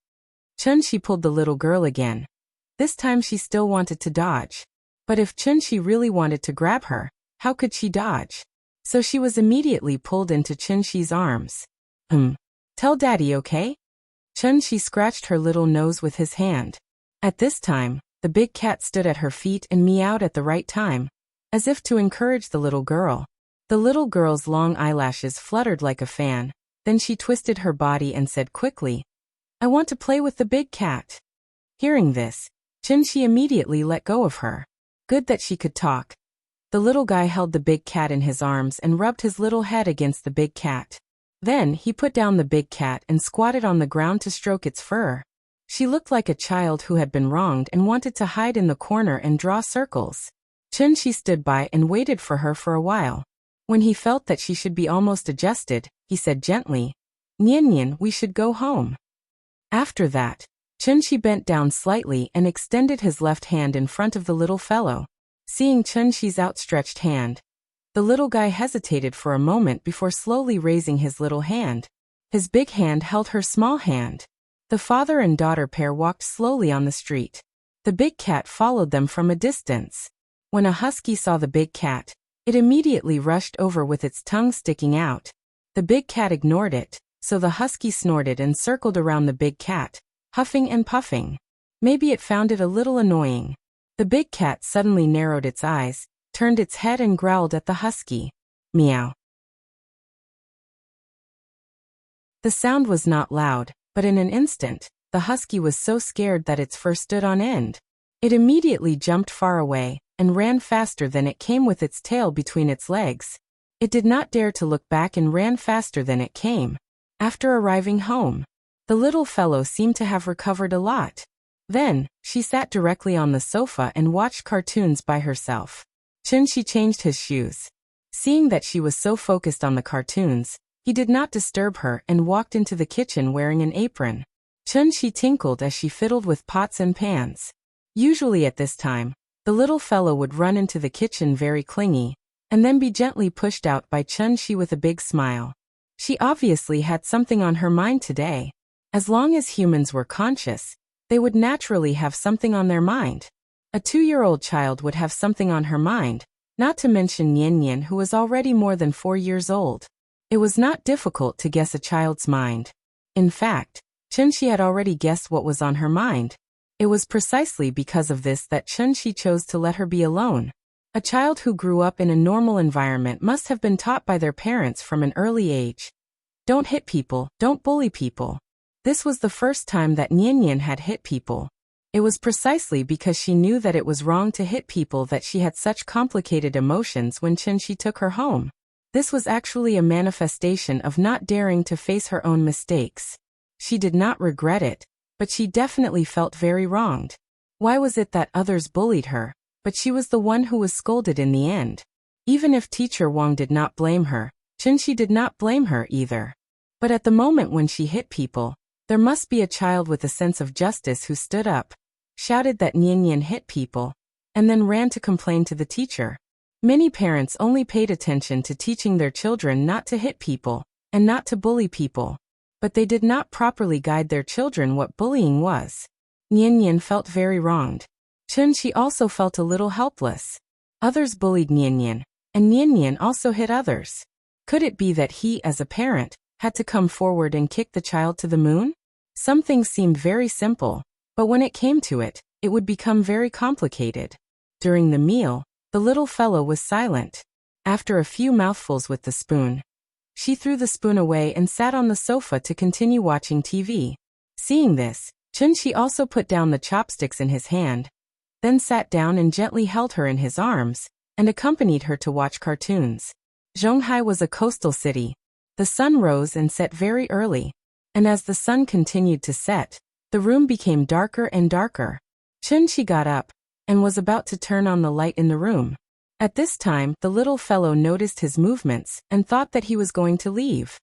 Chunxi pulled the little girl again. This time she still wanted to dodge. But if Chunxi really wanted to grab her, how could she dodge? So she was immediately pulled into Chunxi's arms. Tell Daddy, okay? Chunxi scratched her little nose with his hand. At this time, The big cat stood at her feet and meowed at the right time, as if to encourage the little girl. The little girl's long eyelashes fluttered like a fan. Then she twisted her body and said quickly, "I want to play with the big cat." Hearing this, Chunshi immediately let go of her. Good that she could talk. The little guy held the big cat in his arms and rubbed his little head against the big cat. Then he put down the big cat and squatted on the ground to stroke its fur. She looked like a child who had been wronged and wanted to hide in the corner and draw circles. Chunshi stood by and waited for her for a while. When he felt that she should be almost adjusted, he said gently, "Nian, we should go home." After that, Chunshi bent down slightly and extended his left hand in front of the little fellow. Seeing Chunshi's outstretched hand, the little guy hesitated for a moment before slowly raising his little hand. His big hand held her small hand. The father and daughter pair walked slowly on the street. The big cat followed them from a distance. When a husky saw the big cat, it immediately rushed over with its tongue sticking out. The big cat ignored it, so the husky snorted and circled around the big cat, huffing and puffing. Maybe it found it a little annoying. The big cat suddenly narrowed its eyes, turned its head and growled at the husky. Meow. The sound was not loud, but in an instant, the husky was so scared that its fur stood on end. It immediately jumped far away, and ran faster than it came with its tail between its legs. It did not dare to look back and ran faster than it came. After arriving home, the little fellow seemed to have recovered a lot. Then, she sat directly on the sofa and watched cartoons by herself. Chunshi changed his shoes. Seeing that she was so focused on the cartoons, he did not disturb her and walked into the kitchen wearing an apron. Chunshi tinkled as she fiddled with pots and pans. Usually at this time, the little fellow would run into the kitchen very clingy, and then be gently pushed out by Chunshi with a big smile. She obviously had something on her mind today. As long as humans were conscious, they would naturally have something on their mind. A 2-year-old child would have something on her mind, not to mention Nian, who was already more than 4 years old. It was not difficult to guess a child's mind. In fact, Chunshi had already guessed what was on her mind. It was precisely because of this that Chunshi chose to let her be alone. A child who grew up in a normal environment must have been taught by their parents from an early age. Don't hit people, don't bully people. This was the first time that Nian had hit people. It was precisely because she knew that it was wrong to hit people that she had such complicated emotions when Chunshi took her home. This was actually a manifestation of not daring to face her own mistakes. She did not regret it, but she definitely felt very wronged. Why was it that others bullied her, but she was the one who was scolded in the end? Even if Teacher Wang did not blame her, Chunshi did not blame her either. But at the moment when she hit people, there must be a child with a sense of justice who stood up, shouted that Nian hit people, and then ran to complain to the teacher. Many parents only paid attention to teaching their children not to hit people, and not to bully people. But they did not properly guide their children what bullying was. Nian felt very wronged. Chunshi also felt a little helpless. Others bullied Nian, and Nian also hit others. Could it be that he, as a parent, had to come forward and kick the child to the moon? Some things seemed very simple, but when it came to it, it would become very complicated. During the meal, the little fellow was silent. After a few mouthfuls with the spoon, she threw the spoon away and sat on the sofa to continue watching TV. Seeing this, Chunshi also put down the chopsticks in his hand, then sat down and gently held her in his arms, and accompanied her to watch cartoons. Zhonghai was a coastal city. The sun rose and set very early, and as the sun continued to set, the room became darker and darker. Chunshi got up, and was about to turn on the light in the room. At this time, the little fellow noticed his movements, and thought that he was going to leave.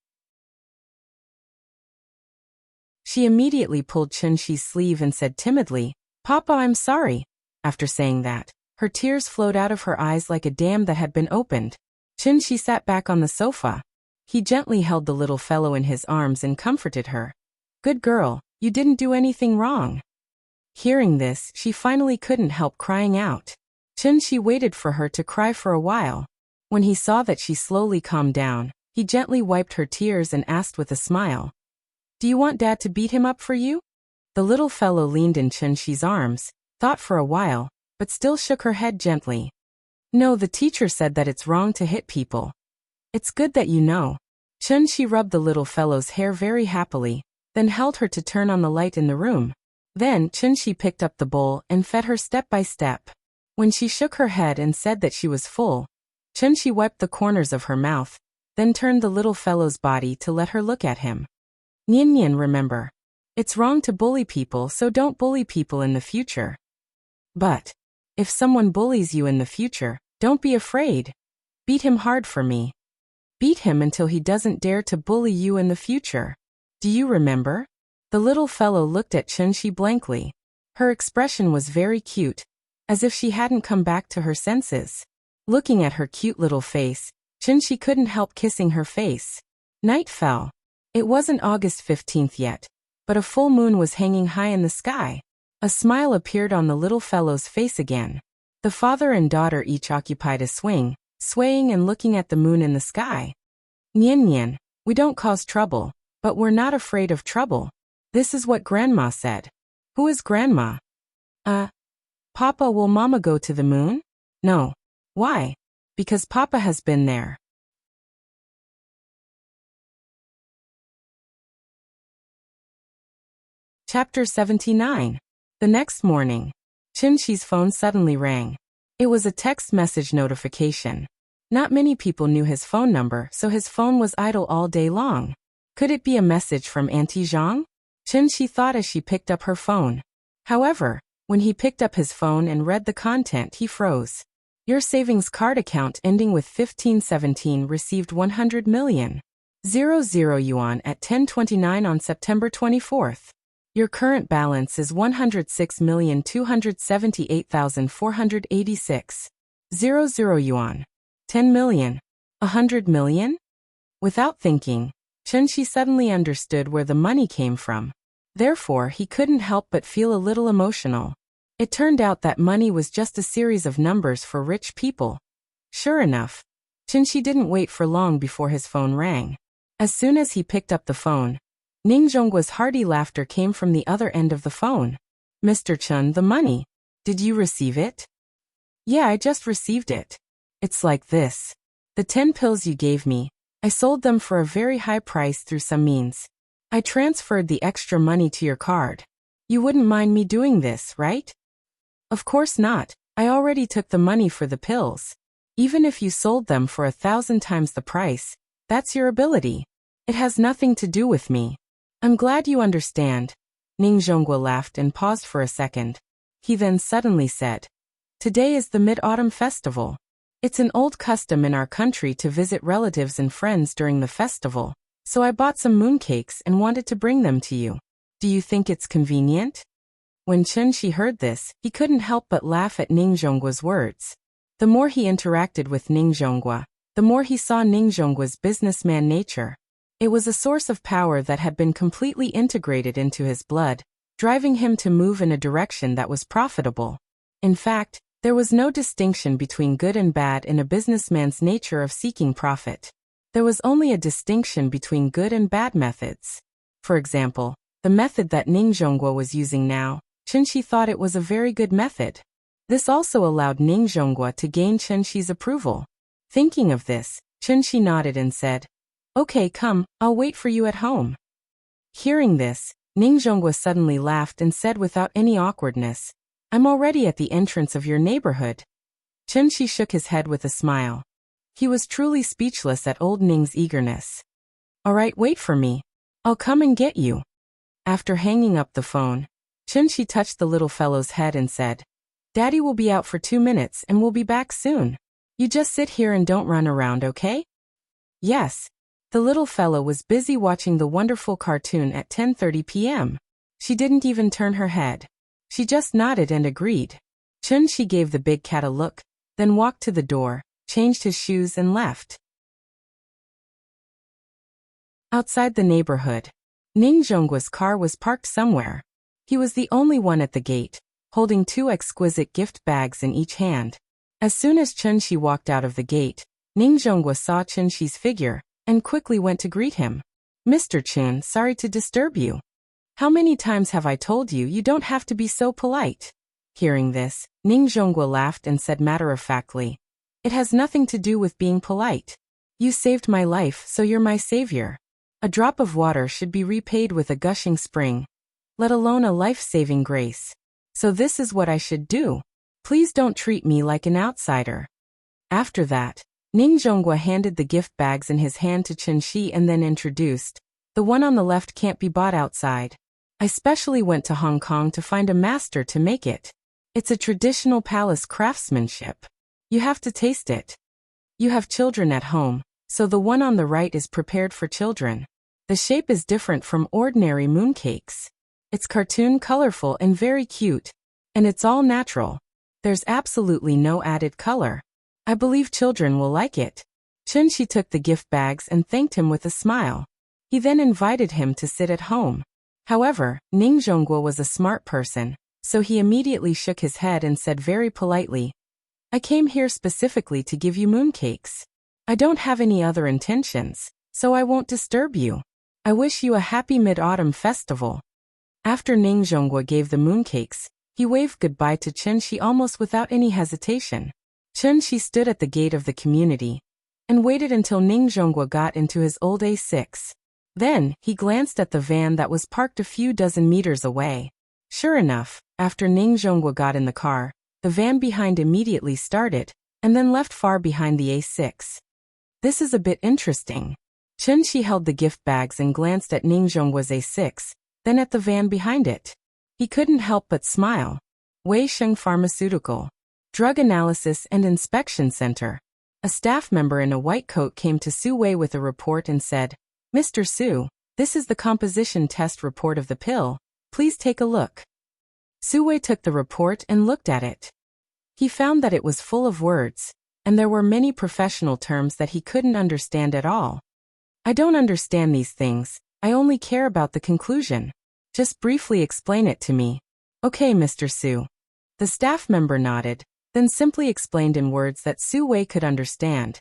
She immediately pulled Chunshi's sleeve and said timidly, "Papa, I'm sorry." After saying that, her tears flowed out of her eyes like a dam that had been opened. Chunshi sat back on the sofa. He gently held the little fellow in his arms and comforted her. "Good girl, you didn't do anything wrong." Hearing this, she finally couldn't help crying out. Chunshi waited for her to cry for a while. When he saw that she slowly calmed down, he gently wiped her tears and asked with a smile, "Do you want Dad to beat him up for you?" The little fellow leaned in Chunshi's arms, thought for a while, but still shook her head gently. No, the teacher said that it's wrong to hit people. It's good that you know. Chun-Shi rubbed the little fellow's hair very happily, then held her to turn on the light in the room. Then Chun-Shi picked up the bowl and fed her step by step. When she shook her head and said that she was full, Chun-Shi wiped the corners of her mouth, then turned the little fellow's body to let her look at him. Nian, remember. It's wrong to bully people, so don't bully people in the future. But if someone bullies you in the future, don't be afraid. Beat him hard for me. Beat him until he doesn't dare to bully you in the future. Do you remember? The little fellow looked at Chun-Shi blankly. Her expression was very cute, as if she hadn't come back to her senses. Looking at her cute little face, Chun-Shi couldn't help kissing her face. Night fell. It wasn't August 15th yet, but a full moon was hanging high in the sky. A smile appeared on the little fellow's face again. The father and daughter each occupied a swing, swaying and looking at the moon in the sky. Nian, we don't cause trouble, but we're not afraid of trouble. This is what Grandma said. Who is Grandma? Papa, will Mama go to the moon? No. Why? Because Papa has been there. Chapter 79. The next morning, Chun-Shi's phone suddenly rang. It was a text message notification. Not many people knew his phone number, so his phone was idle all day long. Could it be a message from Auntie Zhang? Chun-Shi thought as she picked up her phone. However, when he picked up his phone and read the content, he froze. Your savings card account ending with 1517 received 100 million. 00 yuan at 10:29 on September 24th. Your current balance is 106,278,486. 00 yuan. 10 million. 100 million? Without thinking, Chun-Shi suddenly understood where the money came from. Therefore, he couldn't help but feel a little emotional. It turned out that money was just a series of numbers for rich people. Sure enough, Chun-Shi didn't wait for long before his phone rang. As soon as he picked up the phone, Ning Zhonggua's hearty laughter came from the other end of the phone. Mr. Chun, the money. Did you receive it? Yeah, I just received it. It's like this. The 10 pills you gave me, I sold them for a very high price through some means. I transferred the extra money to your card. You wouldn't mind me doing this, right? Of course not. I already took the money for the pills. Even if you sold them for 1,000 times the price, that's your ability. It has nothing to do with me. I'm glad you understand. Ning Zhonggua laughed and paused for a second. He then suddenly said, Today is the Mid-Autumn Festival. It's an old custom in our country to visit relatives and friends during the festival, so I bought some mooncakes and wanted to bring them to you. Do you think it's convenient? When Chun-Shi heard this, he couldn't help but laugh at Ning Zhonggua's words. The more he interacted with Ning Zhonggua, the more he saw Ning Zhonggua's businessman nature. It was a source of power that had been completely integrated into his blood, driving him to move in a direction that was profitable. In fact, there was no distinction between good and bad in a businessman's nature of seeking profit. There was only a distinction between good and bad methods. For example, the method that Ning Zhonggua was using now, Chun-Shi thought it was a very good method. This also allowed Ning Zhonggua to gain Chun-Shi's approval. Thinking of this, Chun-Shi nodded and said, Okay, come, I'll wait for you at home. Hearing this, Ning Zhonggua suddenly laughed and said without any awkwardness, I'm already at the entrance of your neighborhood. Chun-Shi shook his head with a smile. He was truly speechless at old Ning's eagerness. All right, wait for me. I'll come and get you. After hanging up the phone, Chun-Shi touched the little fellow's head and said, Daddy will be out for 2 minutes and we'll be back soon. You just sit here and don't run around, okay? Yes. The little fellow was busy watching the wonderful cartoon at 10:30 p.m. She didn't even turn her head. She just nodded and agreed. Chun-Shi gave the big cat a look, then walked to the door, changed his shoes and left. Outside the neighborhood, Ning Zhonggua's car was parked somewhere. He was the only one at the gate, holding 2 exquisite gift bags in each hand. As soon as Chun-Shi walked out of the gate, Ning Zhonggua saw Chun-Shi's figure, and quickly went to greet him. Mr. Chun, sorry to disturb you. How many times have I told you you don't have to be so polite? Hearing this, Ning Zhonghua laughed and said matter-of-factly, "It has nothing to do with being polite. You saved my life, so you're my savior. A drop of water should be repaid with a gushing spring, let alone a life-saving grace. So this is what I should do. Please don't treat me like an outsider." After that, Ning Zhonghua handed the gift bags in his hand to Chen Shi and then introduced, "The one on the left can't be bought outside. I specially went to Hong Kong to find a master to make it. It's a traditional palace craftsmanship. You have to taste it. You have children at home, so the one on the right is prepared for children. The shape is different from ordinary mooncakes. It's cartoon, colorful, and very cute. And it's all natural. There's absolutely no added color. I believe children will like it." Chen Shi took the gift bags and thanked him with a smile. He then invited him to sit at home. However, Ning Zhonghua was a smart person, so he immediately shook his head and said very politely, "I came here specifically to give you mooncakes. I don't have any other intentions, so I won't disturb you. I wish you a happy Mid-Autumn festival." After Ning Zhonghua gave the mooncakes, he waved goodbye to Chen Shi almost without any hesitation. Chen Shi stood at the gate of the community and waited until Ning Zhonghua got into his old A6. Then, he glanced at the van that was parked a few dozen meters away. Sure enough, after Ning Zhonghua got in the car, the van behind immediately started, and then left far behind the A6. This is a bit interesting. Chen Shi held the gift bags and glanced at Ning Zhonghua's A6, then at the van behind it. He couldn't help but smile. Wei Sheng Pharmaceutical, Drug Analysis and Inspection Center. A staff member in a white coat came to Su Wei with a report and said, "Mr. Su, this is the composition test report of the pill. Please take a look." Su Wei took the report and looked at it. He found that it was full of words, and there were many professional terms that he couldn't understand at all. "I don't understand these things, I only care about the conclusion. Just briefly explain it to me." "Okay, Mr. Su." The staff member nodded, then simply explained in words that Su Wei could understand.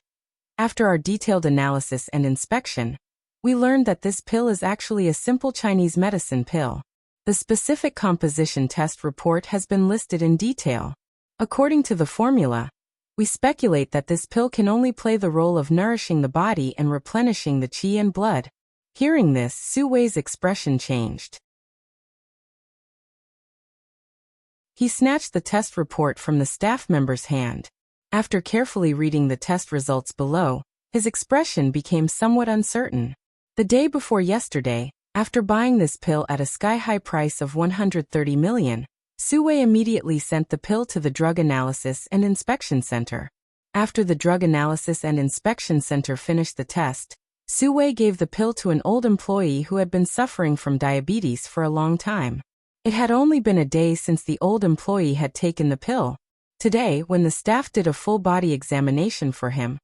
"After our detailed analysis and inspection, we learned that this pill is actually a simple Chinese medicine pill. The specific composition test report has been listed in detail. According to the formula, we speculate that this pill can only play the role of nourishing the body and replenishing the qi and blood." Hearing this, Su Wei's expression changed. He snatched the test report from the staff member's hand. After carefully reading the test results below, his expression became somewhat uncertain. The day before yesterday, after buying this pill at a sky-high price of 130 million, Su Wei immediately sent the pill to the Drug Analysis and Inspection Center. After the Drug Analysis and Inspection Center finished the test, Su Wei gave the pill to an old employee who had been suffering from diabetes for a long time. It had only been a day since the old employee had taken the pill. Today, when the staff did a full-body examination for him,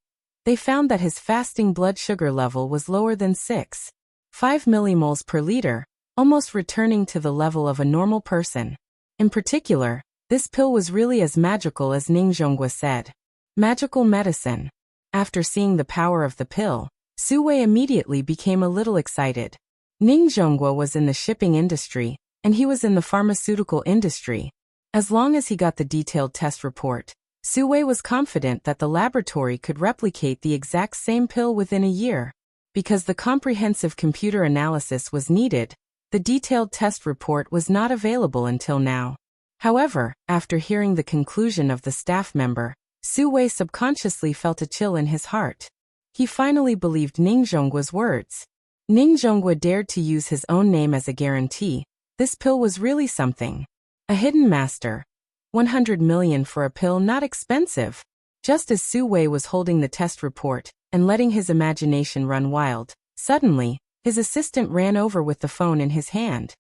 they found that his fasting blood sugar level was lower than 6.5 millimoles per liter, almost returning to the level of a normal person. In particular, this pill was really as magical as Ning Zhonghua said. Magical medicine. After seeing the power of the pill, Su Wei immediately became a little excited. Ning Zhonghua was in the shipping industry, and he was in the pharmaceutical industry. As long as he got the detailed test report, Su Wei was confident that the laboratory could replicate the exact same pill within a year. Because the comprehensive computer analysis was needed, the detailed test report was not available until now. However, after hearing the conclusion of the staff member, Su Wei subconsciously felt a chill in his heart. He finally believed Ning Zhonghua's words. Ning Zhonghua dared to use his own name as a guarantee. This pill was really something. A hidden master. 100 million for a pill, not expensive. Just as Su Wei was holding the test report and letting his imagination run wild, suddenly, his assistant ran over with the phone in his hand.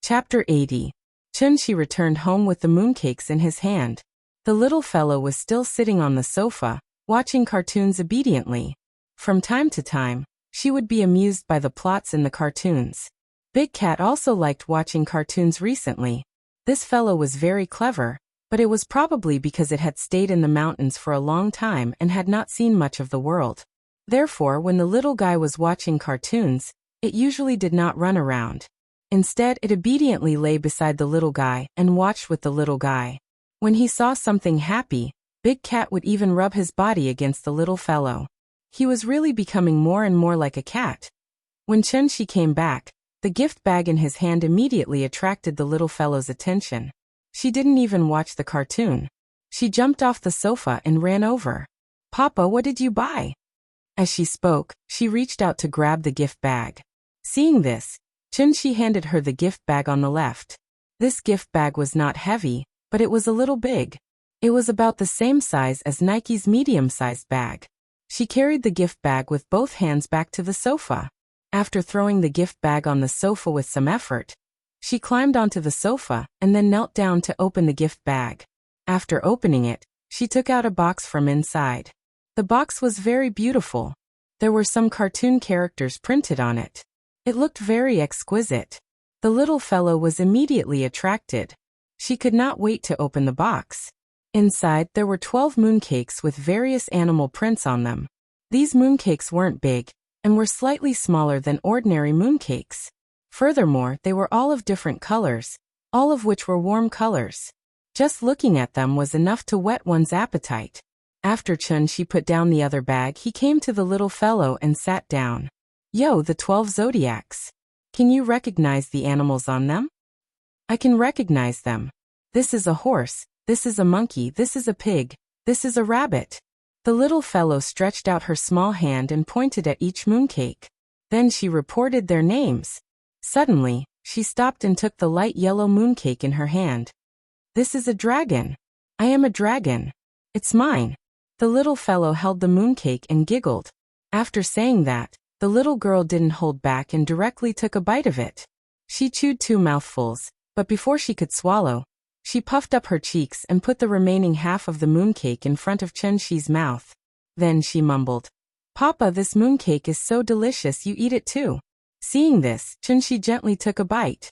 Chapter 80. Chen Shi returned home with the mooncakes in his hand. The little fellow was still sitting on the sofa, watching cartoons obediently. From time to time, she would be amused by the plots in the cartoons. Big Cat also liked watching cartoons recently. This fellow was very clever, but it was probably because it had stayed in the mountains for a long time and had not seen much of the world. Therefore, when the little guy was watching cartoons, It usually did not run around. Instead, it obediently lay beside the little guy and watched with the little guy. When he saw something happy, Big Cat would even rub his body against the little fellow. He was really becoming more and more like a cat. When Chun-Shi came back, the gift bag in his hand immediately attracted the little fellow's attention. She didn't even watch the cartoon. She jumped off the sofa and ran over. "Papa, what did you buy?" As she spoke, she reached out to grab the gift bag. Seeing this, Chun-Shi handed her the gift bag on the left. This gift bag was not heavy, but it was a little big. It was about the same size as Nike's medium-sized bag. She carried the gift bag with both hands back to the sofa. After throwing the gift bag on the sofa with some effort, she climbed onto the sofa and then knelt down to open the gift bag. After opening it, she took out a box from inside. The box was very beautiful. There were some cartoon characters printed on it. It looked very exquisite. The little fellow was immediately attracted. She could not wait to open the box. Inside, there were 12 mooncakes with various animal prints on them. These mooncakes weren't big, and were slightly smaller than ordinary mooncakes. Furthermore, they were all of different colors, all of which were warm colors. Just looking at them was enough to whet one's appetite. After Chun-Shi put down the other bag, he came to the little fellow and sat down. "Yo, the 12 zodiacs. Can you recognize the animals on them?" "I can recognize them. This is a horse. This is a monkey, this is a pig, this is a rabbit." The little fellow stretched out her small hand and pointed at each mooncake. Then she reported their names. Suddenly, she stopped and took the light yellow mooncake in her hand. "This is a dragon. I am a dragon. It's mine." The little fellow held the mooncake and giggled. After saying that, the little girl didn't hold back and directly took a bite of it. She chewed 2 mouthfuls, but before she could swallow, she puffed up her cheeks and put the remaining half of the mooncake in front of Chun-Shi's mouth. Then she mumbled, "Papa, this mooncake is so delicious, you eat it too." Seeing this, Chun-Shi gently took a bite.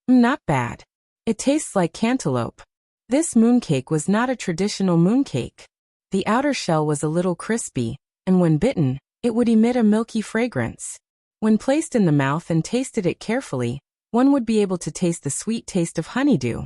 Not bad. It tastes like cantaloupe." This mooncake was not a traditional mooncake. The outer shell was a little crispy, and when bitten, it would emit a milky fragrance. When placed in the mouth and tasted it carefully, one would be able to taste the sweet taste of honeydew.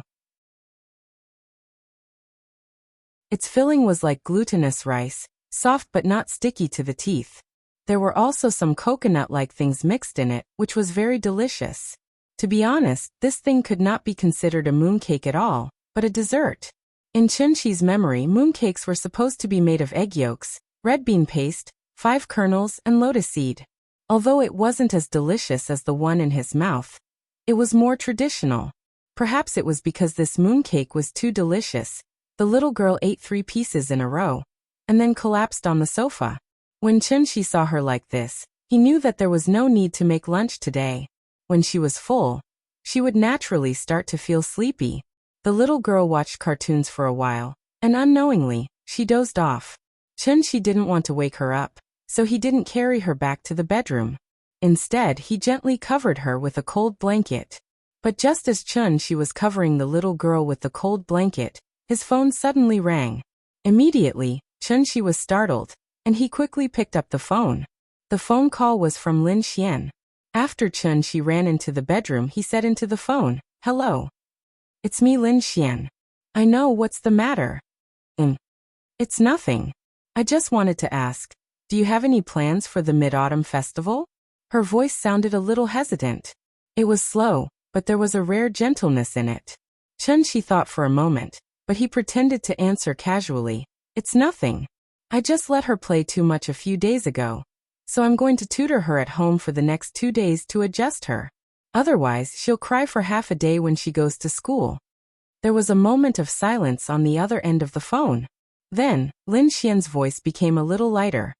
Its filling was like glutinous rice, soft but not sticky to the teeth. There were also some coconut-like things mixed in it, which was very delicious. To be honest, this thing could not be considered a mooncake at all, but a dessert. In Chun-Shi's memory, mooncakes were supposed to be made of egg yolks, red bean paste, 5 kernels, and lotus seed. Although it wasn't as delicious as the one in his mouth, it was more traditional. Perhaps it was because this mooncake was too delicious. The little girl ate 3 pieces in a row, and then collapsed on the sofa. When Chun-Shi saw her like this, he knew that there was no need to make lunch today. When she was full, she would naturally start to feel sleepy. The little girl watched cartoons for a while, and unknowingly, she dozed off. Chun-Shi didn't want to wake her up, so he didn't carry her back to the bedroom. Instead, he gently covered her with a cold blanket. But just as Chun-Shi was covering the little girl with the cold blanket, his phone suddenly rang. Immediately, Chun-Shi was startled, and he quickly picked up the phone. The phone call was from Lin Xian. After Chun-Shi ran into the bedroom, he said into the phone, "Hello. It's me, Lin Xian. I know, what's the matter?" It's nothing. I just wanted to ask, do you have any plans for the Mid-Autumn Festival?" Her voice sounded a little hesitant. It was slow, but there was a rare gentleness in it. Chun-Shi thought for a moment, but he pretended to answer casually, "It's nothing. I just let her play too much a few days ago, so I'm going to tutor her at home for the next 2 days to adjust her. Otherwise, she'll cry for half a day when she goes to school." There was a moment of silence on the other end of the phone. Then, Lin Xian's voice became a little lighter.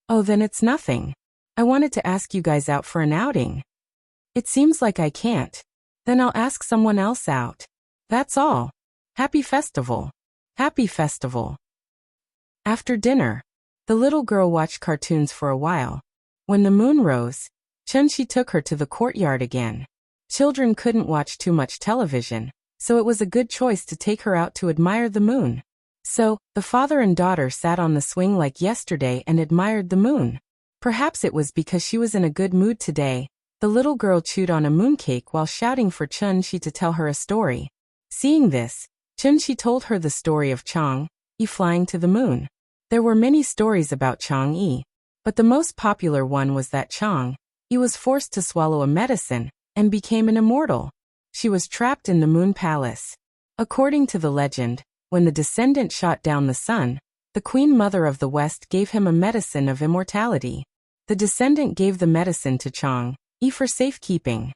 "Oh, then it's nothing. I wanted to ask you guys out for an outing. It seems like I can't. Then I'll ask someone else out. That's all. Happy festival. Happy festival." After dinner, the little girl watched cartoons for a while. When the moon rose, Chun-Shi took her to the courtyard again. Children couldn't watch too much television, so it was a good choice to take her out to admire the moon. So, the father and daughter sat on the swing like yesterday and admired the moon. Perhaps it was because she was in a good mood today, The little girl chewed on a mooncake while shouting for Chun-Shi to tell her a story. Seeing this, Chun-Shi told her the story of Chang-Yi flying to the moon. There were many stories about Chang-Yi, but the most popular one was that Chang-Yi was forced to swallow a medicine and became an immortal. She was trapped in the moon palace. According to the legend, when the descendant shot down the sun, the Queen Mother of the West gave him a medicine of immortality. The descendant gave the medicine to Chang-Yi for safekeeping.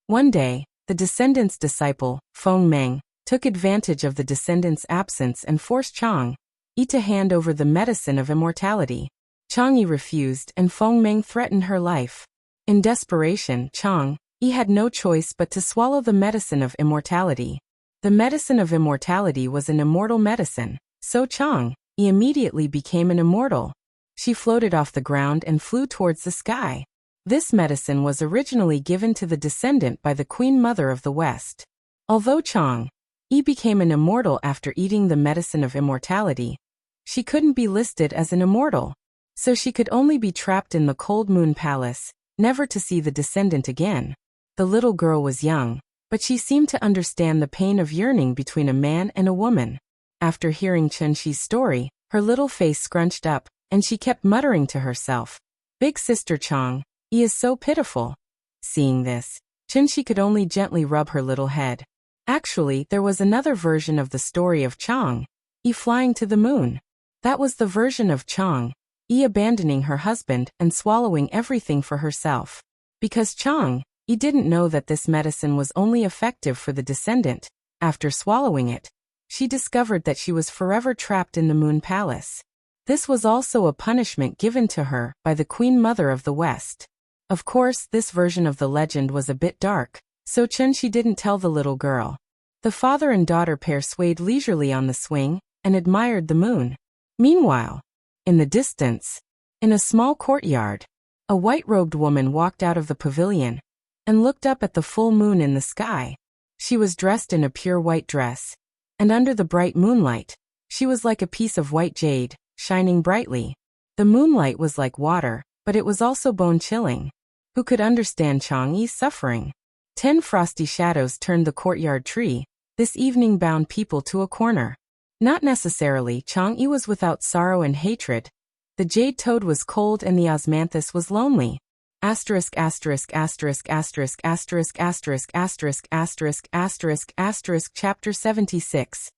One day, the descendant's disciple, Feng Meng, took advantage of the descendant's absence and forced Chang-Yi to hand over the medicine of immortality. Chang-Yi refused and Feng Meng threatened her life. In desperation, Chang-Yi had no choice but to swallow the medicine of immortality. The medicine of immortality was an immortal medicine, so Chang-Yi immediately became an immortal. She floated off the ground and flew towards the sky. This medicine was originally given to the descendant by the Queen Mother of the West. Although Chang-Yi became an immortal after eating the medicine of immortality, she couldn't be listed as an immortal, so she could only be trapped in the cold moon palace, never to see the descendant again. The little girl was young, but she seemed to understand the pain of yearning between a man and a woman. After hearing Chun-Shi's story, her little face scrunched up, and she kept muttering to herself, "Big sister Chang-Yi is so pitiful." Seeing this, Chun-Shi could only gently rub her little head. Actually, there was another version of the story of Chang-Yi flying to the moon. That was the version of Chang-Yi abandoning her husband and swallowing everything for herself. Because Chang-Yi didn't know that this medicine was only effective for the descendant, after swallowing it, she discovered that she was forever trapped in the moon palace. This was also a punishment given to her by the Queen Mother of the West. Of course, this version of the legend was a bit dark, so Chun-Shi didn't tell the little girl. The father and daughter pair swayed leisurely on the swing and admired the moon. Meanwhile, in the distance, in a small courtyard, a white-robed woman walked out of the pavilion and looked up at the full moon in the sky. She was dressed in a pure white dress, and under the bright moonlight, she was like a piece of white jade, shining brightly. The moonlight was like water, but it was also bone-chilling. Who could understand Chang-Yi's suffering? 10 frosty shadows turned the courtyard tree. This evening bound people to a corner. Not necessarily, Chang-Yi was without sorrow and hatred. The jade toad was cold and the osmanthus was lonely. Asterisk asterisk asterisk asterisk asterisk asterisk asterisk asterisk asterisk asterisk chapter 76.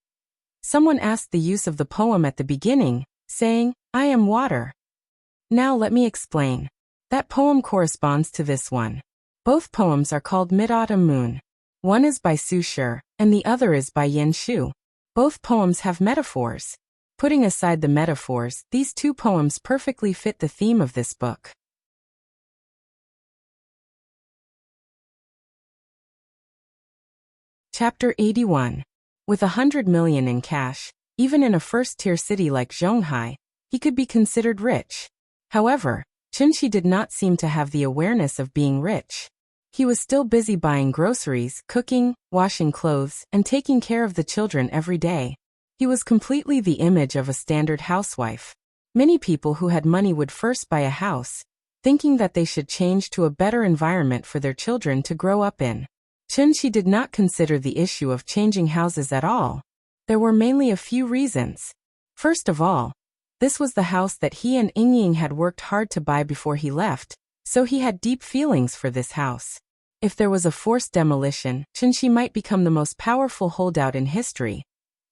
Someone asked the use of the poem at the beginning, saying, "I am water." Now let me explain. That poem corresponds to this one. Both poems are called Mid-Autumn Moon. One is by Su Shi, and the other is by Yen Shu. Both poems have metaphors. Putting aside the metaphors, these two poems perfectly fit the theme of this book. Chapter 81. With 100 million in cash, even in a first-tier city like Zhonghai, he could be considered rich. However, Chun-Shi did not seem to have the awareness of being rich. He was still busy buying groceries, cooking, washing clothes, and taking care of the children every day. He was completely the image of a standard housewife. Many people who had money would first buy a house, thinking that they should change to a better environment for their children to grow up in. Chun-Shi did not consider the issue of changing houses at all. There were mainly a few reasons. First of all, this was the house that he and Ying had worked hard to buy before he left, so he had deep feelings for this house. If there was a forced demolition, Chun-Shi might become the most powerful holdout in history.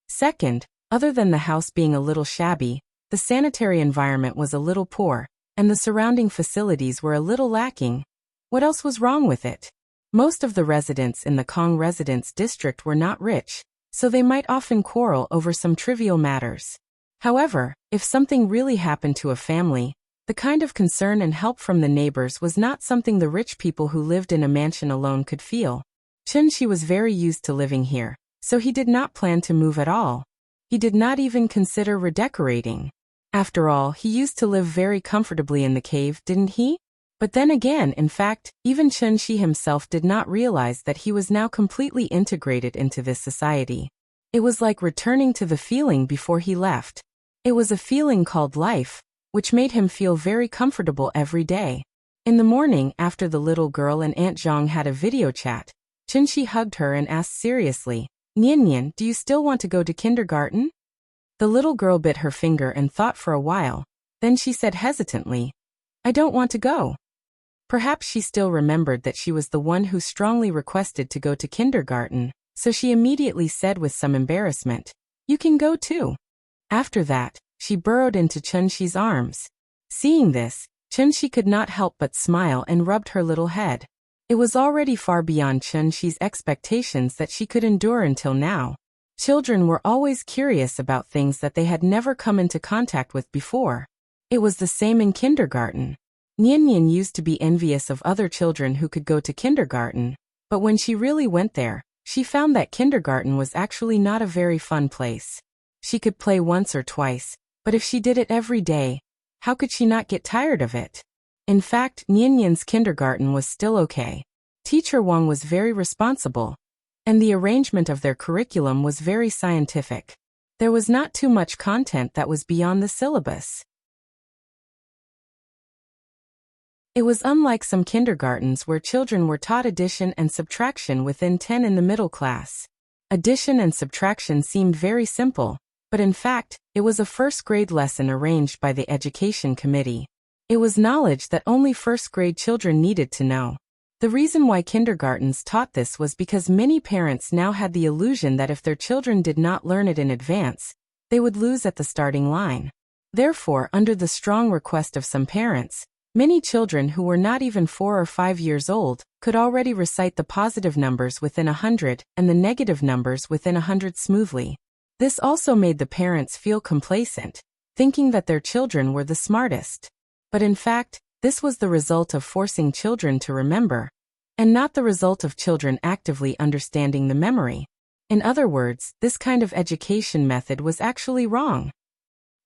Second, other than the house being a little shabby, the sanitary environment was a little poor, and the surrounding facilities were a little lacking. What else was wrong with it? Most of the residents in the Kong residence district were not rich, so they might often quarrel over some trivial matters. However, if something really happened to a family, the kind of concern and help from the neighbors was not something the rich people who lived in a mansion alone could feel. Chun-Shi was very used to living here, so he did not plan to move at all. He did not even consider redecorating. After all, he used to live very comfortably in the cave, didn't he? But then again, in fact, even Chun-Shi himself did not realize that he was now completely integrated into this society. It was like returning to the feeling before he left. It was a feeling called life, which made him feel very comfortable every day. In the morning, after the little girl and Aunt Zhang had a video chat, Chunxi hugged her and asked seriously, "Nian Nian, do you still want to go to kindergarten?" The little girl bit her finger and thought for a while. Then she said hesitantly, "I don't want to go." Perhaps she still remembered that she was the one who strongly requested to go to kindergarten, so she immediately said with some embarrassment, "You can go too." After that, she burrowed into Chunxi's arms. Seeing this, Chunxi could not help but smile and rubbed her little head. It was already far beyond Chunxi's expectations that she could endure until now. Children were always curious about things that they had never come into contact with before. It was the same in kindergarten. Nian Nian used to be envious of other children who could go to kindergarten, but when she really went there, she found that kindergarten was actually not a very fun place. She could play once or twice, but if she did it every day, how could she not get tired of it? In fact, Nian Nian's kindergarten was still okay. Teacher Wang was very responsible, and the arrangement of their curriculum was very scientific. There was not too much content that was beyond the syllabus. It was unlike some kindergartens where children were taught addition and subtraction within 10 in the middle class. Addition and subtraction seemed very simple, but in fact, it was a first-grade lesson arranged by the education committee. It was knowledge that only first-grade children needed to know. The reason why kindergartens taught this was because many parents now had the illusion that if their children did not learn it in advance, they would lose at the starting line. Therefore, under the strong request of some parents, many children who were not even 4 or 5 years old could already recite the positive numbers within 100 and the negative numbers within 100 smoothly. This also made the parents feel complacent, thinking that their children were the smartest. But in fact, this was the result of forcing children to remember, and not the result of children actively understanding the memory. In other words, this kind of education method was actually wrong.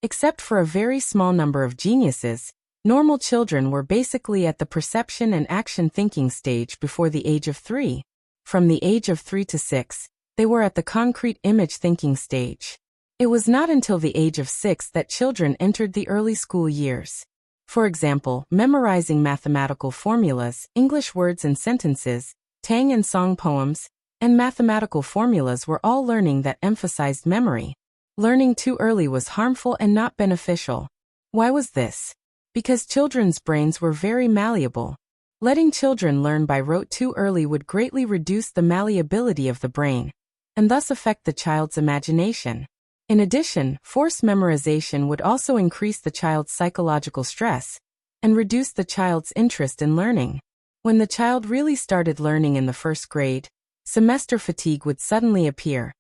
Except for a very small number of geniuses, normal children were basically at the perception and action thinking stage before the age of 3. From the age of 3 to 6, they were at the concrete image thinking stage. It was not until the age of 6 that children entered the early school years. For example, memorizing mathematical formulas, English words and sentences, Tang and Song poems, and mathematical formulas were all learning that emphasized memory. Learning too early was harmful and not beneficial. Why was this? Because children's brains were very malleable. Letting children learn by rote too early would greatly reduce the malleability of the brain, and thus affect the child's imagination. In addition, forced memorization would also increase the child's psychological stress and reduce the child's interest in learning. When the child really started learning in the first grade, semester fatigue would suddenly appear,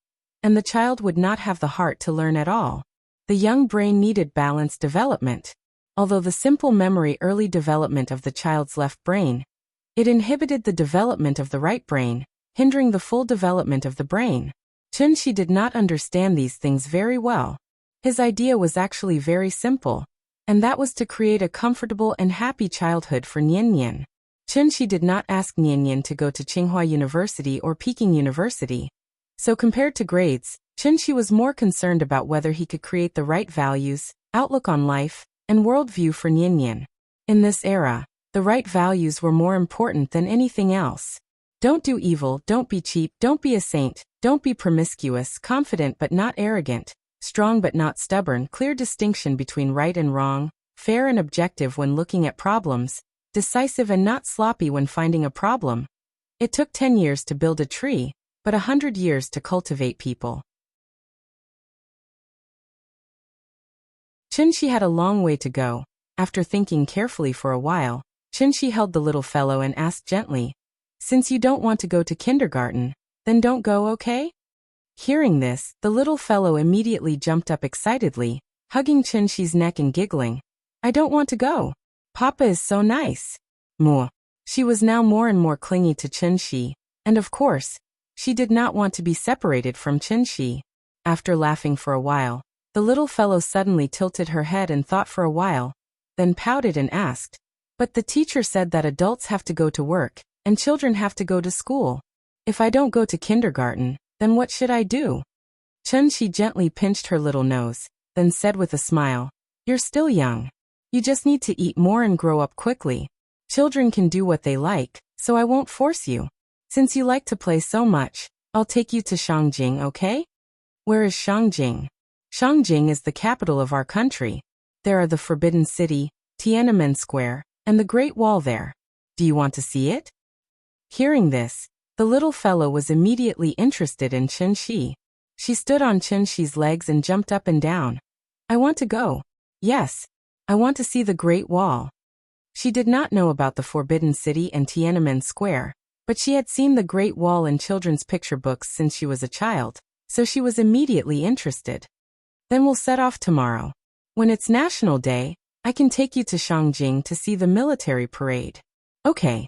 and the child would not have the heart to learn at all. The young brain needed balanced development. Although the simple memory early development of the child's left brain, it inhibited the development of the right brain, hindering the full development of the brain. Chunxi did not understand these things very well. His idea was actually very simple, and that was to create a comfortable and happy childhood for Nian Nian. Chunxi did not ask Nian Nian to go to Tsinghua University or Peking University. So compared to grades, Chunxi was more concerned about whether he could create the right values, outlook on life, and worldview for Nian Nian. In this era, the right values were more important than anything else. Don't do evil, don't be cheap, don't be a saint, don't be promiscuous, confident but not arrogant, strong but not stubborn, clear distinction between right and wrong, fair and objective when looking at problems, decisive and not sloppy when finding a problem. It took 10 years to build a tree, but 100 years to cultivate people. Chunxi had a long way to go. After thinking carefully for a while, Chunxi held the little fellow and asked gently, "Since you don't want to go to kindergarten, then don't go, okay?" Hearing this, the little fellow immediately jumped up excitedly, hugging Chunxi's neck and giggling. "I don't want to go. Papa is so nice." Moo. She was now more and more clingy to Chunxi, and of course, she did not want to be separated from Chunxi. After laughing for a while, the little fellow suddenly tilted her head and thought for a while, then pouted and asked, "But the teacher said that adults have to go to work, and children have to go to school. If I don't go to kindergarten, then what should I do?" Chunxi gently pinched her little nose, then said with a smile, "You're still young. You just need to eat more and grow up quickly. Children can do what they like, so I won't force you. Since you like to play so much, I'll take you to Shangjing, okay? Where is Shangjing? Shangjing is the capital of our country. There are the Forbidden City, Tiananmen Square, and the Great Wall there. Do you want to see it? Hearing this, the little fellow was immediately interested in Chen Shi. She stood on Chen Shi's legs and jumped up and down. I want to go. Yes. I want to see the Great Wall. She did not know about the Forbidden City and Tiananmen Square, but she had seen the Great Wall in children's picture books since she was a child, so she was immediately interested. Then we'll set off tomorrow. When it's National Day, I can take you to Shangjing to see the military parade. Okay.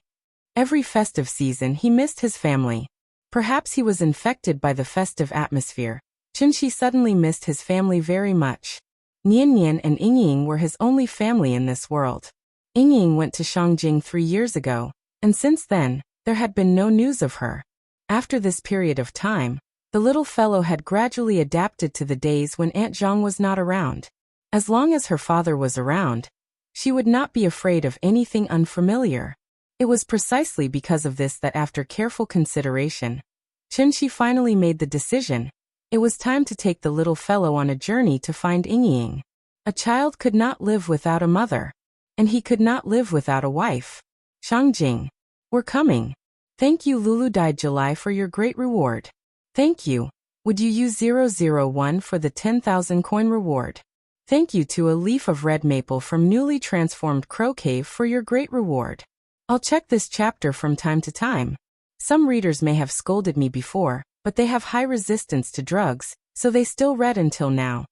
Every festive season he missed his family. Perhaps he was infected by the festive atmosphere. Chen Shi suddenly missed his family very much. Nian Nian and Yingying were his only family in this world. Yingying went to Shangjing 3 years ago, and since then, there had been no news of her. After this period of time, the little fellow had gradually adapted to the days when Aunt Zhang was not around. As long as her father was around, she would not be afraid of anything unfamiliar. It was precisely because of this that after careful consideration, Chen Shi finally made the decision. It was time to take the little fellow on a journey to find Yingying. A child could not live without a mother, and he could not live without a wife. Shangjing. We're coming. Thank you Lulu Dai July for your great reward. Thank you. Would you use 001 for the 10,000 coin reward? Thank you to a leaf of red maple from newly transformed Crow Cave for your great reward. I'll check this chapter from time to time. Some readers may have scolded me before, but they have high resistance to drugs, so they still read until now.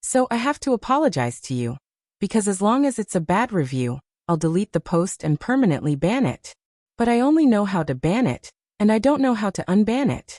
So I have to apologize to you. Because as long as it's a bad review, I'll delete the post and permanently ban it. But I only know how to ban it, and I don't know how to unban it.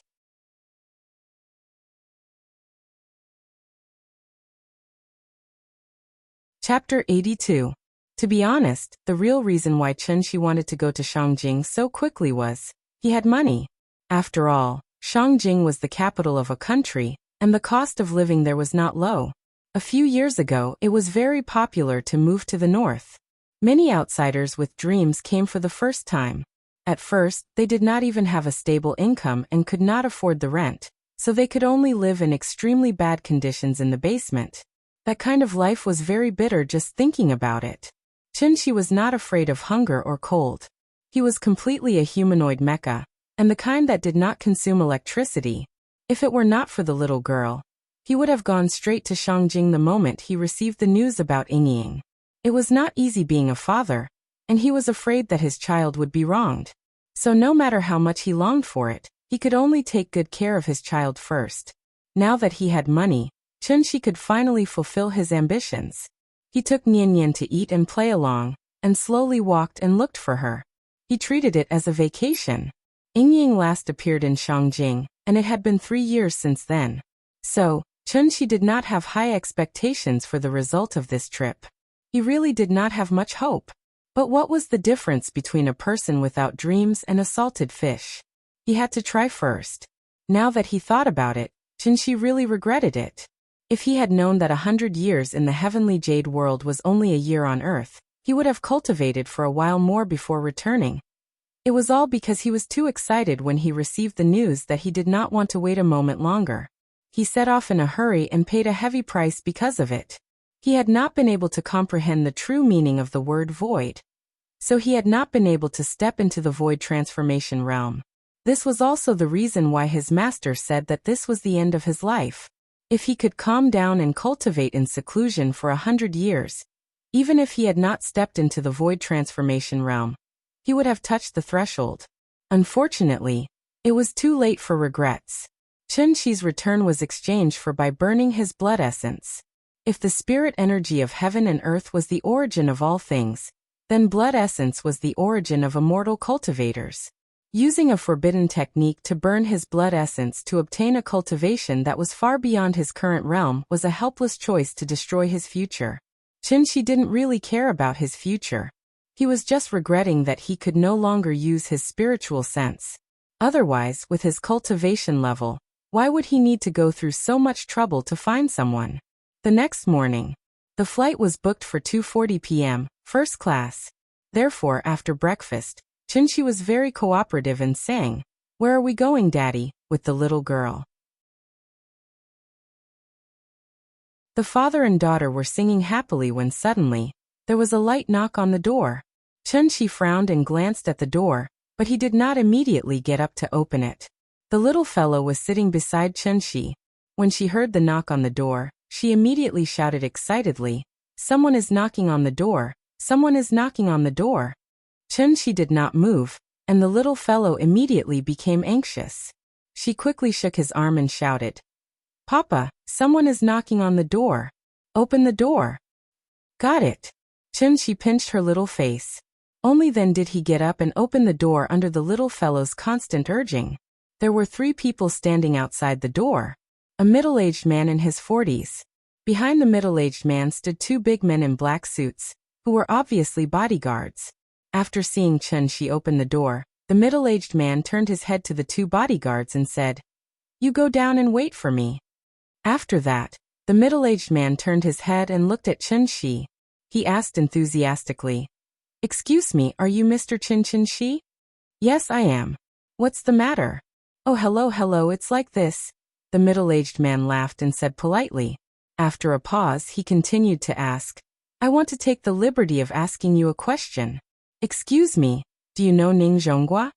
Chapter 82. To be honest, the real reason why Chen Shi wanted to go to Shangjing so quickly was, he had money. After all, Shangjing was the capital of a country, and the cost of living there was not low. A few years ago, it was very popular to move to the north. Many outsiders with dreams came for the first time. At first, they did not even have a stable income and could not afford the rent, so they could only live in extremely bad conditions in the basement. That kind of life was very bitter just thinking about it. Chen Shi was not afraid of hunger or cold. He was completely a humanoid mecha, and the kind that did not consume electricity. If it were not for the little girl, he would have gone straight to Shangjing the moment he received the news about Yingying. It was not easy being a father, and he was afraid that his child would be wronged. So no matter how much he longed for it, he could only take good care of his child first. Now that he had money, Chen Shi could finally fulfill his ambitions. He took Nian Nian to eat and play along, and slowly walked and looked for her. He treated it as a vacation. Yingying last appeared in Shangjing, and it had been 3 years since then. So, Chen Shi did not have high expectations for the result of this trip. He really did not have much hope. But what was the difference between a person without dreams and a salted fish? He had to try first. Now that he thought about it, Chen Shi really regretted it. If he had known that 100 years in the heavenly jade world was only a year on Earth, he would have cultivated for a while more before returning. It was all because he was too excited when he received the news that he did not want to wait a moment longer. He set off in a hurry and paid a heavy price because of it. He had not been able to comprehend the true meaning of the word void. So he had not been able to step into the void transformation realm. This was also the reason why his master said that this was the end of his life. If he could calm down and cultivate in seclusion for 100 years, even if he had not stepped into the void transformation realm, he would have touched the threshold. Unfortunately, it was too late for regrets. Chen Shi's return was exchanged for by burning his blood essence. If the spirit energy of heaven and earth was the origin of all things, then blood essence was the origin of immortal cultivators. Using a forbidden technique to burn his blood essence to obtain a cultivation that was far beyond his current realm was a helpless choice to destroy his future. Chen Shi didn't really care about his future. He was just regretting that he could no longer use his spiritual sense. Otherwise, with his cultivation level, why would he need to go through so much trouble to find someone? The next morning, The flight was booked for 2:40 p.m., first class. Therefore, after breakfast, Chunshi was very cooperative and sang, "Where are we going, Daddy?" with the little girl. The father and daughter were singing happily when suddenly, there was a light knock on the door. Chunshi frowned and glanced at the door, but he did not immediately get up to open it. The little fellow was sitting beside Chunshi. When she heard the knock on the door, she immediately shouted excitedly, "Someone is knocking on the door! Someone is knocking on the door!" Chunshi did not move, and the little fellow immediately became anxious. She quickly shook his arm and shouted, "Papa, someone is knocking on the door. Open the door." "Got it." Chunshi pinched her little face. Only then did he get up and open the door under the little fellow's constant urging. There were 3 people standing outside the door. A middle-aged man in his 40s. Behind the middle-aged man stood 2 big men in black suits, who were obviously bodyguards. After seeing Chunshi open the door, the middle-aged man turned his head to the 2 bodyguards and said, "You go down and wait for me." After that, the middle-aged man turned his head and looked at Chunshi. He asked enthusiastically, "Excuse me, are you Mr. Chunshi?" "Yes, I am." "What's the matter?" "Oh, hello, it's like this." The middle-aged man laughed and said politely. After a pause, he continued to ask, "I want to take the liberty of asking you a question. Excuse me, do you know Ningjongwa?"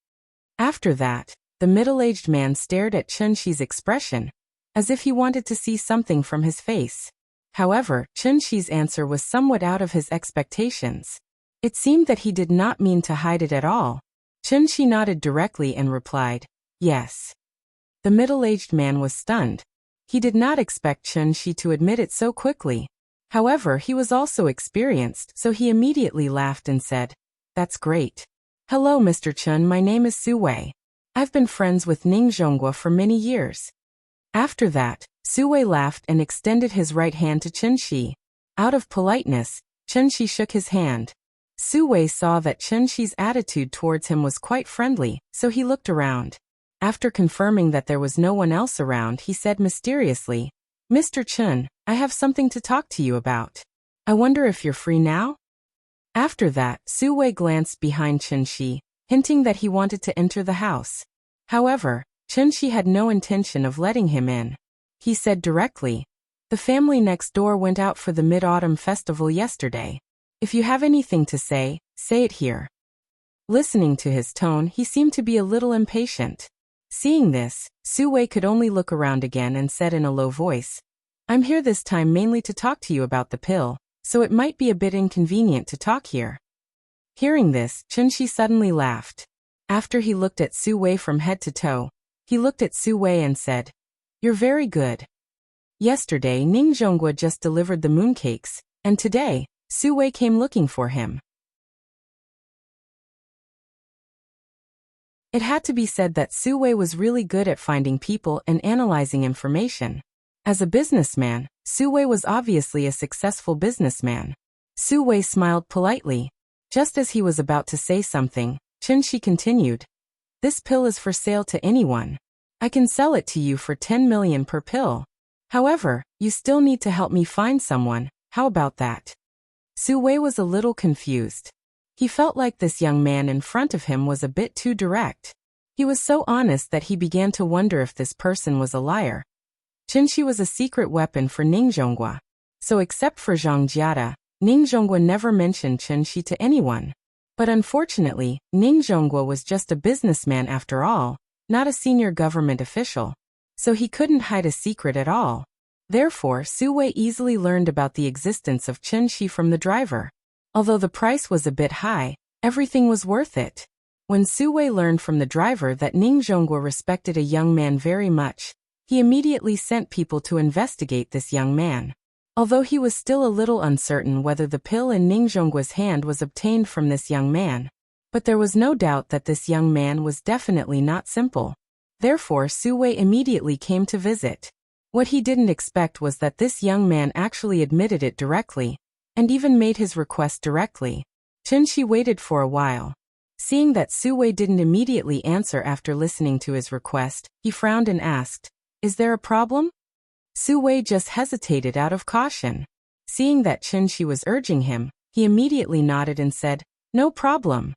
After that, the middle-aged man stared at Chunshi's expression, as if he wanted to see something from his face. However, Chunshi's answer was somewhat out of his expectations. It seemed that he did not mean to hide it at all. Chunshi nodded directly and replied, "Yes." The middle-aged man was stunned. He did not expect Chunshi to admit it so quickly. However, he was also experienced, so he immediately laughed and said, "That's great. Hello, Mr. Chun, my name is Suwei. I've been friends with Ningjongwa for many years." After that, Suwei laughed and extended his right hand to Chunshi. Out of politeness, Chunshi shook his hand. Suwei saw that Chunshi's attitude towards him was quite friendly, so he looked around. After confirming that there was no one else around, he said mysteriously, "Mr. Chun, I have something to talk to you about. I wonder if you're free now?" After that, Suwei glanced behind Chunshi, hinting that he wanted to enter the house. However, Chunshi had no intention of letting him in. He said directly, "The family next door went out for the Mid-Autumn Festival yesterday. If you have anything to say it here." Listening to his tone, he seemed to be a little impatient. Seeing this, Suwei could only look around again and said in a low voice, "I'm here this time mainly to talk to you about the pill, so it might be a bit inconvenient to talk here." Hearing this, Chunshi suddenly laughed. After he looked at Suwei from head to toe, he looked at Suwei and said, "You're very good. Yesterday Ningjongwa just delivered the mooncakes, and today, Suwei came looking for him." It had to be said that Suwei was really good at finding people and analyzing information. As a businessman, Suwei was obviously a successful businessman. Suwei smiled politely. Just as he was about to say something, Chunshi continued, "This pill is for sale to anyone. I can sell it to you for 10 million per pill. However, you still need to help me find someone. How about that?" Suwei was a little confused. He felt like this young man in front of him was a bit too direct. He was so honest that he began to wonder if this person was a liar. Chunshi was a secret weapon for Ningjongwa. So except for Zhang Jiada, Ningjongwa never mentioned Chunshi to anyone. But unfortunately, Ningjongwa was just a businessman after all, not a senior government official. So he couldn't hide a secret at all. Therefore, Suwei easily learned about the existence of Chunshi from the driver. Although the price was a bit high, everything was worth it. When Suwei learned from the driver that Ningjongwa respected a young man very much, he immediately sent people to investigate this young man. Although he was still a little uncertain whether the pill in Ningjongwa's hand was obtained from this young man. But there was no doubt that this young man was definitely not simple. Therefore, Suwei immediately came to visit. What he didn't expect was that this young man actually admitted it directly, and even made his request directly. Chunshi waited for a while. Seeing that Suwei didn't immediately answer after listening to his request, he frowned and asked, "Is there a problem?" Suwei just hesitated out of caution. Seeing that Chunshi was urging him, he immediately nodded and said, "No problem."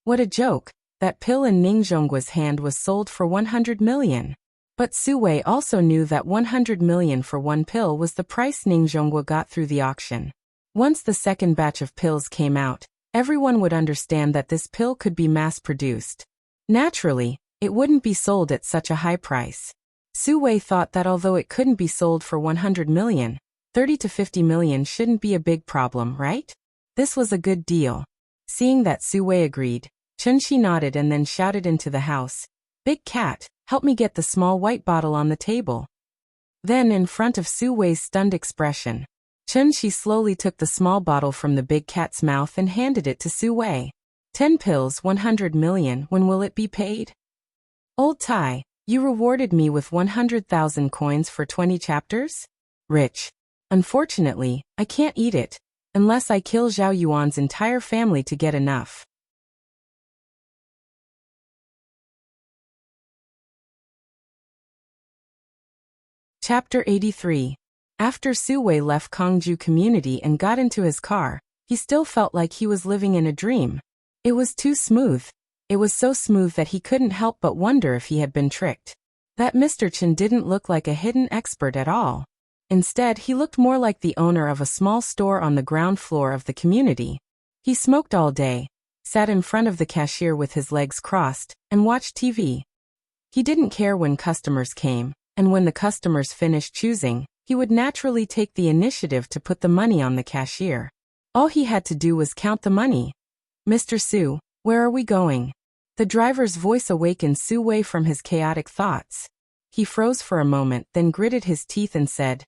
What a joke! That pill in Ningzhonggua's hand was sold for 100 million. But Suwei also knew that 100 million for one pill was the price Ningzhonggua got through the auction. Once the second batch of pills came out, everyone would understand that this pill could be mass-produced. Naturally, it wouldn't be sold at such a high price. Suwei thought that although it couldn't be sold for 100 million, 30 to 50 million shouldn't be a big problem, right? This was a good deal. Seeing that Suwei agreed, Chunshi nodded and then shouted into the house, "Big cat, help me get the small white bottle on the table." Then, in front of Suwei's stunned expression, Chunshi slowly took the small bottle from the big cat's mouth and handed it to Suwei. 10 pills, 100 million, when will it be paid? Old Tai, you rewarded me with 100,000 coins for 20 chapters? Rich. Unfortunately, I can't eat it, unless I kill Zhao Yuan's entire family to get enough. Chapter 83. After Suwei left Kongju community and got into his car, he still felt like he was living in a dream. It was too smooth. It was so smooth that he couldn't help but wonder if he had been tricked. That Mr. Chen didn't look like a hidden expert at all. Instead, he looked more like the owner of a small store on the ground floor of the community. He smoked all day, sat in front of the cashier with his legs crossed, and watched TV. He didn't care when customers came, and when the customers finished choosing, he would naturally take the initiative to put the money on the cashier. All he had to do was count the money. "Mr. Su, where are we going?" The driver's voice awakened Suwei from his chaotic thoughts. He froze for a moment, then gritted his teeth and said,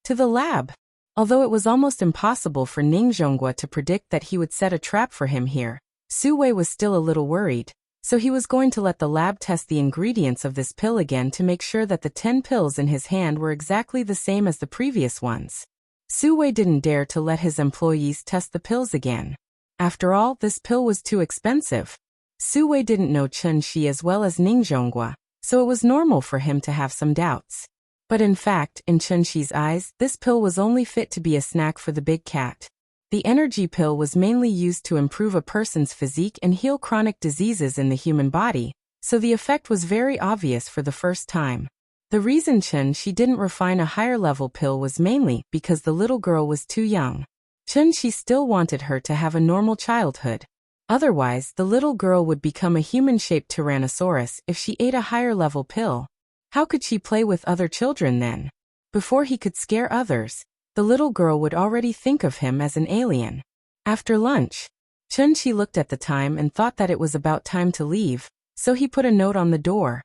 "To the lab." Although it was almost impossible for Ningzhonggua to predict that he would set a trap for him here, Suwei was still a little worried, so he was going to let the lab test the ingredients of this pill again to make sure that the 10 pills in his hand were exactly the same as the previous ones. Suwei didn't dare to let his employees test the pills again. After all, this pill was too expensive. Suwei didn't know Chunshi as well as Ningzhonggua, so it was normal for him to have some doubts. But in fact, in Chunshi's eyes, this pill was only fit to be a snack for the big cat. The energy pill was mainly used to improve a person's physique and heal chronic diseases in the human body, so the effect was very obvious for the first time. The reason Chunshi didn't refine a higher-level pill was mainly because the little girl was too young. Chunshi still wanted her to have a normal childhood. Otherwise, the little girl would become a human-shaped Tyrannosaurus if she ate a higher-level pill. How could she play with other children then? Before he could scare others, the little girl would already think of him as an alien. After lunch, Chunshi looked at the time and thought that it was about time to leave, so he put a note on the door.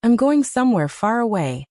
"I'm going somewhere far away."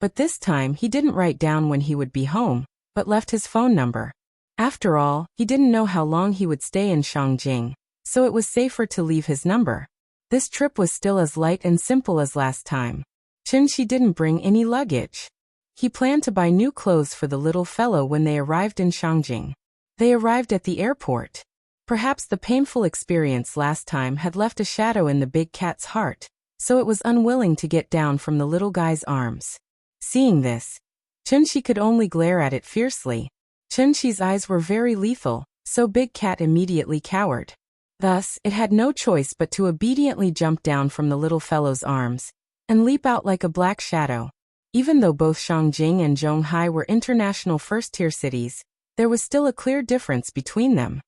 But this time he didn't write down when he would be home, but left his phone number. After all, he didn't know how long he would stay in Shangjing, so it was safer to leave his number. This trip was still as light and simple as last time. Chunshi didn't bring any luggage. He planned to buy new clothes for the little fellow when they arrived in Shangjing. They arrived at the airport. Perhaps the painful experience last time had left a shadow in the big cat's heart, so it was unwilling to get down from the little guy's arms. Seeing this, Chunshi could only glare at it fiercely. Chunshi's eyes were very lethal, so Big Cat immediately cowered. Thus, it had no choice but to obediently jump down from the little fellow's arms and leap out like a black shadow. Even though both Shangjing and Zhonghai were international first-tier cities, there was still a clear difference between them.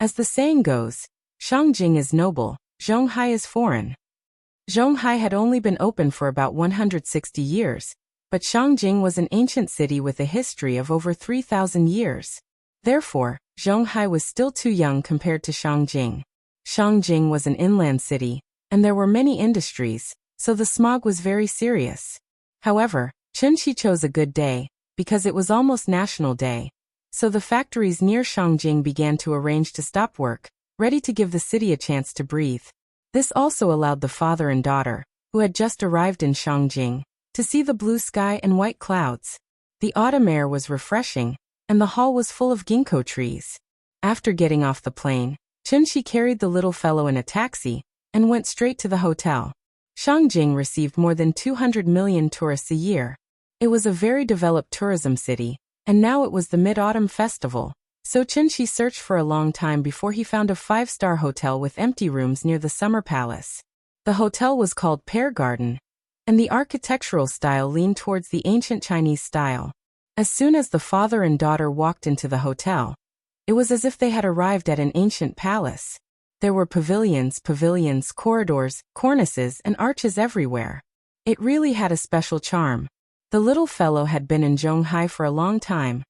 As the saying goes, Shangjing is noble, Zhonghai is foreign. Zhonghai had only been open for about 160 years, but Shangjing was an ancient city with a history of over 3,000 years. Therefore, Zhonghai was still too young compared to Shangjing. Shangjing was an inland city, and there were many industries, so the smog was very serious. However, Chunshi chose a good day, because it was almost National Day. So the factories near Shangjing began to arrange to stop work, ready to give the city a chance to breathe. This also allowed the father and daughter, who had just arrived in Shangjing, to see the blue sky and white clouds. The autumn air was refreshing, and the hall was full of ginkgo trees. After getting off the plane, Chunshi carried the little fellow in a taxi and went straight to the hotel. Shangjing received more than 200 million tourists a year. It was a very developed tourism city, and now it was the Mid-Autumn Festival. So Chunshi searched for a long time before he found a 5-star hotel with empty rooms near the Summer Palace. The hotel was called Pear Garden, and the architectural style leaned towards the ancient Chinese style. As soon as the father and daughter walked into the hotel, it was as if they had arrived at an ancient palace. There were pavilions, corridors, cornices, and arches everywhere. It really had a special charm. The little fellow had been in Zhonghai for a long time,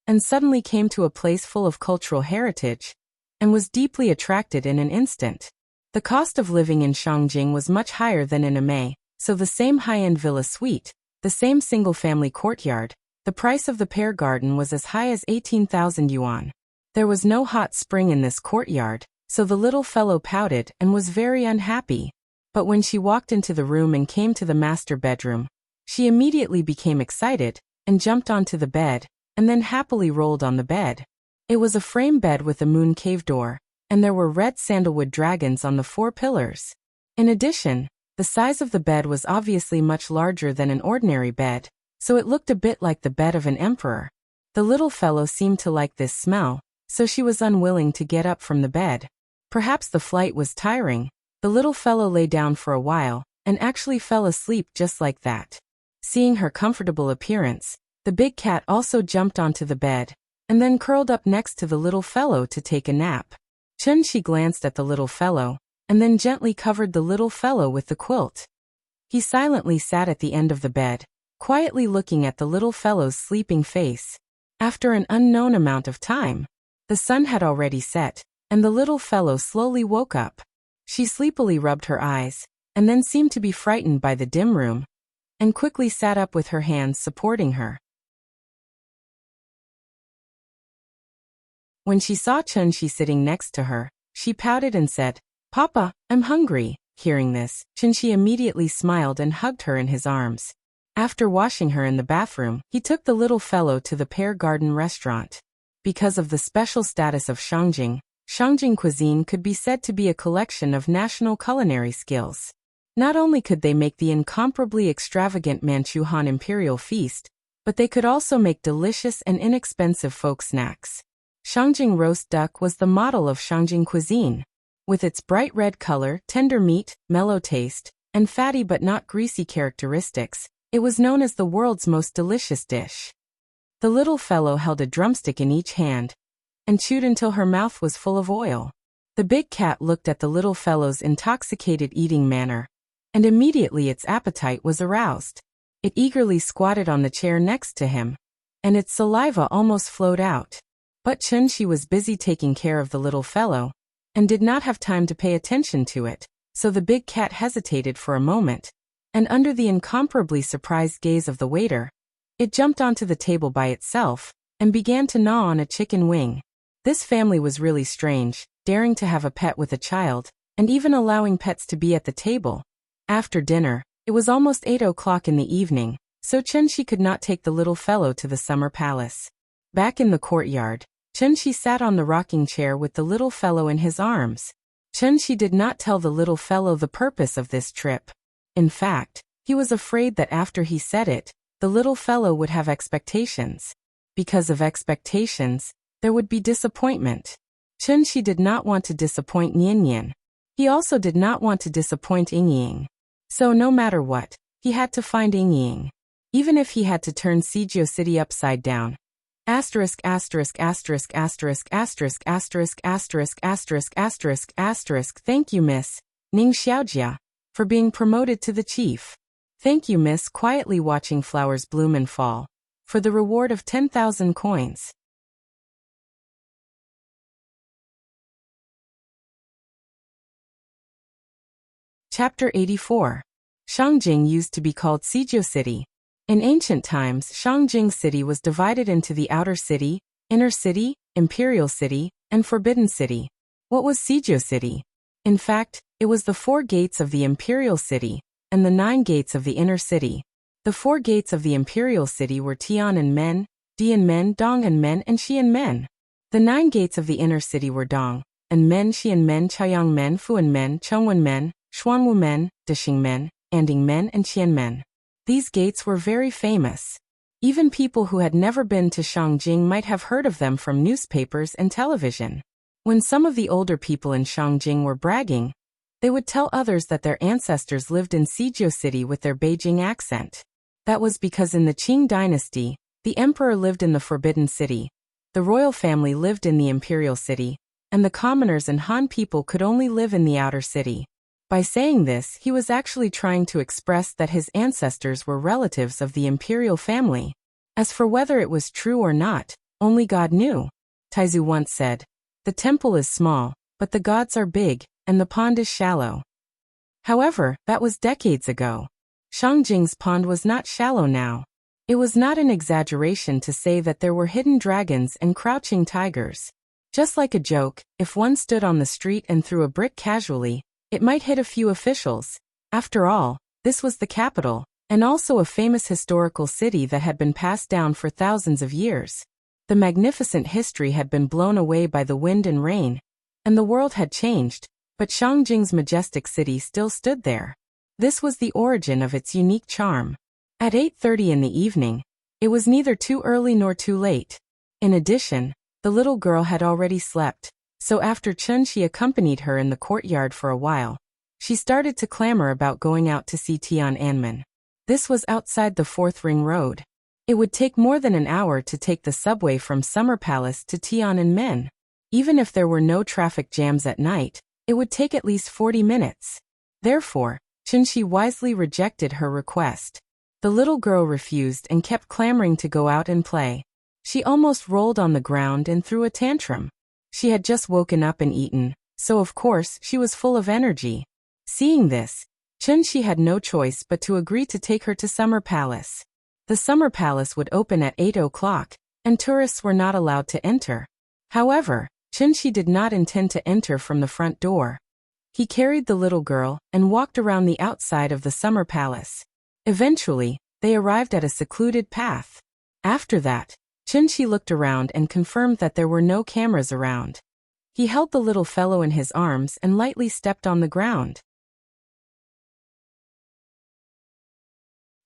and suddenly came to a place full of cultural heritage, and was deeply attracted in an instant. The cost of living in Shangjing was much higher than in Amei, so the same high-end villa suite, the same single-family courtyard, the price of the Pear Garden was as high as 18,000 yuan. There was no hot spring in this courtyard, so the little fellow pouted and was very unhappy. But when she walked into the room and came to the master bedroom, she immediately became excited, and jumped onto the bed, and then happily rolled on the bed. It was a frame bed with a moon cave door, and there were red sandalwood dragons on the 4 pillars. In addition, the size of the bed was obviously much larger than an ordinary bed, so it looked a bit like the bed of an emperor. The little fellow seemed to like this smell, so she was unwilling to get up from the bed. Perhaps the flight was tiring. The little fellow lay down for a while, and actually fell asleep just like that. Seeing her comfortable appearance, the big cat also jumped onto the bed, and then curled up next to the little fellow to take a nap. Chunshi glanced at the little fellow, and then gently covered the little fellow with the quilt. He silently sat at the end of the bed, quietly looking at the little fellow's sleeping face. After an unknown amount of time, the sun had already set, and the little fellow slowly woke up. She sleepily rubbed her eyes, and then seemed to be frightened by the dim room, and quickly sat up with her hands supporting her. When she saw Chunshi sitting next to her, she pouted and said, "Papa, I'm hungry." Hearing this, Chunshi immediately smiled and hugged her in his arms. After washing her in the bathroom, he took the little fellow to the Pear Garden restaurant. Because of the special status of Shangjing, Shangjing cuisine could be said to be a collection of national culinary skills. Not only could they make the incomparably extravagant Manchu Han Imperial Feast, but they could also make delicious and inexpensive folk snacks. Shangjing roast duck was the model of Shangjing cuisine. With its bright red color, tender meat, mellow taste, and fatty but not greasy characteristics, it was known as the world's most delicious dish. The little fellow held a drumstick in each hand, and chewed until her mouth was full of oil. The big cat looked at the little fellow's intoxicated eating manner, and immediately its appetite was aroused. It eagerly squatted on the chair next to him, and its saliva almost flowed out. But Chunshi was busy taking care of the little fellow, and did not have time to pay attention to it, so the big cat hesitated for a moment, and under the incomparably surprised gaze of the waiter, it jumped onto the table by itself, and began to gnaw on a chicken wing. This family was really strange, daring to have a pet with a child, and even allowing pets to be at the table. After dinner, it was almost 8 o'clock in the evening, so Chunshi could not take the little fellow to the summer palace. Back in the courtyard, Chunshi sat on the rocking chair with the little fellow in his arms. Chunshi did not tell the little fellow the purpose of this trip. In fact, he was afraid that after he said it, the little fellow would have expectations. Because of expectations, there would be disappointment. Chunshi did not want to disappoint Nianyan. He also did not want to disappoint Yingying. So no matter what, he had to find Yingying. Even if he had to turn Sijio City upside down. Asterisk asterisk asterisk asterisk asterisk asterisk asterisk asterisk asterisk asterisk. Thank you, Miss Ning Xiaojia, for being promoted to the chief. Thank you, Miss quietly watching flowers bloom and fall, for the reward of 10,000 coins. Chapter 84. Shangjing used to be called Sijio City. In ancient times, Shangjing City was divided into the Outer City, Inner City, Imperial City, and Forbidden City. What was Sijio City? In fact, it was the 4 gates of the Imperial City, and the 9 gates of the Inner City. The 4 gates of the Imperial City were Tian and Men, Dian Men, Dong and Men, and Xian Men. The 9 gates of the Inner City were Dong, and Men, Xian Men, Chaoyang Men, Fuan Men, Chongwen Men, Xuanwu Men, Dishing Men, Anding Men, and Qian Men. These gates were very famous. Even people who had never been to Shangjing might have heard of them from newspapers and television. When some of the older people in Shangjing were bragging, they would tell others that their ancestors lived in Sijio City with their Beijing accent. That was because in the Qing dynasty, the emperor lived in the Forbidden City, the royal family lived in the Imperial City, and the commoners and Han people could only live in the outer city. By saying this, he was actually trying to express that his ancestors were relatives of the imperial family. As for whether it was true or not, only God knew. Taizu once said, "The temple is small, but the gods are big, and the pond is shallow." However, that was decades ago. Shangjing's pond was not shallow now. It was not an exaggeration to say that there were hidden dragons and crouching tigers. Just like a joke, if one stood on the street and threw a brick casually, it might hit a few officials. After all, this was the capital, and also a famous historical city that had been passed down for thousands of years. The magnificent history had been blown away by the wind and rain, and the world had changed, but Shangjing's majestic city still stood there. This was the origin of its unique charm. At 8:30 in the evening, it was neither too early nor too late. In addition, the little girl had already slept, so after Chun-Shi accompanied her in the courtyard for a while, she started to clamor about going out to see Tiananmen. This was outside the Fourth Ring Road. It would take more than an hour to take the subway from Summer Palace to Tiananmen. Even if there were no traffic jams at night, it would take at least 40 minutes. Therefore, Chun-Shi wisely rejected her request. The little girl refused and kept clamoring to go out and play. She almost rolled on the ground and threw a tantrum. She had just woken up and eaten, so of course she was full of energy. Seeing this, Chun-Shi had no choice but to agree to take her to Summer Palace. The Summer Palace would open at 8 o'clock, and tourists were not allowed to enter. However, Chun-Shi did not intend to enter from the front door. He carried the little girl and walked around the outside of the Summer Palace. Eventually, they arrived at a secluded path. After that, Chun-Shi looked around and confirmed that there were no cameras around. He held the little fellow in his arms and lightly stepped on the ground.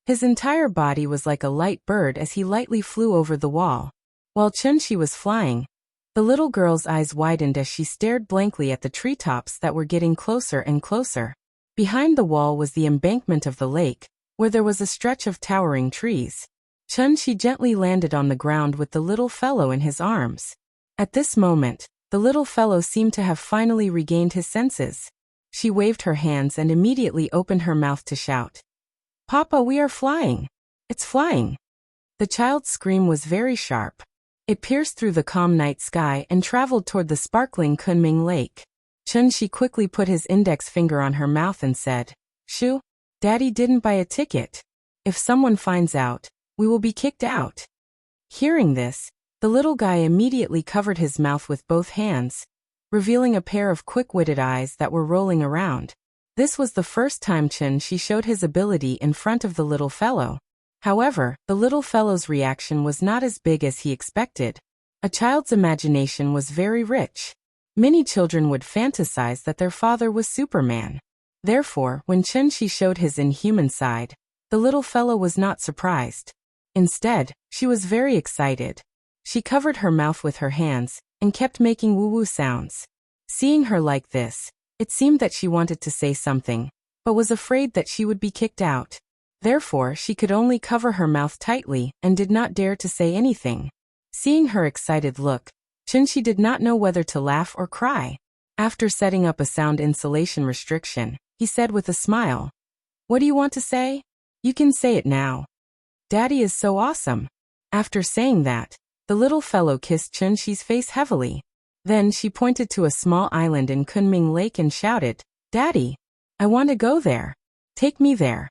His entire body was like a light bird as he lightly flew over the wall. While Chun-Shi was flying, the little girl's eyes widened as she stared blankly at the treetops that were getting closer and closer. Behind the wall was the embankment of the lake, where there was a stretch of towering trees. Chun-Shi gently landed on the ground with the little fellow in his arms. At this moment, the little fellow seemed to have finally regained his senses. She waved her hands and immediately opened her mouth to shout, "Papa, we are flying! It's flying!" The child's scream was very sharp. It pierced through the calm night sky and traveled toward the sparkling Kunming Lake. Chun-Shi quickly put his index finger on her mouth and said, "Shoo, Daddy didn't buy a ticket. If someone finds out, we will be kicked out." Hearing this, the little guy immediately covered his mouth with both hands, revealing a pair of quick-witted eyes that were rolling around. This was the first time Chun-Shi showed his ability in front of the little fellow. However, the little fellow's reaction was not as big as he expected. A child's imagination was very rich. Many children would fantasize that their father was Superman. Therefore, when Chun-Shi showed his inhuman side, the little fellow was not surprised. Instead, she was very excited. She covered her mouth with her hands and kept making woo-woo sounds. Seeing her like this, it seemed that she wanted to say something, but was afraid that she would be kicked out. Therefore, she could only cover her mouth tightly and did not dare to say anything. Seeing her excited look, Chun-Shi did not know whether to laugh or cry. After setting up a sound insulation restriction, he said with a smile, "What do you want to say? You can say it now. Daddy is so awesome." After saying that, the little fellow kissed Chun-Shi's face heavily. Then she pointed to a small island in Kunming Lake and shouted, "Daddy, I want to go there. Take me there."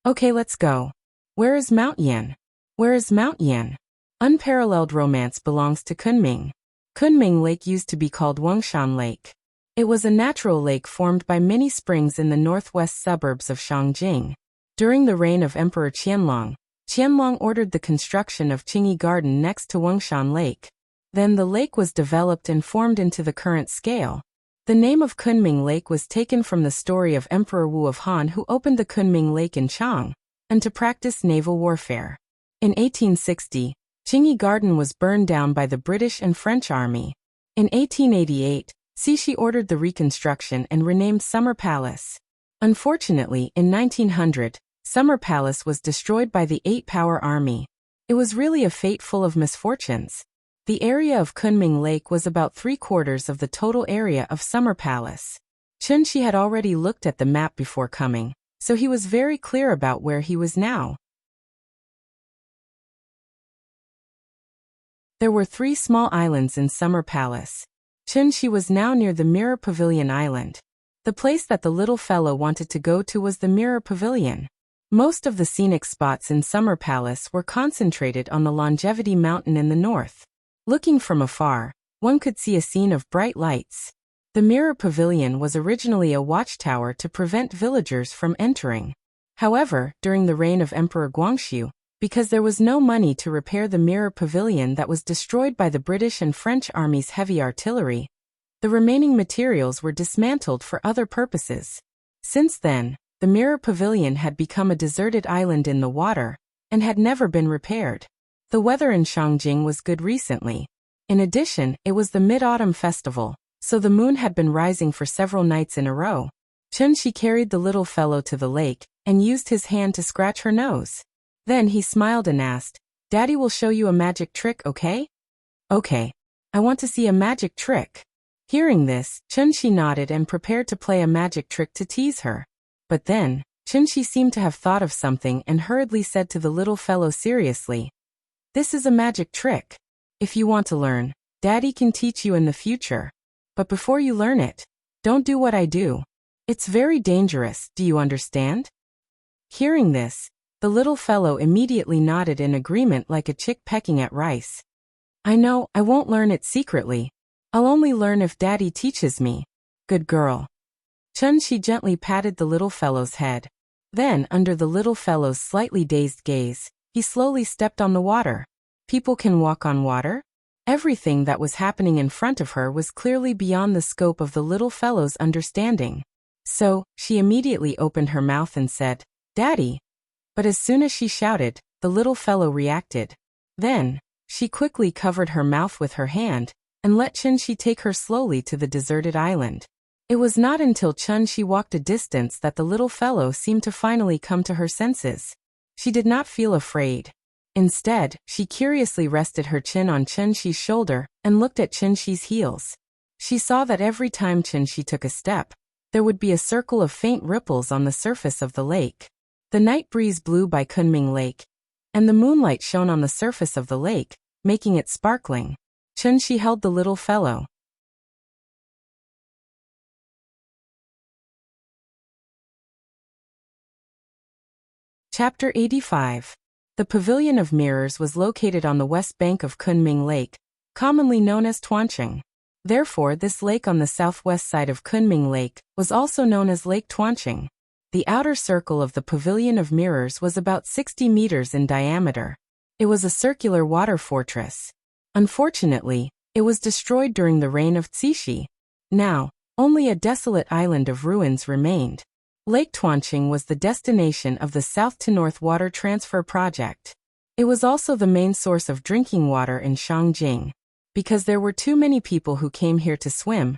"Okay, let's go. Where is Mount Yen? Where is Mount Yen?" Unparalleled romance belongs to Kunming. Kunming Lake used to be called Wongshan Lake. It was a natural lake formed by many springs in the northwest suburbs of Shangjing. During the reign of Emperor Qianlong, Qianlong ordered the construction of Qingyi Garden next to Wongshan Lake. Then the lake was developed and formed into the current scale. The name of Kunming Lake was taken from the story of Emperor Wu of Han, who opened the Kunming Lake in Chang, and to practice naval warfare. In 1860, Qingyi Garden was burned down by the British and French Army. In 1888, Cixi ordered the reconstruction and renamed Summer Palace. Unfortunately, in 1900, Summer Palace was destroyed by the Eight-Power Army. It was really a fate full of misfortunes. The area of Kunming Lake was about 3/4 of the total area of Summer Palace. Chunxi had already looked at the map before coming, so he was very clear about where he was now. There were 3 small islands in Summer Palace. Chunxi was now near the Mirror Pavilion Island. The place that the little fellow wanted to go to was the Mirror Pavilion. Most of the scenic spots in Summer Palace were concentrated on the Longevity Mountain in the north. Looking from afar, one could see a scene of bright lights. The Mirror Pavilion was originally a watchtower to prevent villagers from entering. However, during the reign of Emperor Guangxu, because there was no money to repair the Mirror Pavilion that was destroyed by the British and French armies' heavy artillery, the remaining materials were dismantled for other purposes. Since then, the Mirror Pavilion had become a deserted island in the water and had never been repaired. The weather in Shangjing was good recently. In addition, it was the Mid-Autumn Festival, so the moon had been rising for several nights in a row. Chunxi carried the little fellow to the lake and used his hand to scratch her nose. Then he smiled and asked, "Daddy will show you a magic trick, okay?" "Okay. I want to see a magic trick." Hearing this, Chunxi nodded and prepared to play a magic trick to tease her. But then, Chunxi seemed to have thought of something and hurriedly said to the little fellow seriously, "This is a magic trick. If you want to learn, Daddy can teach you in the future. But before you learn it, don't do what I do. It's very dangerous, do you understand?" Hearing this, the little fellow immediately nodded in agreement like a chick pecking at rice. "I know, I won't learn it secretly. I'll only learn if Daddy teaches me. Good girl." Chunxi gently patted the little fellow's head. Then, under the little fellow's slightly dazed gaze, he slowly stepped on the water. People can walk on water? Everything that was happening in front of her was clearly beyond the scope of the little fellow's understanding. So, she immediately opened her mouth and said, "Daddy." But as soon as she shouted, the little fellow reacted. Then, she quickly covered her mouth with her hand and let Chunxi take her slowly to the deserted island. It was not until Chunxi walked a distance that the little fellow seemed to finally come to her senses. She did not feel afraid. Instead, she curiously rested her chin on Chunxi's shoulder and looked at Chunxi's heels. She saw that every time Chunxi took a step, there would be a circle of faint ripples on the surface of the lake. The night breeze blew by Kunming Lake, and the moonlight shone on the surface of the lake, making it sparkling. Chunxi held the little fellow. Chapter 85. The Pavilion of Mirrors was located on the west bank of Kunming Lake, commonly known as Tuancheng. Therefore, this lake on the southwest side of Kunming Lake was also known as Lake Tuancheng. The outer circle of the Pavilion of Mirrors was about 60 meters in diameter. It was a circular water fortress. Unfortunately, it was destroyed during the reign of Cixi. Now, only a desolate island of ruins remained. Lake Tuancheng was the destination of the South to North Water Transfer Project. It was also the main source of drinking water in Shangjing. Because there were too many people who came here to swim,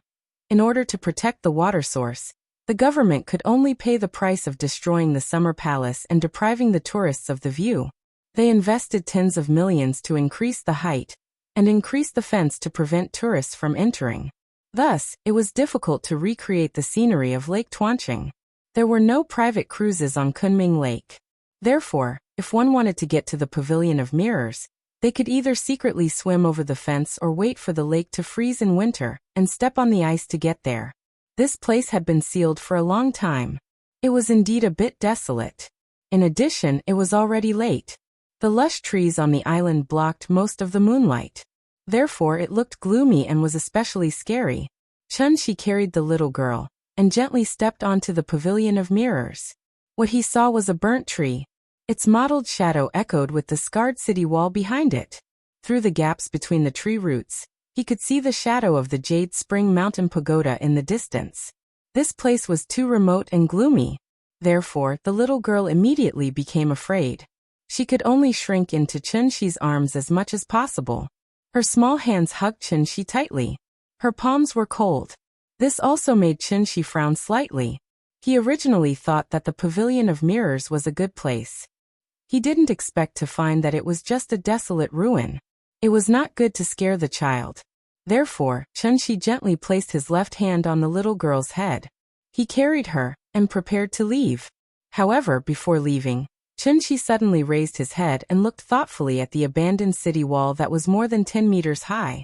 in order to protect the water source, the government could only pay the price of destroying the Summer Palace and depriving the tourists of the view. They invested tens of millions to increase the height and increase the fence to prevent tourists from entering. Thus, it was difficult to recreate the scenery of Lake Tuancheng. There were no private cruises on Kunming Lake. Therefore, if one wanted to get to the Pavilion of Mirrors, they could either secretly swim over the fence or wait for the lake to freeze in winter and step on the ice to get there. This place had been sealed for a long time. It was indeed a bit desolate. In addition, it was already late. The lush trees on the island blocked most of the moonlight. Therefore, it looked gloomy and was especially scary. Chunxi carried the little girl and gently stepped onto the Pavilion of Mirrors. What he saw was a burnt tree. Its mottled shadow echoed with the scarred city wall behind it. Through the gaps between the tree roots, he could see the shadow of the Jade Spring Mountain Pagoda in the distance. This place was too remote and gloomy. Therefore, the little girl immediately became afraid. She could only shrink into Chunxi's arms as much as possible. Her small hands hugged Chunxi tightly. Her palms were cold. This also made Chunxi frown slightly. He originally thought that the Pavilion of Mirrors was a good place. He didn't expect to find that it was just a desolate ruin. It was not good to scare the child. Therefore, Chunxi gently placed his left hand on the little girl's head. He carried her, and prepared to leave. However, before leaving, Chunxi suddenly raised his head and looked thoughtfully at the abandoned city wall that was more than 10 meters high.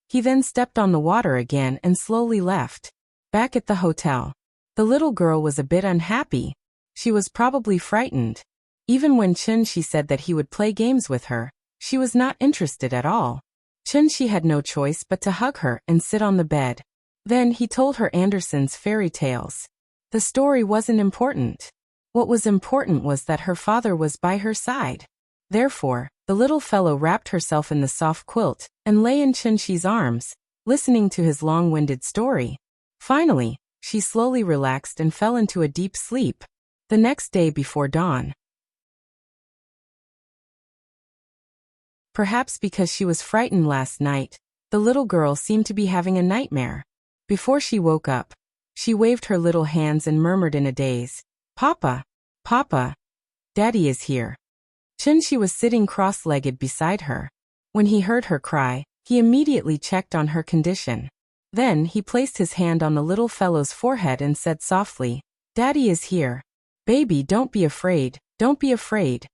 He then stepped on the water again and slowly left. Back at the hotel, the little girl was a bit unhappy. She was probably frightened. Even when Chunxi said that he would play games with her, she was not interested at all. Chunxi had no choice but to hug her and sit on the bed. Then he told her Andersen's fairy tales. The story wasn't important. What was important was that her father was by her side. Therefore, the little fellow wrapped herself in the soft quilt and lay in Chunxi's arms, listening to his long-winded story. Finally, she slowly relaxed and fell into a deep sleep. The next day before dawn, perhaps because she was frightened last night, the little girl seemed to be having a nightmare. Before she woke up, she waved her little hands and murmured in a daze, "Papa! Papa! Daddy is here." Chunxi was sitting cross-legged beside her. When he heard her cry, he immediately checked on her condition. Then he placed his hand on the little fellow's forehead and said softly, "Daddy is here. Baby, don't be afraid, don't be afraid."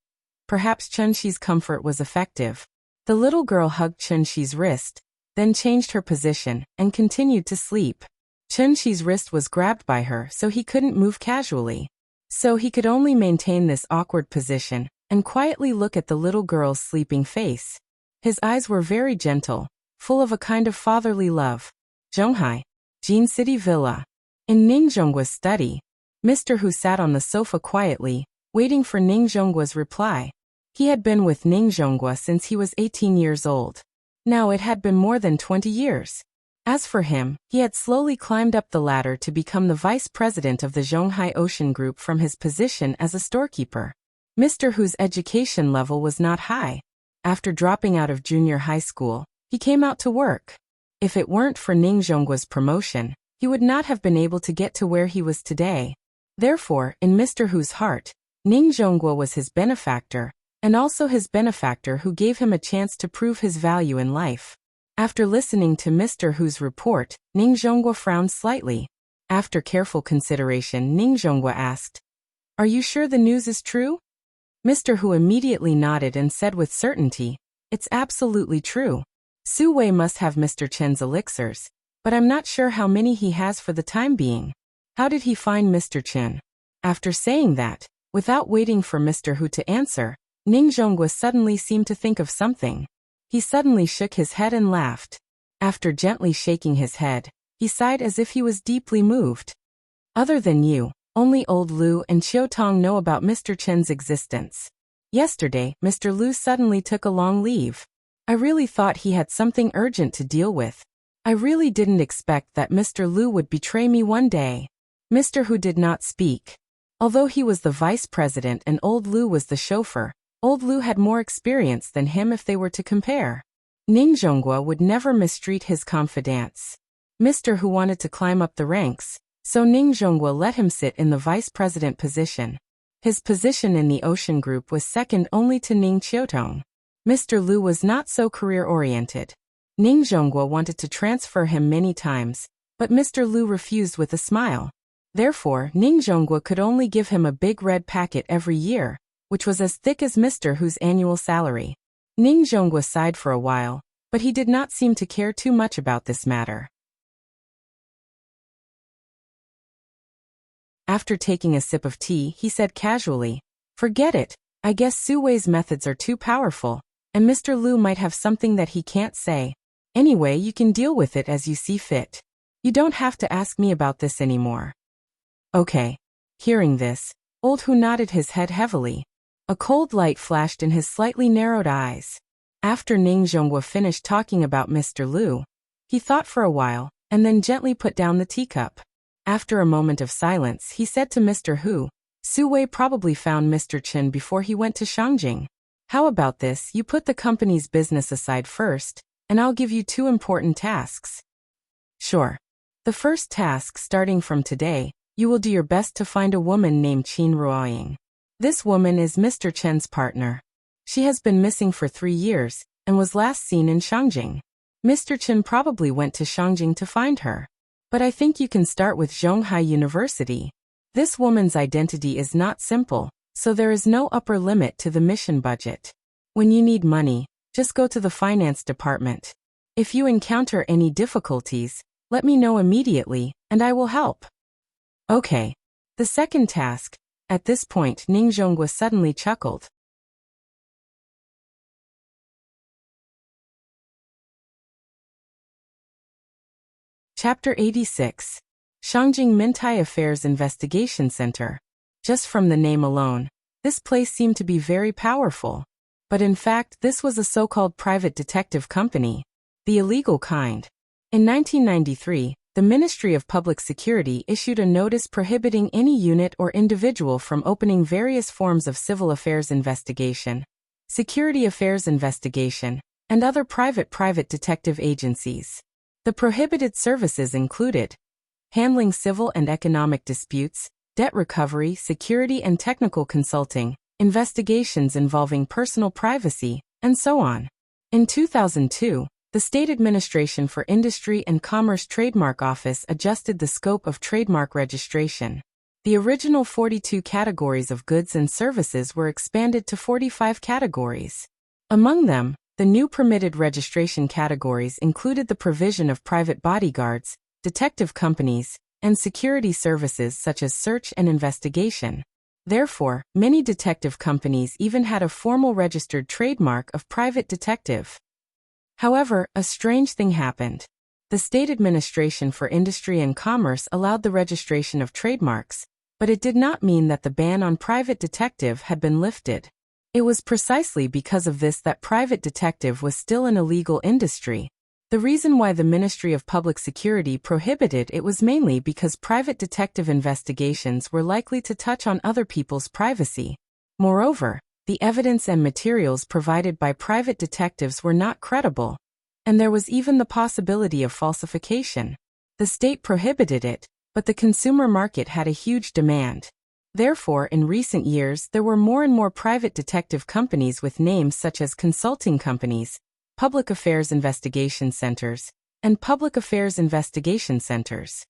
Perhaps Chunxi's comfort was effective. The little girl hugged Chunxi's wrist, then changed her position, and continued to sleep. Chunxi's wrist was grabbed by her so he couldn't move casually. So he could only maintain this awkward position, and quietly look at the little girl's sleeping face. His eyes were very gentle, full of a kind of fatherly love. Zhonghai, Jin City Villa. In Ning Zhonggua's study, Mr. Hu sat on the sofa quietly, waiting for Ning Zhonggua's reply. He had been with Ning Zhonggua since he was 18 years old. Now it had been more than 20 years. As for him, he had slowly climbed up the ladder to become the vice president of the Zhonghai Ocean Group from his position as a storekeeper. Mr. Hu's education level was not high. After dropping out of junior high school, he came out to work. If it weren't for Ning Zhonggua's promotion, he would not have been able to get to where he was today. Therefore, in Mr. Hu's heart, Ning Zhonggua was his benefactor, and also his benefactor who gave him a chance to prove his value in life. After listening to Mr. Hu's report, Ning Zhonggua frowned slightly. After careful consideration, Ning Zhonggua asked, "Are you sure the news is true?" Mr. Hu immediately nodded and said with certainty, "It's absolutely true. Su Wei must have Mr. Chen's elixirs, but I'm not sure how many he has for the time being. How did he find Mr. Chen?" After saying that, without waiting for Mr. Hu to answer, Ning Zhonggua suddenly seemed to think of something. He suddenly shook his head and laughed. After gently shaking his head, he sighed as if he was deeply moved. "Other than you, only old Lu and Qiu Tong know about Mr. Chen's existence. Yesterday, Mr. Lu suddenly took a long leave. I really thought he had something urgent to deal with. I really didn't expect that Mr. Lu would betray me one day." Mr. Hu did not speak. Although he was the vice president and old Lu was the chauffeur, old Lu had more experience than him if they were to compare. Ning Zhonggua would never mistreat his confidants. Mr. Hu wanted to climb up the ranks, so Ning Zhonggua let him sit in the vice president position. His position in the Ocean Group was second only to Ning Qiutong. Mr. Lu was not so career-oriented. Ning Zhonggua wanted to transfer him many times, but Mr. Lu refused with a smile. Therefore, Ning Zhonggua could only give him a big red packet every year, which was as thick as Mr. Hu's annual salary. Ning Zhonggua sighed for a while, but he did not seem to care too much about this matter. After taking a sip of tea, he said casually, "Forget it, I guess Su Wei's methods are too powerful, and Mr. Lu might have something that he can't say. Anyway, you can deal with it as you see fit. You don't have to ask me about this anymore." "Okay." Hearing this, old Hu nodded his head heavily. A cold light flashed in his slightly narrowed eyes. After Ning Zhonggua finished talking about Mr. Lu, he thought for a while, and then gently put down the teacup. After a moment of silence, he said to Mr. Hu, Su Wei probably found Mr. Chen before he went to Shangjing. How about this? You put the company's business aside first, and I'll give you 2 important tasks. Sure. The first task, starting from today, you will do your best to find a woman named Qin Ruoying. This woman is Mr. Chen's partner. She has been missing for 3 years, and was last seen in Shangjing. Mr. Chen probably went to Shangjing to find her. But I think you can start with Zhonghai University. This woman's identity is not simple, so there is no upper limit to the mission budget. When you need money, just go to the finance department. If you encounter any difficulties, let me know immediately, and I will help. Okay. The second task. At this point, Ning Zhonghua suddenly chuckled. Chapter 86. Shangjing Mintai Affairs Investigation Center. Just from the name alone, this place seemed to be very powerful. But in fact, this was a so-called private detective company, the illegal kind. In 1993, the Ministry of Public Security issued a notice prohibiting any unit or individual from opening various forms of civil affairs investigation, security affairs investigation, and other private detective agencies. The prohibited services included handling civil and economic disputes, debt recovery, security and technical consulting, investigations involving personal privacy, and so on. In 2002, the State Administration for Industry and Commerce Trademark Office adjusted the scope of trademark registration. The original 42 categories of goods and services were expanded to 45 categories. Among them, the new permitted registration categories included the provision of private bodyguards, detective companies, and security services such as search and investigation. Therefore, many detective companies even had a formal registered trademark of private detective. However, a strange thing happened. The State Administration for Industry and Commerce allowed the registration of trademarks, but it did not mean that the ban on private detective had been lifted. It was precisely because of this that private detective was still an illegal industry. The reason why the Ministry of Public Security prohibited it was mainly because private detective investigations were likely to touch on other people's privacy. Moreover, the evidence and materials provided by private detectives were not credible, and there was even the possibility of falsification. The state prohibited it, but the consumer market had a huge demand. Therefore, in recent years, there were more and more private detective companies with names such as consulting companies, public affairs investigation centers, and public affairs investigation centers.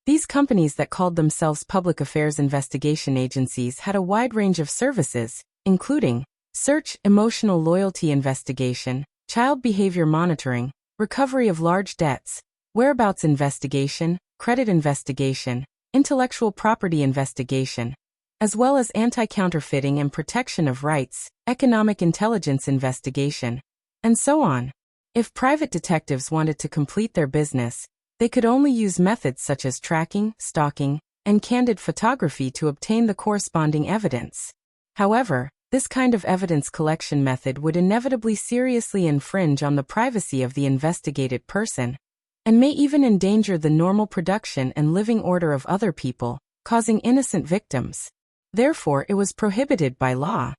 These companies that called themselves public affairs investigation agencies had a wide range of services, including search, emotional loyalty investigation, child behavior monitoring, recovery of large debts, whereabouts investigation, credit investigation, intellectual property investigation, as well as anti-counterfeiting and protection of rights, economic intelligence investigation, and so on. If private detectives wanted to complete their business, they could only use methods such as tracking, stalking, and candid photography to obtain the corresponding evidence. However, this kind of evidence collection method would inevitably seriously infringe on the privacy of the investigated person, and may even endanger the normal production and living order of other people, causing innocent victims. Therefore, it was prohibited by law.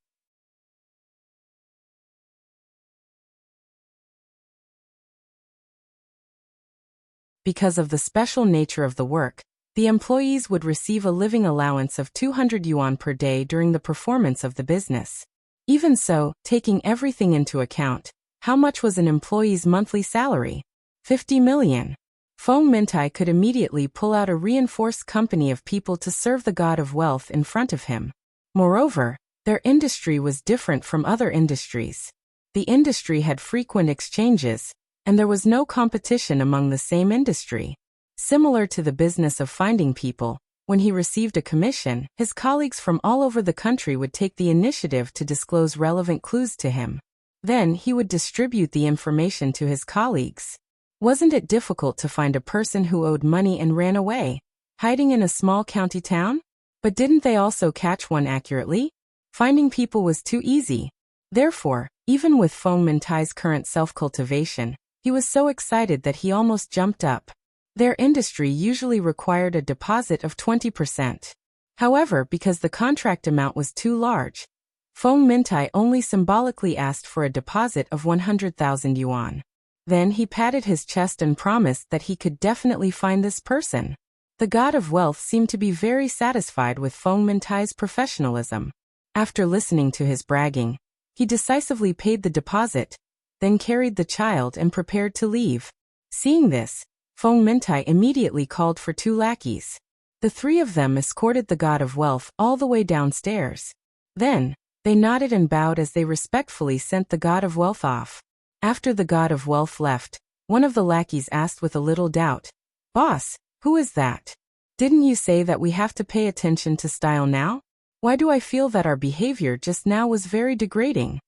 Because of the special nature of the work, the employees would receive a living allowance of 200 yuan per day during the performance of the business. Even so, taking everything into account, how much was an employee's monthly salary? 50 million. Feng Mintai could immediately pull out a reinforced company of people to serve the god of wealth in front of him. Moreover, their industry was different from other industries. The industry had frequent exchanges, and there was no competition among the same industry. Similar to the business of finding people, when he received a commission, his colleagues from all over the country would take the initiative to disclose relevant clues to him. Then he would distribute the information to his colleagues. Wasn't it difficult to find a person who owed money and ran away, hiding in a small county town? But didn't they also catch one accurately? Finding people was too easy. Therefore, even with Feng Mintai's current self-cultivation, he was so excited that he almost jumped up. Their industry usually required a deposit of 20%. However, because the contract amount was too large, Feng Mintai only symbolically asked for a deposit of 100,000 yuan. Then he patted his chest and promised that he could definitely find this person. The god of wealth seemed to be very satisfied with Feng Mintai's professionalism. After listening to his bragging, he decisively paid the deposit, then carried the child and prepared to leave. Seeing this, Feng Mintai immediately called for 2 lackeys. The 3 of them escorted the god of wealth all the way downstairs. Then, they nodded and bowed as they respectfully sent the god of wealth off. After the god of wealth left, one of the lackeys asked with a little doubt, "Boss, who is that? Didn't you say that we have to pay attention to style now? Why do I feel that our behavior just now was very degrading?"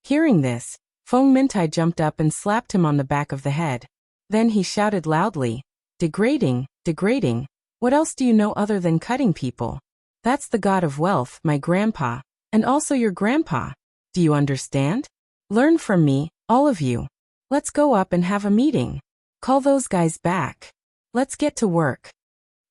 Hearing this, Feng Mintai jumped up and slapped him on the back of the head. Then he shouted loudly, "Degrading, degrading, what else do you know other than cutting people? That's the god of wealth, my grandpa, and also your grandpa. Do you understand? Learn from me, all of you. Let's go up and have a meeting. Call those guys back. Let's get to work."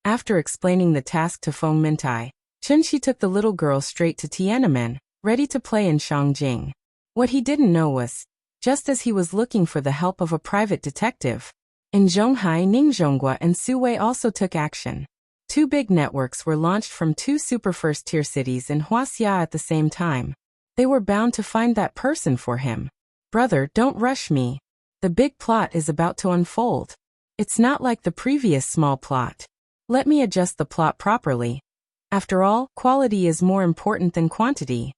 After explaining the task to Feng Mintai, Chunxi took the little girl straight to Tiananmen, ready to play in Shangjing. What he didn't know was, just as he was looking for the help of a private detective, in Zhonghai, Ningzhonggua and Suwei also took action. 2 big networks were launched from 2 super first-tier cities in Huaxia at the same time. They were bound to find that person for him. "Brother, don't rush me. The big plot is about to unfold. It's not like the previous small plot. Let me adjust the plot properly. After all, quality is more important than quantity."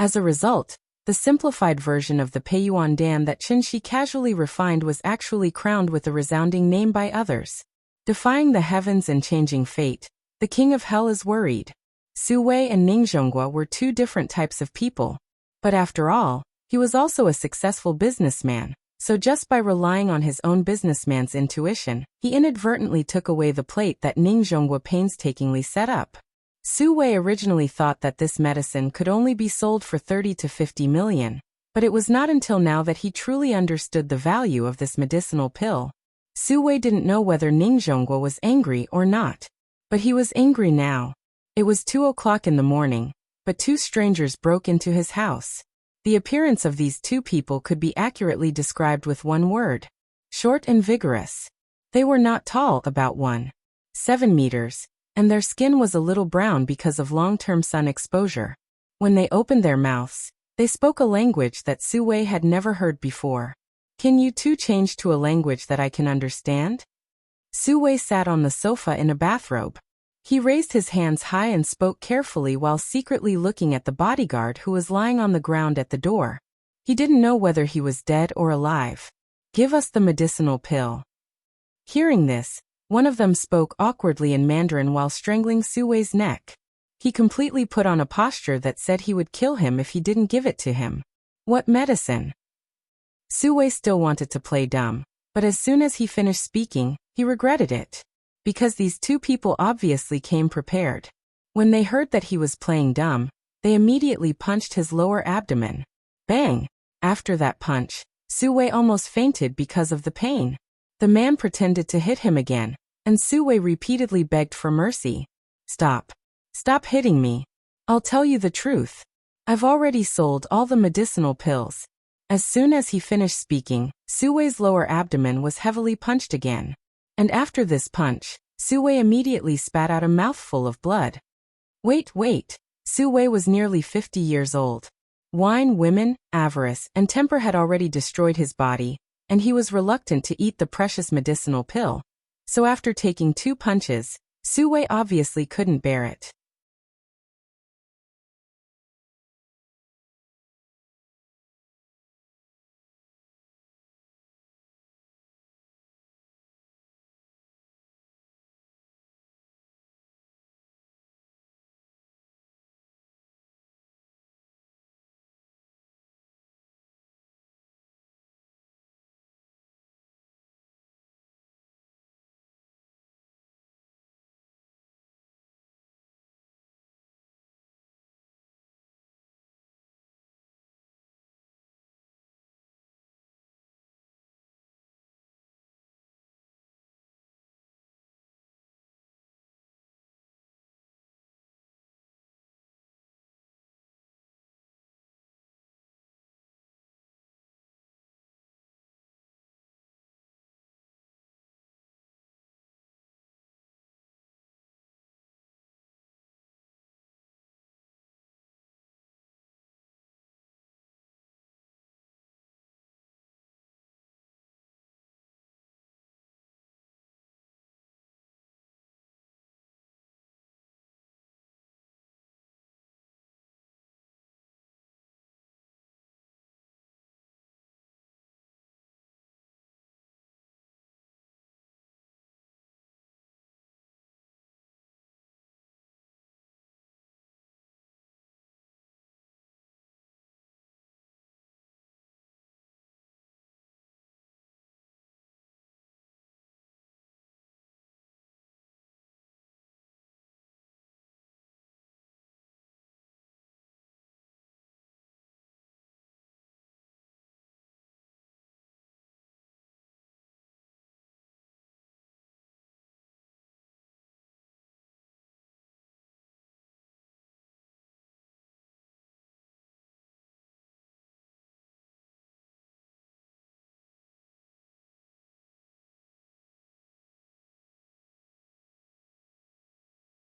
As a result, the simplified version of the Peiyuan Dam that Qinshi casually refined was actually crowned with a resounding name by others. Defying the heavens and changing fate, the king of hell is worried. Su Wei and Ningzhonggua were 2 different types of people. But after all, he was also a successful businessman, so just by relying on his own businessman's intuition, he inadvertently took away the plate that Ningzhonggua painstakingly set up. Su Wei originally thought that this medicine could only be sold for 30 to 50 million, but it was not until now that he truly understood the value of this medicinal pill. Su Wei didn't know whether Ningzhonggua was angry or not, but he was angry now. It was 2 o'clock in the morning, but 2 strangers broke into his house. The appearance of these 2 people could be accurately described with one word: short and vigorous. They were not tall, about 1.7 meters, and their skin was a little brown because of long-term sun exposure. When they opened their mouths, they spoke a language that Su Wei had never heard before. "Can you 2 change to a language that I can understand?" Su Wei sat on the sofa in a bathrobe. He raised his hands high and spoke carefully while secretly looking at the bodyguard who was lying on the ground at the door. He didn't know whether he was dead or alive. "Give us the medicinal pill." Hearing this, one of them spoke awkwardly in Mandarin while strangling Su Wei's neck. He completely put on a posture that said he would kill him if he didn't give it to him. What medicine? Su Wei still wanted to play dumb, but as soon as he finished speaking, he regretted it. Because these 2 people obviously came prepared. When they heard that he was playing dumb, they immediately punched his lower abdomen. Bang! After that punch, Su Wei almost fainted because of the pain. The man pretended to hit him again, and Su Wei repeatedly begged for mercy. "Stop. Stop hitting me. I'll tell you the truth. I've already sold all the medicinal pills." As soon as he finished speaking, Su Wei's lower abdomen was heavily punched again. And after this punch, Su Wei immediately spat out a mouthful of blood. Wait. Su Wei was nearly 50 years old. Wine, women, avarice, and temper had already destroyed his body, and he was reluctant to eat the precious medicinal pill. So after taking 2 punches, Su Wei obviously couldn't bear it.